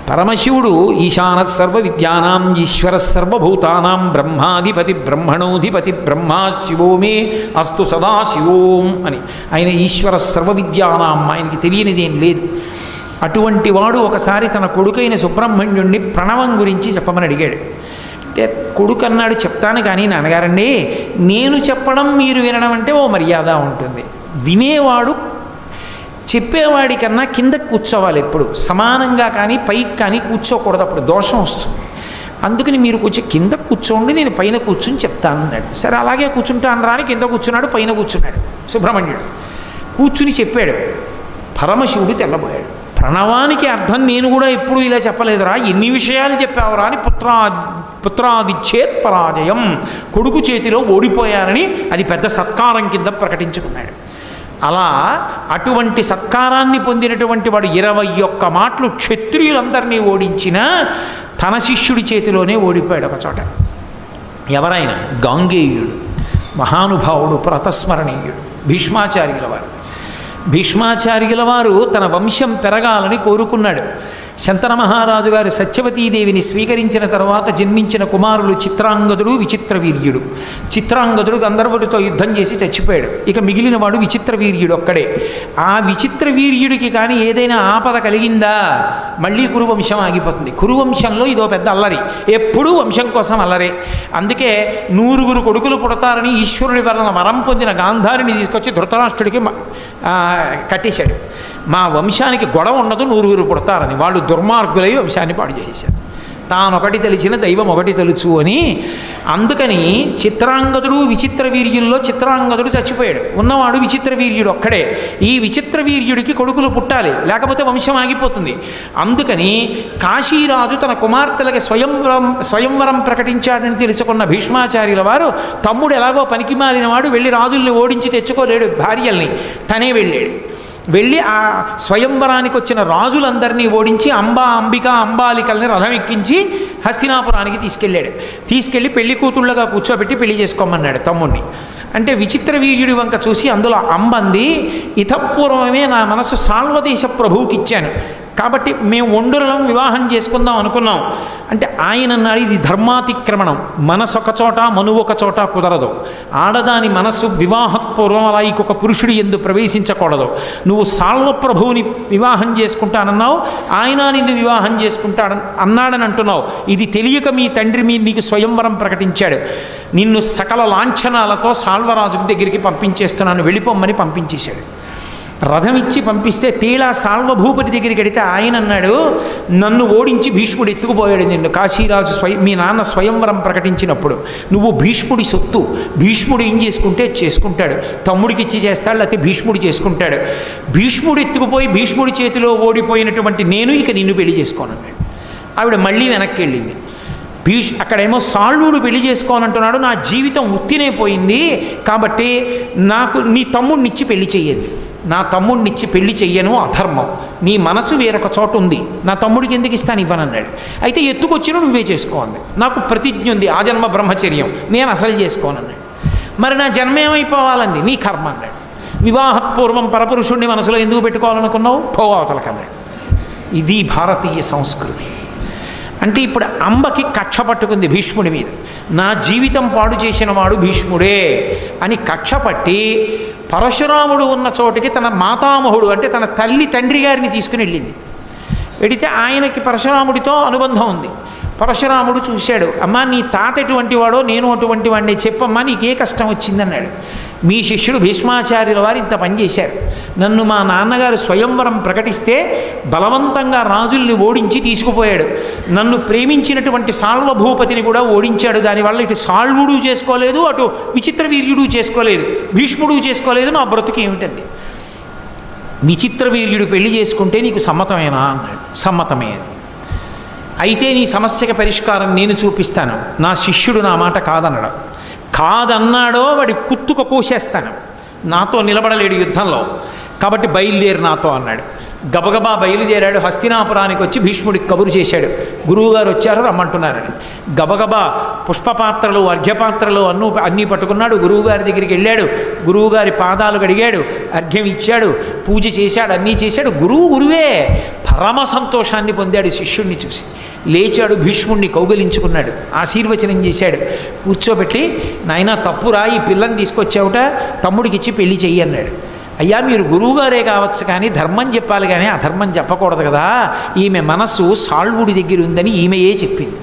పరమశివుడు ఈశాన సర్వ విద్యానాం ఈశ్వర సర్వభూతానాం బ్రహ్మాధిపతి బ్రహ్మణోధిపతి బ్రహ్మా శివో మే అస్తు సదా శివోం అని. ఆయన ఈశ్వర సర్వ విద్యానాం, ఆయనకి తెలియనిదేం లేదు. అటువంటి వాడు ఒకసారి తన కొడుకైన సుబ్రహ్మణ్యుణ్ణి ప్రణవం గురించి చెప్పమని అడిగాడు. అంటే కొడుకు అన్నాడు, చెప్తాను కానీ నాన్నగారండి, నేను చెప్పడం మీరు వినడం అంటే ఓ మర్యాద ఉంటుంది. వినేవాడు చెప్పేవాడి కన్నా కిందకు కూర్చోవాలి ఎప్పుడు, సమానంగా కానీ పైకి కానీ కూర్చోకూడదు, అప్పుడు దోషం వస్తుంది. అందుకని మీరు కొంచెం కింద కూర్చోండి, నేను పైన కూర్చుని చెప్తాను అన్నాడు. సరే అలాగే కూర్చుంటాను రాని కింద కూర్చున్నాడు, పైన కూర్చున్నాడు సుబ్రహ్మణ్యుడు. కూర్చుని చెప్పాడు. పరమశివుడు తెల్లబోయాడు. ప్రణవానికి అర్థం నేను కూడా ఎప్పుడు ఇలా చెప్పలేదురా, ఎన్ని విషయాలు చెప్పావురా అని పుత్రాదిచ్చేత్ పరాజయం, కొడుకు చేతిలో ఓడిపోయారని అది పెద్ద సత్కారం కింద ప్రకటించుకున్నాడు. అలా అటువంటి సత్కారాన్ని పొందినటువంటి వాడు 21 మాటలు క్షత్రియులందరినీ ఓడించిన తన శిష్యుడి చేతిలోనే ఓడిపోయాడు ఒక చోట. ఎవరైనా? గాంగేయుడు. మహానుభావుడు, ప్రతస్మరణీయుడు భీష్మాచార్యుల వారు. భీష్మాచార్యుల వారు తన వంశం పెరగాలని కోరుకున్నాడు. శంతన మహారాజు గారు సత్యవతీదేవిని స్వీకరించిన తర్వాత జన్మించిన కుమారులు చిత్రాంగదుడు, విచిత్రవీర్యుడు. చిత్రాంగదుడు గంధర్వుడితో యుద్ధం చేసి చచ్చిపోయాడు. ఇక మిగిలిన వాడు విచిత్రవీర్యుడు ఒక్కడే. ఆ విచిత్రవీర్యుడికి కానీ ఏదైనా ఆపద కలిగిందా మళ్ళీ కురువంశం ఆగిపోతుంది. కురువంశంలో ఇదో పెద్ద అల్లరి, ఎప్పుడూ వంశం కోసం అల్లరే. అందుకే 100 కొడుకులు పుడతారని ఈశ్వరుడి వలన వరం పొందిన గాంధారిని తీసుకొచ్చి ధృతరాష్ట్రుడికి కట్టేశాడు. మా వంశానికి గొడవ ఉండదు, 100 పుడతారని. వాళ్ళు దుర్మార్గులై వంశాన్ని పాడు చేశారు. తానొకటి తెలిసిన దైవం ఒకటి తెలుసు అని. అందుకని చిత్రాంగదుడు, విచిత్రవీర్యుల్లో చిత్రాంగదుడు చచ్చిపోయాడు. ఉన్నవాడు విచిత్రవీర్యుడు ఒక్కడే. ఈ విచిత్రవీర్యుడికి కొడుకులు పుట్టాలి, లేకపోతే వంశం ఆగిపోతుంది. అందుకని కాశీరాజు తన కుమార్తెలకి స్వయంవరం ప్రకటించాడని తెలుసుకున్న భీష్మాచార్యుల వారు, తమ్ముడు ఎలాగో పనికి మాలినవాడు, వెళ్ళి రాజుల్ని ఓడించి తెచ్చుకోలేడు భార్యల్ని, తనే వెళ్ళాడు. వెళ్ళి ఆ స్వయంవరానికి వచ్చిన రాజులందరినీ ఓడించి అంబిక, అంబాలికల్ని రథం ఎక్కించి హస్తినాపురానికి తీసుకెళ్ళి పెళ్లి కూతుళ్ళగా కూర్చోబెట్టి పెళ్లి చేసుకోమన్నాడు తమ్ముడిని. అంటే విచిత్రవీర్యుడి వంక చూసి అందులో అంబంది, ఇతపూర్వమే నా మనసు సాల్వదేశ ప్రభువుకి ఇచ్చాను, కాబట్టి మేము ఒండురలం వివాహం చేసుకుందాం అనుకున్నాం. అంటే ఆయన అన్నాడు, ఇది ధర్మాతిక్రమణం, మనసు ఒక చోట మనువు ఒక చోట కుదరదు. ఆడదాని మనస్సు వివాహపూర్వం అలా ఇంకొక పురుషుడి యందు ప్రవేశించకూడదు. నువ్వు సాల్వప్రభువుని వివాహం చేసుకుంటానన్నావు, ఆయన నిన్ను వివాహం అన్నాడని అంటున్నావు. ఇది తెలియక మీ తండ్రి నీకు స్వయంవరం ప్రకటించాడు. నిన్ను సకల లాంఛనాలతో సాల్వరాజు దగ్గరికి పంపించేస్తున్నాను, వెళ్ళిపోమ్మని పంపించేశాడు. రథం ఇచ్చి పంపిస్తే తీళా సాల్వభూపతి దగ్గరికి వెడితే ఆయన అన్నాడు, నన్ను ఓడించి భీష్ముడు ఎత్తుకుపోయాడు నిన్ను. కాశీరాజు మీ నాన్న స్వయంవరం ప్రకటించినప్పుడు నువ్వు భీష్ముడి సొత్తు, భీష్ముడు ఏం చేసుకుంటాడు, తమ్ముడికి ఇచ్చి చేస్తాడు, లేకపోతే భీష్ముడు చేసుకుంటాడు. భీష్ముడు ఎత్తుకుపోయి భీష్ముడి చేతిలో ఓడిపోయినటువంటి నేను ఇక నిన్ను పెళ్లి చేసుకోనన్నాడు. ఆవిడ మళ్ళీ వెనక్కి వెళ్ళింది. అక్కడేమో సాల్వుడు పెళ్లి చేసుకోనంటున్నాడు, నా జీవితం ఉత్తినే పోయింది, కాబట్టి నాకు నీ తమ్ముడినిచ్చి పెళ్లి చెయ్యండి. నా తమ్ముడినిచ్చి పెళ్లి చెయ్యను, అధర్మం. నీ మనసు వేరొక చోట ఉంది, నా తమ్ముడికి ఎందుకు ఇస్తాను ఇవ్వనన్నాడు. అయితే ఎత్తుకొచ్చిన నువ్వే చేసుకోండి, నాకు ప్రతిజ్ఞ ఉంది, ఆజన్మ బ్రహ్మచర్యం, నేను అసలు చేసుకోనన్నాడు. మరి నా జన్మ ఏమైపోవాలంది, నీ కర్మ అన్నాడు. వివాహపూర్వం పరపురుషుణ్ణి మనసులో ఎందుకు పెట్టుకోవాలనుకున్నావు, పోవతలకన్నాడు. ఇది భారతీయ సంస్కృతి. అంటే ఇప్పుడు అంబకి కక్ష పట్టుకుంది భీష్ముడి మీద, నా జీవితం పాడు చేసిన వాడు భీష్ముడే అని కక్ష పట్టి పరశురాముడు ఉన్న చోటికి తన మాతామహుడు అంటే తన తండ్రి గారిని తీసుకుని వెళ్ళింది. వెడితే ఆయనకి పరశురాముడితో అనుబంధం ఉంది. పరశురాముడు చూశాడు, అమ్మా నీ తాత ఎటువంటి వాడో నేను అటువంటి వాడిని, చెప్పమ్మా నీకే కష్టం వచ్చిందన్నాడు. మీ శిష్యుడు భీష్మాచార్యుల వారు ఇంత పనిచేశారు, నన్ను మా నాన్నగారు స్వయంవరం ప్రకటిస్తే బలవంతంగా రాజుల్ని ఓడించి తీసుకుపోయాడు, నన్ను ప్రేమించినటువంటి సాల్వభూపతిని కూడా ఓడించాడు. దానివల్ల ఇటు సాల్వుడు చేసుకోలేదు, అటు విచిత్రవీర్యుడు చేసుకోలేదు, భీష్ముడు చేసుకోలేదు, నా బ్రతుకు ఏమిటండి. విచిత్రవీర్యుడు పెళ్లి చేసుకుంటే నీకు సమ్మతమేనా అన్నాడు. సమ్మతమే. అయితే నీ సమస్యకి పరిష్కారం నేను చూపిస్తాను, నా శిష్యుడు నా మాట కాదన్నాడు. కాదన్నాడో వాడి కుత్తుక కోసేస్తాను, నాతో నిలబడలేడు యుద్ధంలో, కాబట్టి బయలుదేరి నాతో అన్నాడు. గబగబా బయలుదేరాడు. హస్తినాపురానికి వచ్చి భీష్ముడికి కబురు చేశాడు, గురువుగారు వచ్చారు రమ్మంటున్నారని. గబగబా పుష్పపాత్రలు, అర్ఘ్యపాత్రలు అన్నీ పట్టుకున్నాడు. గురువుగారి దగ్గరికి వెళ్ళాడు, గురువుగారి పాదాలు కడిగాడు, అర్ఘ్యం ఇచ్చాడు, పూజ చేశాడు, అన్నీ చేశాడు. గురువే. పరమ సంతోషాన్ని పొందాడు శిష్యుణ్ణి చూసి. లేచాడు, భీష్ముడిని కౌగలించుకున్నాడు, ఆశీర్వచనం చేశాడు. కూర్చోబెట్టి, నాయనా తప్పురా, ఈ పిల్లని తీసుకొచ్చావుట, తమ్ముడికి ఇచ్చి పెళ్లి చెయ్యి అన్నాడు. అయ్యా మీరు గురువుగారే కావచ్చు కానీ ధర్మం చెప్పాలి కానీ అధర్మం చెప్పకూడదు కదా, ఈమె మనస్సు సాల్వుడి దగ్గర ఉందని ఈమెయే చెప్పింది.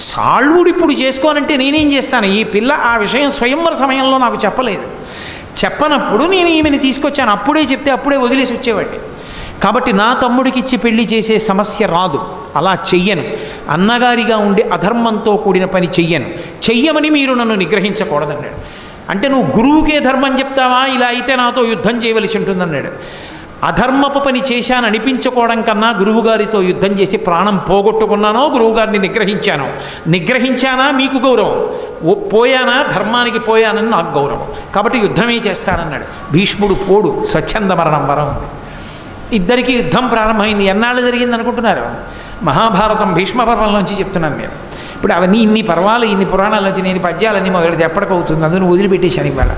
సాల్వుడు ఇప్పుడు చేసుకోనంటే నేనేం చేస్తాను, ఈ పిల్ల ఆ విషయం స్వయంవర సమయంలో నాకు చెప్పనప్పుడు నేను ఈమెను తీసుకొచ్చాను, అప్పుడే చెప్తే అప్పుడే వదిలేసి వచ్చేవాడిని. కాబట్టి నా తమ్ముడికి ఇచ్చి పెళ్లి చేసే సమస్య రాదు, అలా చెయ్యను, అన్నగారిగా ఉండి అధర్మంతో కూడిన పని చెయ్యమని మీరు నన్ను నిగ్రహించకూడదన్నాడు. అంటే నువ్వు గురువుకే ధర్మం చెప్తావా, ఇలా అయితే నాతో యుద్ధం చేయవలసి ఉంటుందన్నాడు. అధర్మపు పని చేశాను అనిపించుకోవడం కన్నా గురువుగారితో యుద్ధం చేసి ప్రాణం పోగొట్టుకున్నానో, గురువుగారిని నిగ్రహించానా మీకు గౌరవం, పోయానా ధర్మానికి పోయానని నాకు గౌరవం, కాబట్టి యుద్ధమే చేస్తానన్నాడు. భీష్ముడు పోడు, స్వచ్ఛంద మరణం వరం ఉంది. ఇద్దరికీ యుద్ధం ప్రారంభమైంది. ఎన్నాళ్ళు జరిగింది అనుకుంటున్నారు? మహాభారతం భీష్మ పర్వంలోంచి చెప్తున్నాను నేను. ఇప్పుడు అవన్నీ ఇన్ని పర్వాలు ఇన్ని పురాణాలు వచ్చి నేను పద్యాలన్నీ మొదలు ఎప్పటికవుతుంది, అందులో వదిలిపెట్టేశాను ఇవాళ.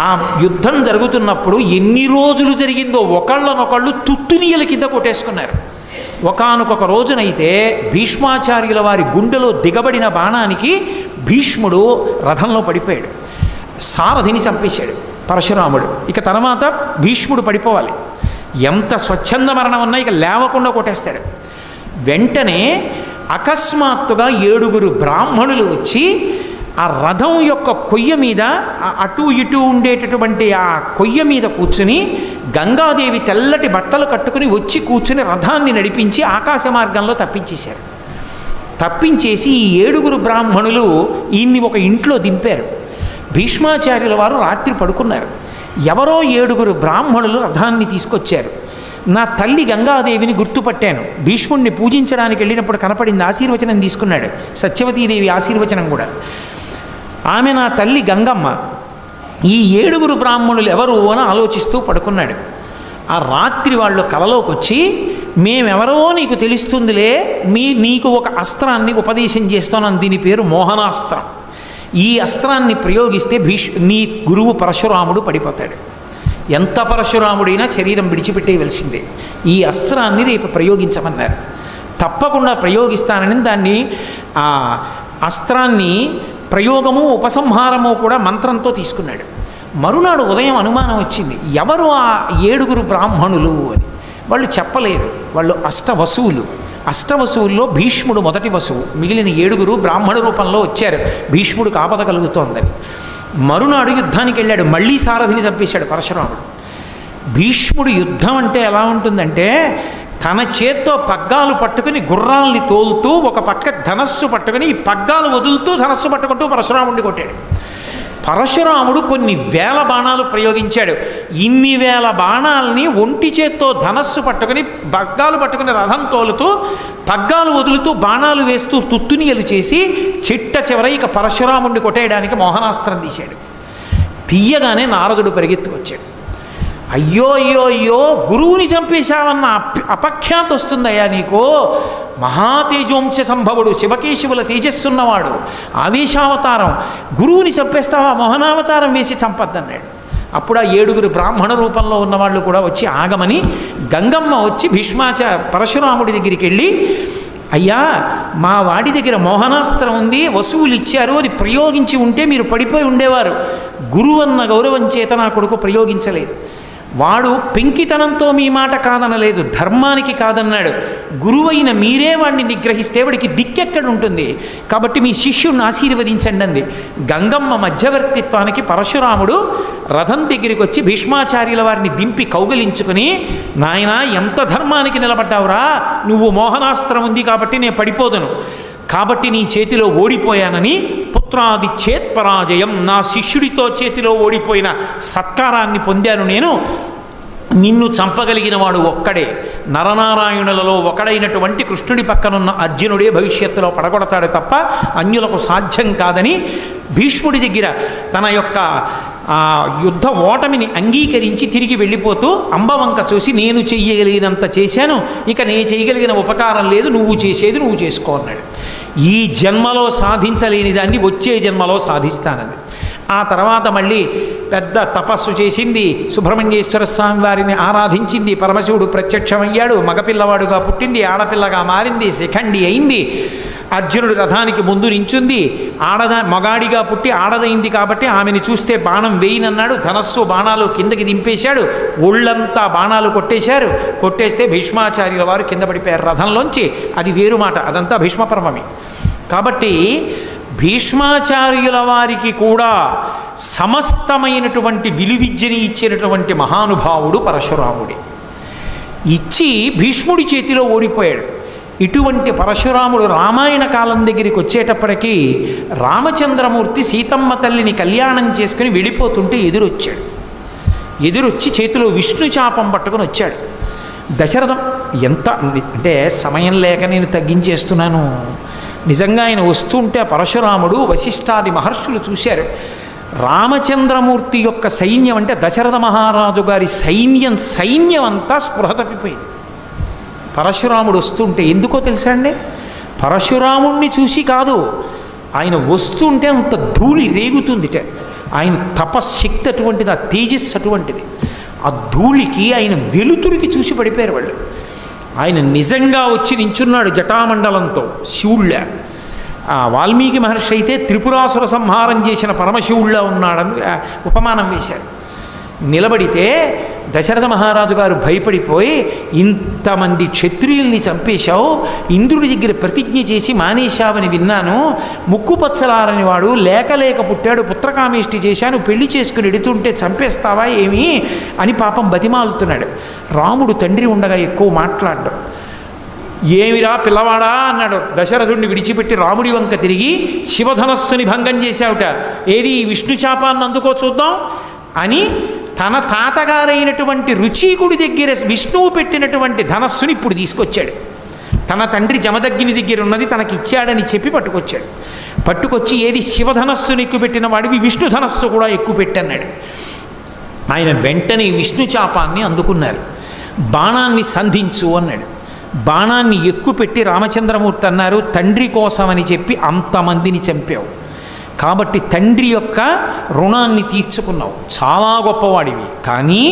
ఆ యుద్ధం జరుగుతున్నప్పుడు ఎన్ని రోజులు జరిగిందో ఒకళ్ళనొకళ్ళు తుత్తునీయల కింద కొట్టేసుకున్నారు. ఒకానొక రోజునైతే భీష్మాచార్యుల వారి గుండెలో దిగబడిన బాణానికి భీష్ముడు రథంలో పడిపోయాడు. సారథిని చంపేశాడు పరశురాముడు. ఇక తర్వాత భీష్ముడు పడిపోవాలి. ఎంత స్వచ్ఛంద మరణం ఉన్నా ఇక లేవకుండా కొట్టేస్తాడు. వెంటనే అకస్మాత్తుగా 7 బ్రాహ్మణులు వచ్చి ఆ రథం యొక్క కొయ్య మీద, అటు ఇటు ఉండేటటువంటి ఆ కొయ్య మీద కూర్చుని, గంగాదేవి తెల్లటి బట్టలు కట్టుకుని వచ్చి కూర్చుని రథాన్ని నడిపించి ఆకాశ మార్గంలో తప్పించేశారు. తప్పించేసి ఈ 7 బ్రాహ్మణులు ఈయన్ని ఒక ఇంట్లో దింపారు. భీష్మాచార్యుల వారు రాత్రి పడుకున్నారు. ఎవరో 7 బ్రాహ్మణులు రథాన్ని తీసుకొచ్చారు. నా తల్లి గంగాదేవిని గుర్తుపట్టాను, భీష్ముడిని పూజించడానికి వెళ్ళినప్పుడు కనపడింది, ఆశీర్వచనం తీసుకున్నాడు, సత్యవతీదేవి ఆశీర్వచనం కూడా. ఆమె నా తల్లి గంగమ్మ. ఈ 7 బ్రాహ్మణులు ఎవరు అని ఆలోచిస్తూ పడుకున్నాడు. ఆ రాత్రి వాళ్ళు కలలోకి వచ్చి, మేమెవరో నీకు తెలుస్తుందిలే, నీకు ఒక అస్త్రాన్ని ఉపదేశం చేస్తున్నాను, దీని పేరు మోహనాస్త్రం. ఈ అస్త్రాన్ని ప్రయోగిస్తే నీ గురువు పరశురాముడు పడిపోతాడు. ఎంత పరశురాముడైనా శరీరం విడిచిపెట్టేయవలసిందే. ఈ అస్త్రాన్ని రేపు ప్రయోగించమన్నారు. తప్పకుండా ప్రయోగిస్తానని దాన్ని ఆ అస్త్రాన్ని ప్రయోగము ఉపసంహారము కూడా మంత్రంతో తీసుకున్నాడు. మరునాడు ఉదయం అనుమానం వచ్చింది, ఎవరు ఆ 7 బ్రాహ్మణులు అని. వాళ్ళు చెప్పలేరు. వాళ్ళు అష్టవసువుల్లో భీష్ముడు మొదటి వసువు, మిగిలిన 7 బ్రాహ్మణ రూపంలో వచ్చారు. భీష్ముడికి ఆపద కలుగుతోందని మరునాడు యుద్ధానికి వెళ్ళాడు. మళ్ళీ సారథిని చంపేశాడు పరశురాముడు. భీష్ముడు యుద్ధం అంటే ఎలా ఉంటుందంటే, తన చేత్తో పగ్గాలు పట్టుకుని గుర్రాల్ని తోలుతూ, ఒక పక్క ధనస్సు పట్టుకుని ఈ పగ్గాలు వదులుతూ ధనస్సు పట్టుకుంటూ పరశురాముడిని కొట్టాడు. పరశురాముడు కొన్ని వేల బాణాలు ప్రయోగించాడు. ఇన్ని వేల బాణాలని ఒంటి చేత్తో ధనస్సు పట్టుకుని పగ్గాలు పట్టుకుని రథం తోలుతూ, పగ్గాలు వదులుతూ, బాణాలు వేస్తూ తుత్తునియలు చేసి చిట్ట చివర ఇక పరశురాముడిని కొట్టేయడానికి మోహనాస్త్రం తీశాడు. తీయగానే నారదుడు పరిగెత్తుకొచ్చాడు. అయ్యో అయ్యో అయ్యో, గురువుని చంపేశావన్న అపఖ్యాతి వస్తుందయ్యా నీకు. మహాతేజోంశ సంభవుడు, శివకేశవుల తేజస్సున్నవాడు, ఆవేశావతారం, గురువుని చంపేస్తావా, మోహనావతారం వేసి చంపద్దన్నాడు. అప్పుడు ఆ 7 బ్రాహ్మణ రూపంలో ఉన్నవాళ్ళు కూడా వచ్చి ఆగమని, గంగమ్మ వచ్చి పరశురాముడి దగ్గరికి వెళ్ళి, అయ్యా మా వాడి దగ్గర మోహనాస్త్రం ఉంది, వసువులు ఇచ్చారు, అది ప్రయోగించి ఉంటే మీరు పడిపోయి ఉండేవారు. గురువన్న గౌరవం చేత నా కొడుకు ప్రయోగించలేదు. వాడు పెంకితనంతో మీ మాట కాదనలేదు, ధర్మానికి కాదన్నాడు. గురువైన మీరే వాడిని నిగ్రహిస్తే వాడికి దిక్కెక్కడ ఉంటుంది, కాబట్టి మీ శిష్యుడిని ఆశీర్వదించండి అంది. గంగమ్మ మధ్యవర్తిత్వానికి పరశురాముడు రథం దగ్గరికి వచ్చి భీష్మాచార్యుల వారిని దింపి కౌగలించుకుని, నాయనా ఎంత ధర్మానికి నిలబడ్డావురా, నువ్వు మోహనాస్త్రం ఉంది కాబట్టి నేను పడిపోదును, కాబట్టి నీ చేతిలో ఓడిపోయానని, పుత్రాది చేత్పరాజయం, నా శిష్యుడితో చేతిలో ఓడిపోయిన సత్కారాన్ని పొందాను నేను. నిన్ను చంపగలిగిన వాడు ఒక్కడే, నరనారాయణులలో ఒకడైనటువంటి కృష్ణుడి పక్కనున్న అర్జునుడే భవిష్యత్తులో పడగొడతాడు తప్ప అన్యులకు సాధ్యం కాదని భీష్ముడి దగ్గర తన యొక్క యుద్ధ ఓటమిని అంగీకరించి తిరిగి వెళ్ళిపోతూ అంబవంక చూసి, నేను చెయ్యగలిగినంత చేశాను, ఇక నేను చేయగలిగిన ఉపకారం లేదు, నువ్వు చేసేది నువ్వు చేసుకో అన్నాడు. ఈ జన్మలో సాధించలేని దాన్ని వచ్చే జన్మలో సాధిస్తానని. ఆ తర్వాత మళ్ళీ పెద్ద తపస్సు చేసింది, సుబ్రహ్మణ్యేశ్వర స్వామి వారిని ఆరాధించింది. పరమశివుడు ప్రత్యక్షమయ్యాడు, మగపిల్లవాడుగా పుట్టింది, ఆడపిల్లగా మారింది, శిఖండి అయింది. అర్జునుడు రథానికి ముందు నించుంది, మగాడిగా పుట్టి ఆడదైంది కాబట్టి ఆమెను చూస్తే బాణం వేయినన్నాడు. ధనస్సు బాణాలు కిందకి దింపేశాడు, ఒళ్ళంతా బాణాలు కొట్టేశారు. కొట్టేస్తే భీష్మాచార్యుల వారు కింద పడిపోయారు రథంలోంచి. అది వేరు మాట, అదంతా భీష్మపర్వమే. కాబట్టి భీష్మాచార్యుల వారికి కూడా సమస్తమైనటువంటి విలువిద్యని ఇచ్చినటువంటి మహానుభావుడు పరశురాముడే. ఇచ్చి భీష్ముడి చేతిలో ఓడిపోయాడు. ఇటువంటి పరశురాముడు రామాయణ కాలం దగ్గరికి వచ్చేటప్పటికీ రామచంద్రమూర్తి సీతమ్మ తల్లిని కళ్యాణం చేసుకుని వెళ్ళిపోతుంటే ఎదురొచ్చి చేతిలో విష్ణు చాపం పట్టుకొని వచ్చాడు. దశరథం ఎంత అంటే సమయం లేక నేను తగ్గించేస్తున్నాను. నిజంగా ఆయన వస్తుంటే పరశురాముడు వశిష్ఠాది మహర్షులు చూశారు. రామచంద్రమూర్తి యొక్క సైన్యం అంటే దశరథ మహారాజు గారి సైన్యం అంతా స్పృహ తప్పిపోయింది. పరశురాముడు వస్తుంటే ఎందుకో తెలుసా అండి, పరశురాముణ్ణి చూసి కాదు, ఆయన వస్తుంటే అంత ధూళి రేగుతుందిట. ఆయన తపశ్శక్తి అటువంటిది, ఆ తేజస్సు అటువంటిది. ఆ ధూళికి ఆయన వెలుతురికి చూసి పడిపోయారు వాళ్ళు. ఆయన నిజంగా వచ్చి నించున్నాడు జటామండలంతో, శివుళ్ళ. వాల్మీకి మహర్షి అయితే త్రిపురాసుర సంహారం చేసిన పరమశివుళ్ళ ఉన్నాడని ఉపమానం వేశారు. నిలబడితే దశరథ మహారాజు గారు భయపడిపోయి, ఇంతమంది క్షత్రియుల్ని చంపేశావు, ఇంద్రుడి దగ్గర ప్రతిజ్ఞ చేసి మానేశావని విన్నాను, ముక్కు పచ్చలారని వాడు లేక పుట్టాడు, పుత్రకామేష్టి చేశాను, పెళ్లి చేసుకుని ఎడుతుంటే చంపేస్తావా ఏమి అని పాపం బతిమాలుతున్నాడు. రాముడు తండ్రి ఉండగా ఎక్కువ మాట్లాడ్డాడు. ఏమిరా పిల్లవాడా అన్నాడు. దశరథుడిని విడిచిపెట్టి రాముడి వంక తిరిగి, శివధనస్సుని భంగం చేశావుట, ఏది విష్ణు శాపాన్ని అందుకో చూద్దాం అని తన తాతగారైనటువంటి రుచీకుడి దగ్గర విష్ణువు పెట్టినటువంటి ధనస్సుని ఇప్పుడు తీసుకొచ్చాడు. తన తండ్రి జమదగ్ని దగ్గర ఉన్నది తనకి ఇచ్చాడని చెప్పి పట్టుకొచ్చాడు. పట్టుకొచ్చి, ఏది శివధనస్సుని ఎక్కుపెట్టిన వాడివి విష్ణు ధనస్సు కూడా ఎక్కుపెట్టన్నాడు. ఆయన వెంటనే విష్ణు చాపాన్ని అందుకున్నారు. బాణాన్ని సంధించు అన్నాడు. బాణాన్ని ఎక్కుపెట్టి రామచంద్రమూర్తి అన్నారు, తండ్రి కోసమని చెప్పి అంతమందిని చంపావు కాబట్టి తండ్రి యొక్క రుణాన్ని తీర్చుకున్నావు, చాలా గొప్పవాడివి. కానీ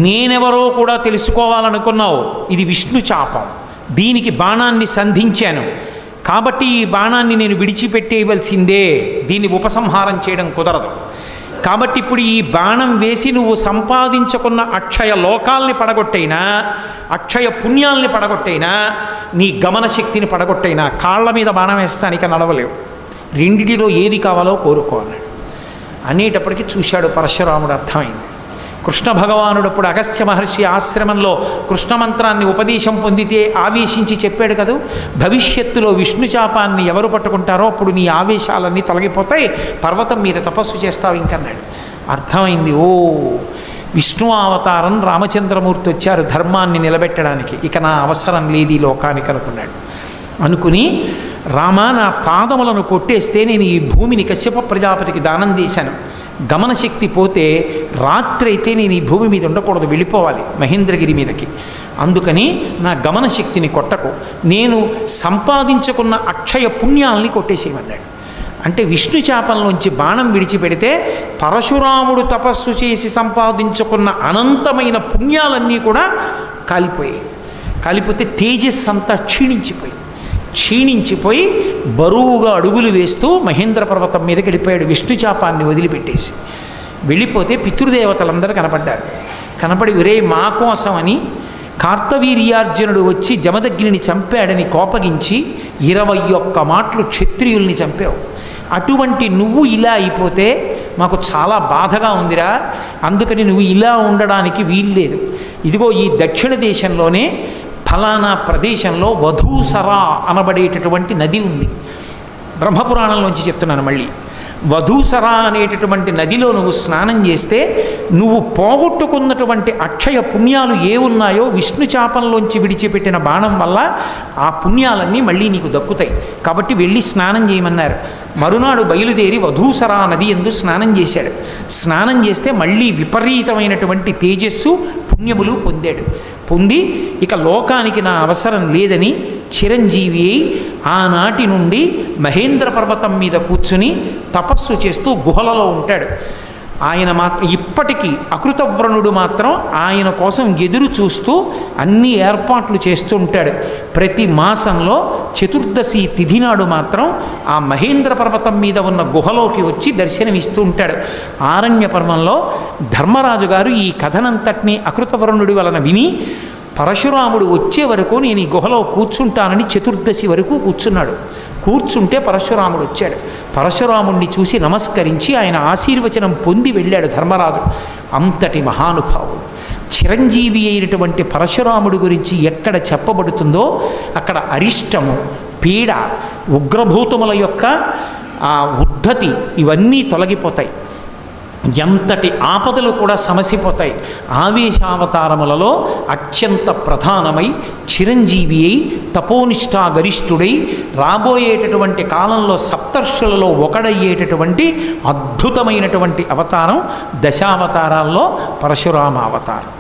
నేనెవరో కూడా తెలుసుకోవాలనుకున్నావు, ఇది విష్ణు చాపం, దీనికి బాణాన్ని సంధించాను కాబట్టి ఈ బాణాన్ని నేను విడిచిపెట్టేయవలసిందే, దీన్ని ఉపసంహారం చేయడం కుదరదు. కాబట్టి ఇప్పుడు ఈ బాణం వేసి నువ్వు సంపాదించుకున్న అక్షయ లోకాల్ని పడగొట్టైనా, అక్షయ పుణ్యాల్ని పడగొట్టైనా, నీ గమన శక్తిని పడగొట్టైనా కాళ్ళ మీద బాణం వేస్తానిక నడవలేవు, రెండిటిలో ఏది కావాలో కోరుకో అన్నాడు. అనేటప్పటికీ చూశాడు పరశురాముడు, అర్థమైంది. కృష్ణ భగవానుడు అప్పుడు అగస్త్య మహర్షి ఆశ్రమంలో కృష్ణ మంత్రాన్ని ఉపదేశం పొందితే ఆవేశించి చెప్పాడు కదా, భవిష్యత్తులో విష్ణు శాపాన్ని ఎవరు పట్టుకుంటారో అప్పుడు నీ ఆవేశాలన్నీ తొలగిపోతాయి, పర్వతం మీద తపస్సు చేస్తావు ఇంకన్నాడు. అర్థమైంది, ఓ విష్ణు అవతారం రామచంద్రమూర్తి వచ్చారు ధర్మాన్ని నిలబెట్టడానికి, ఇక నా అవసరం లేదు ఈ లోకానికి అనుకున్నాడు. అనుకుని, రామ నా పాదములను కొట్టేస్తే నేను ఈ భూమిని కశ్యప ప్రజాపతికి దానం చేశాను, గమనశక్తి పోతే రాత్రి అయితే నేను ఈ భూమి మీద ఉండకూడదు, వెళ్ళిపోవాలి మహేంద్రగిరి మీదకి, అందుకని నా గమనశక్తిని కొట్టకు, నేను సంపాదించుకున్న అక్షయ పుణ్యాల్ని కొట్టేసేయమన్నాడు. అంటే విష్ణు శాపంలోంచి బాణం విడిచిపెడితే పరశురాముడు తపస్సు చేసి సంపాదించుకున్న అనంతమైన పుణ్యాలన్నీ కూడా కాలిపోయాయి. కాలిపోతే తేజస్సు అంతా క్షీణించిపోయి బరువుగా అడుగులు వేస్తూ మహేంద్ర పర్వతం మీదకి వెళ్ళిపోయాడు, విష్ణు శాపాన్ని వదిలిపెట్టేసి. వెళ్ళిపోతే పితృదేవతలందరూ కనపడ్డారు. కనపడి, ఒరే మా కోసమని కార్తవీర్యార్జునుడు వచ్చి జమదగ్నిని చంపాడని కోపగించి 21 మాటలు క్షత్రియుల్ని చంపావు, అటువంటి నువ్వు ఇలా అయిపోతే మాకు చాలా బాధగా ఉందిరా, అందుకని నువ్వు ఇలా ఉండడానికి వీల్లేదు. ఇదిగో ఈ దక్షిణ దేశంలోనే ఫలానా ప్రదేశంలో వధూసరా అనబడేటటువంటి నది ఉంది. బ్రహ్మపురాణంలోంచి చెప్తున్నాను మళ్ళీ. వధూసరా అనేటటువంటి నదిలో నువ్వు స్నానం చేస్తే నువ్వు పోగొట్టుకున్నటువంటి అక్షయ పుణ్యాలు ఏ ఉన్నాయో విష్ణు శాపంలోంచి విడిచిపెట్టిన బాణం వల్ల ఆ పుణ్యాలన్నీ మళ్ళీ నీకు దక్కుతాయి, కాబట్టి వెళ్ళి స్నానం చేయమన్నారు. మరునాడు బయలుదేరి వధూసరా నది యందు స్నానం చేశాడు. స్నానం చేస్తే మళ్ళీ విపరీతమైనటువంటి తేజస్సు పుణ్యములు పొంది ఇక లోకానికి నా అవసరం లేదని చిరంజీవి అయి ఆనాటి నుండి మహేంద్ర పర్వతం మీద కూర్చుని తపస్సు చేస్తూ గుహలలో ఉంటాడు. ఆయన మాత్రం ఇప్పటికీ అకృతవ్రణుడు మాత్రం ఆయన కోసం ఎదురు చూస్తూ అన్ని ఏర్పాట్లు చేస్తూ ఉంటాడు. ప్రతి మాసంలో చతుర్దశి తిథి నాడు మాత్రం ఆ మహేంద్ర పర్వతం మీద ఉన్న గుహలోకి వచ్చి దర్శనమిస్తూ ఉంటాడు. ఆరణ్య పర్వంలో ధర్మరాజు గారు ఈ కథనంతటినీ అకృతవ్రణుడి వలన విని, పరశురాముడు వచ్చే వరకు నేను ఈ గుహలో కూర్చుంటానని చతుర్దశి వరకు కూర్చున్నాడు. కూర్చుంటే పరశురాముడు వచ్చాడు. పరశురాముడిని చూసి నమస్కరించి ఆయన ఆశీర్వచనం పొంది వెళ్ళాడు ధర్మరాజు. అంతటి మహానుభావుడు చిరంజీవి అయినటువంటి పరశురాముడి గురించి ఎక్కడ చెప్పబడుతుందో అక్కడ అరిష్టము, పీడ, ఉగ్రభూతముల యొక్క ఆ ఉద్ధతి ఇవన్నీ తొలగిపోతాయి. ఎంతటి ఆపదలు కూడా సమసిపోతాయి. ఆవేశావతారములలో అత్యంత ప్రధానమై చిరంజీవి అయి తపోనిష్టా గరిష్ఠుడై రాబోయేటటువంటి కాలంలో సప్తర్షులలో ఒకడయ్యేటటువంటి అద్భుతమైనటువంటి అవతారం దశావతారాల్లో పరశురామ అవతారం.